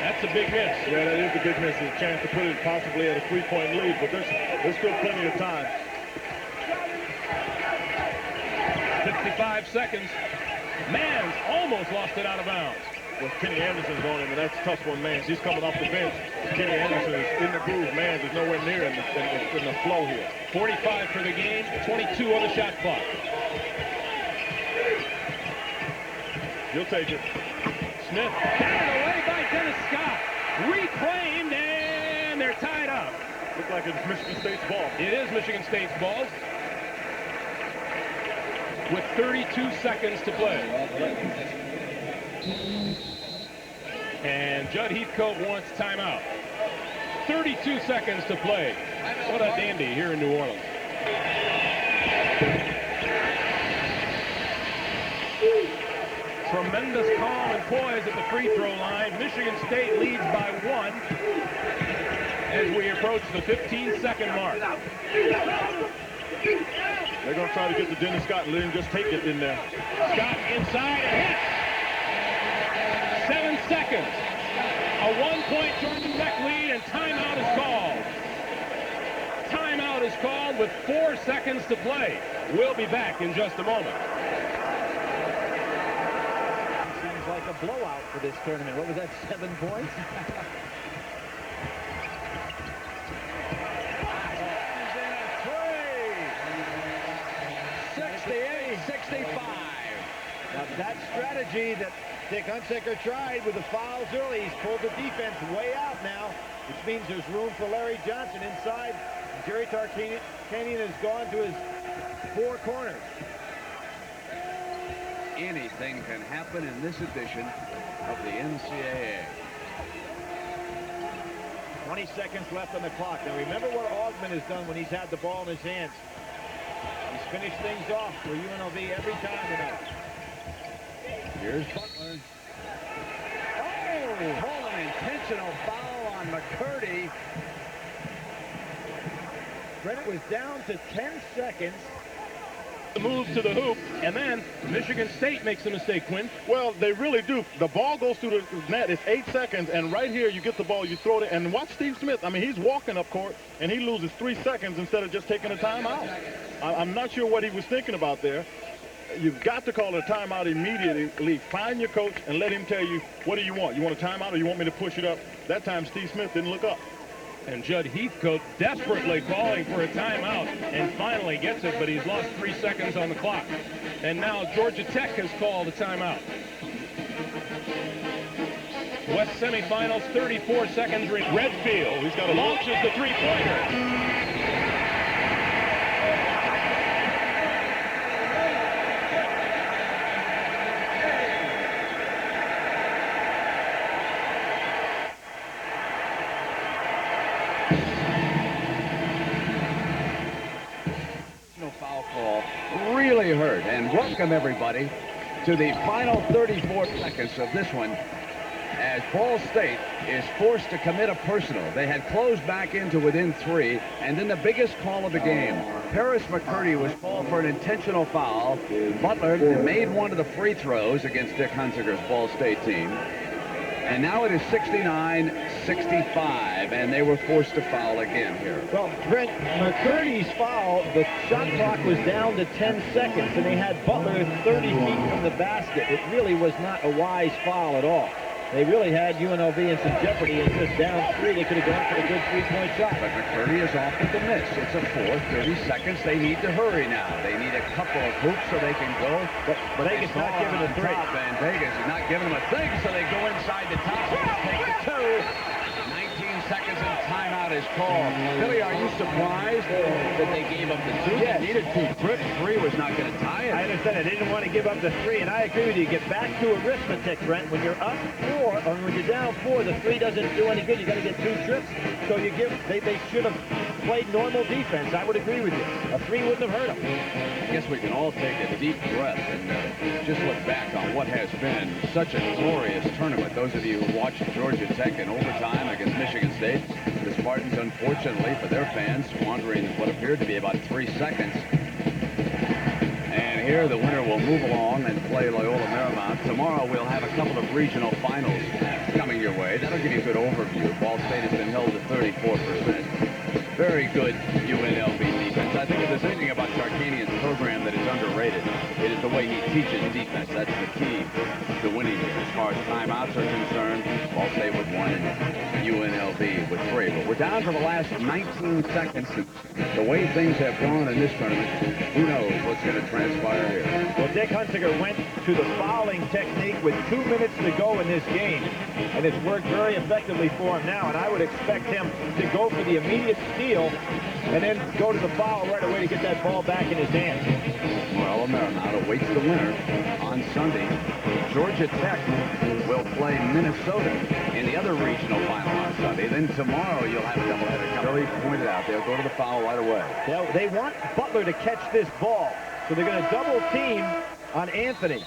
That's a big miss. Yeah, that is a big miss. It's a chance to put it possibly at a 3-point lead, but there's still plenty of time. 55 seconds. Mans almost lost it out of bounds. Well, Kenny Anderson's on him, and that's a tough one, Mans. He's coming off the bench. Kenny Anderson is in the groove. Mans is nowhere near in the flow here. 45 for the game, 22 on the shot clock. He'll take it. Smith carried away by Dennis Scott. Reclaimed, and they're tied up. Looks like it's Michigan State's ball. It is Michigan State's ball. With 32 seconds to play. And Judd Heathcote wants timeout. 32 seconds to play. What a dandy here in New Orleans. Tremendous calm and poise at the free throw line. Michigan State leads by 1 as we approach the 15-second mark. They're going to try to get to Dennis Scott and let him just take it in there. Scott inside and hits. 7 seconds. A 1-point Georgia Tech lead, and timeout is called. Timeout is called with 4 seconds to play. We'll be back in just a moment. Seems like a blowout for this tournament. What was that, 7 points? 68-65. Now that strategy that Dick Hunsaker tried with the fouls early, he's pulled the defense way out now, which means there's room for Larry Johnson inside. Jerry Tarkanian has gone to his 4 corners. Anything can happen in this edition of the NCAA. 20 seconds left on the clock. Now remember what Augman has done when he's had the ball in his hands. He's finished things off for UNLV every time tonight. Here's Butler. Oh, an intentional foul on McCurdy. Brennan was down to 10 seconds. The move to the hoop, and then Michigan State makes a mistake, Quinn. Well, they really do. The ball goes through the net. It's 8 seconds, and right here you get the ball, you throw it, and watch Steve Smith. I mean, he's walking up court, and he loses 3 seconds instead of just taking a timeout. I'm not sure what he was thinking about there. you've got to call a timeout immediately. Find your coach and let him tell you, what do you want? You want a timeout or you want me to push it up? That time Steve Smith didn't look up. And Judd Heathcote desperately calling for a timeout and finally gets it, but he's lost 3 seconds on the clock. And now Georgia Tech has called a timeout. West semifinals, 34 seconds. Redfield, he's got launches the three-pointer. Really hurt. And welcome everybody to the final 34 seconds of this one as Ball State is forced to commit a personal. They had closed back into within 3, and then the biggest call of the game. Paris McCurdy was called for an intentional foul. Butler made one of the free throws against Dick Hunziker's Ball State team. And now it is 69-65, and they were forced to foul again here. Well, Brent, McCurdy's foul, the shot clock was down to 10 seconds, and they had Butler 30 feet from the basket. It really was not a wise foul at all. They really had UNLV in some jeopardy, and just down 3, they could have gone for a good three-point shot. But McCurdy is off with the miss. It's a 4, 30 seconds. They need to hurry now. They need a couple of hoops so they can go. But Vegas not giving a 3. And Vegas is not giving them a thing, so they go inside the top. Take the 2. 19 seconds and timeout is called. Billy, are you surprised that they gave up the 2? Yes. They needed 2 trips. 3 was not going to tie it. I understand. I didn't want to give up the 3, and I agree with you. Get back to arithmetic, Brent. When you're up 4, or when you're down 4, the 3 doesn't do any good. You got to get 2 trips. So you give. They should have played normal defense. I would agree with you. A 3 wouldn't have hurt them. I guess we can all take a deep breath and just look back on what has been such a glorious tournament. Those of you who watched Georgia Tech in overtime against Michigan State, the Spartans, unfortunately for their fans, squandering what appeared to be about 3 seconds. And here the winner will move along and play Loyola Marymount. Tomorrow we'll have a couple of regional finals coming your way. That'll give you a good overview. Ball State has been held at 34%. Very good UNLV defense. I think if there's anything about Tarkanian's program that is underrated, it is the way he teaches defense. That's the key to winning here. As far as timeouts are concerned, Ball State with 1 and UNLV with 3. But we're down to the last 19 seconds. The way things have gone in this tournament, who knows what's going to transpire here. Well, Dick Hunziker went to the fouling technique with 2 minutes to go in this game, and it's worked very effectively for him now, and I would expect him to go for the immediate steal and then go to the foul right away to get that ball back in his hands. Well, Marymount awaits the winner on Sunday. Georgia Tech will play Minnesota in the other regional final on Sunday. Then tomorrow you'll have a doubleheader. Billy pointed out they'll go to the foul right away. They want Butler to catch this ball, so they're going to double team on Anthony.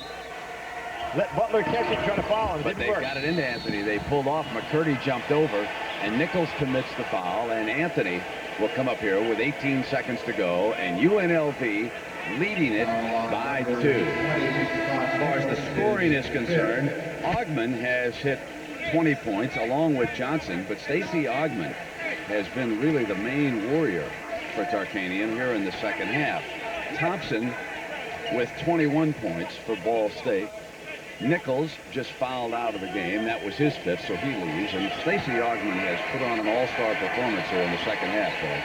Let Butler catch it, try to foul him. But they got it into Anthony. They pulled off. McCurdy jumped over, and Nichols commits the foul, and Anthony will come up here with 18 seconds to go, and UNLV leading it by 2. As far as the scoring is concerned, Ogman has hit 20 points along with Johnson, but Stacey Ogman has been really the main warrior for Tarkanian here in the second half. Thompson with 21 points for Ball State. Nichols just fouled out of the game. That was his 5th, so he leaves. And Stacey Ogman has put on an all-star performance here in the second half, Paul.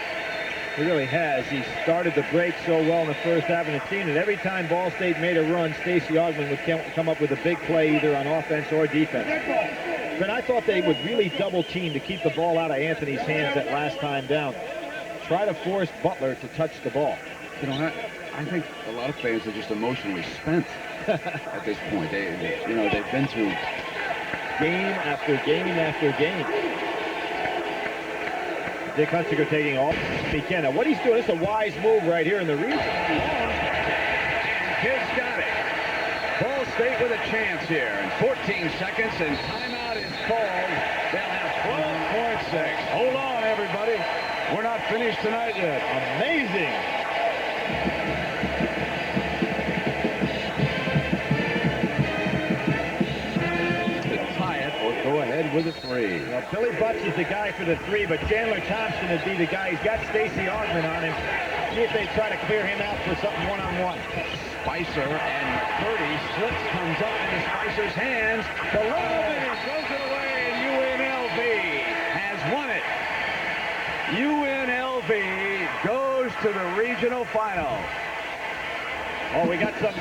He really has. He started the break so well in the first half, and it seemed that every time Ball State made a run, Stacey Ogman would come up with a big play either on offense or defense. But I thought they would really double team to keep the ball out of Anthony's hands that last time down. Try to force Butler to touch the ball. You know, I think a lot of fans are just emotionally spent at this point. They've been through game after game after game. Dick Hunziker taking all he can. Now, what he's doing is a wise move right here in the region. Kids got it. Ball State with a chance here. And 14 seconds, and timeout is called. They'll have 12.6. Hold on, everybody. We're not finished tonight yet. Amazing. Go ahead with a 3. Well, Billy Butts is the guy for the 3, but Chandler Thompson would be the guy. He's got Stacey Ogman on him. See if they try to clear him out for something one-on-one. Spicer, and McCurdy slips, comes up into Spicer's hands. The lob, and he throws it away, and UNLV has won it. UNLV goes to the regional final. Oh, we got some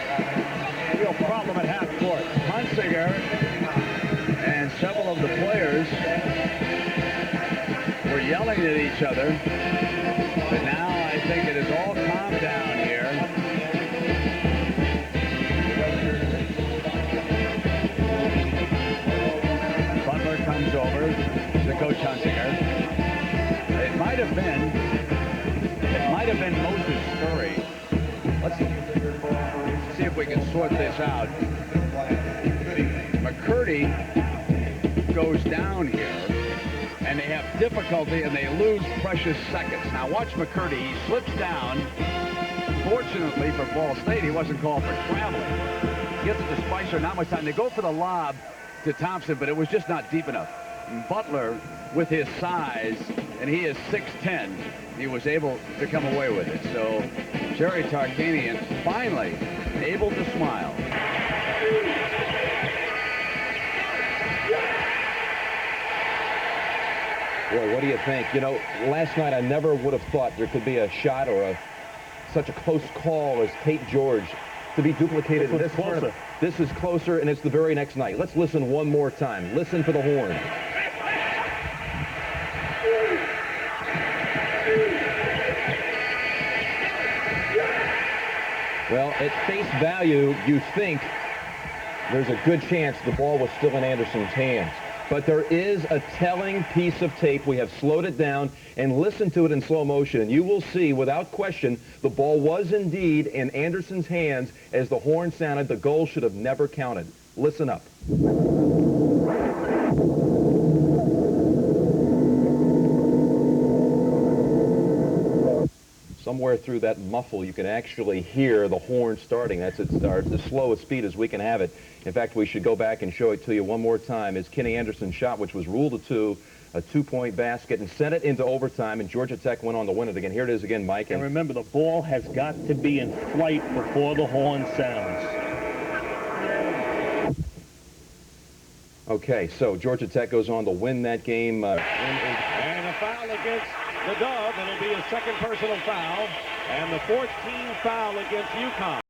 real problem at half court. Hunsinger and several of the players were yelling at each other, but now I think it is all calmed down here. Butler comes over to Coach Hunsinger. It might have been Moses Scurry. Let's see if we can sort this out. McCurdy goes down here, and they have difficulty, and they lose precious seconds. Now watch McCurdy. He slips down. Fortunately for Ball State, he wasn't called for traveling. Gets it to Spicer. Not much time. They go for the lob to Thompson, but it was just not deep enough. And Butler, with his size, and he is 6'10", he was able to come away with it. So Jerry Tarkanian finally able to smile. Boy, what do you think? You know, last night I never would have thought there could be a shot or such a close call as Tate George to be duplicated in this tournament. This is closer, and it's the very next night. Let's listen one more time. Listen for the horn. Well, at face value, you think there's a good chance the ball was still in Anderson's hands. But there is a telling piece of tape. We have slowed it down and listened to it in slow motion. And you will see, without question, the ball was indeed in Anderson's hands as the horn sounded. The goal should have never counted. Listen up. Somewhere through that muffle, you can actually hear the horn starting. That's its the slowest speed as we can have it. In fact, we should go back and show it to you one more time. As Kenny Anderson's shot, which was ruled a two-point basket, and sent it into overtime, and Georgia Tech went on to win it again. Here it is again, Mike. And remember, the ball has got to be in flight before the horn sounds. Okay, so Georgia Tech goes on to win that game. And a foul against the Dove, and it'll be a second personal foul, and the 14th foul against UConn.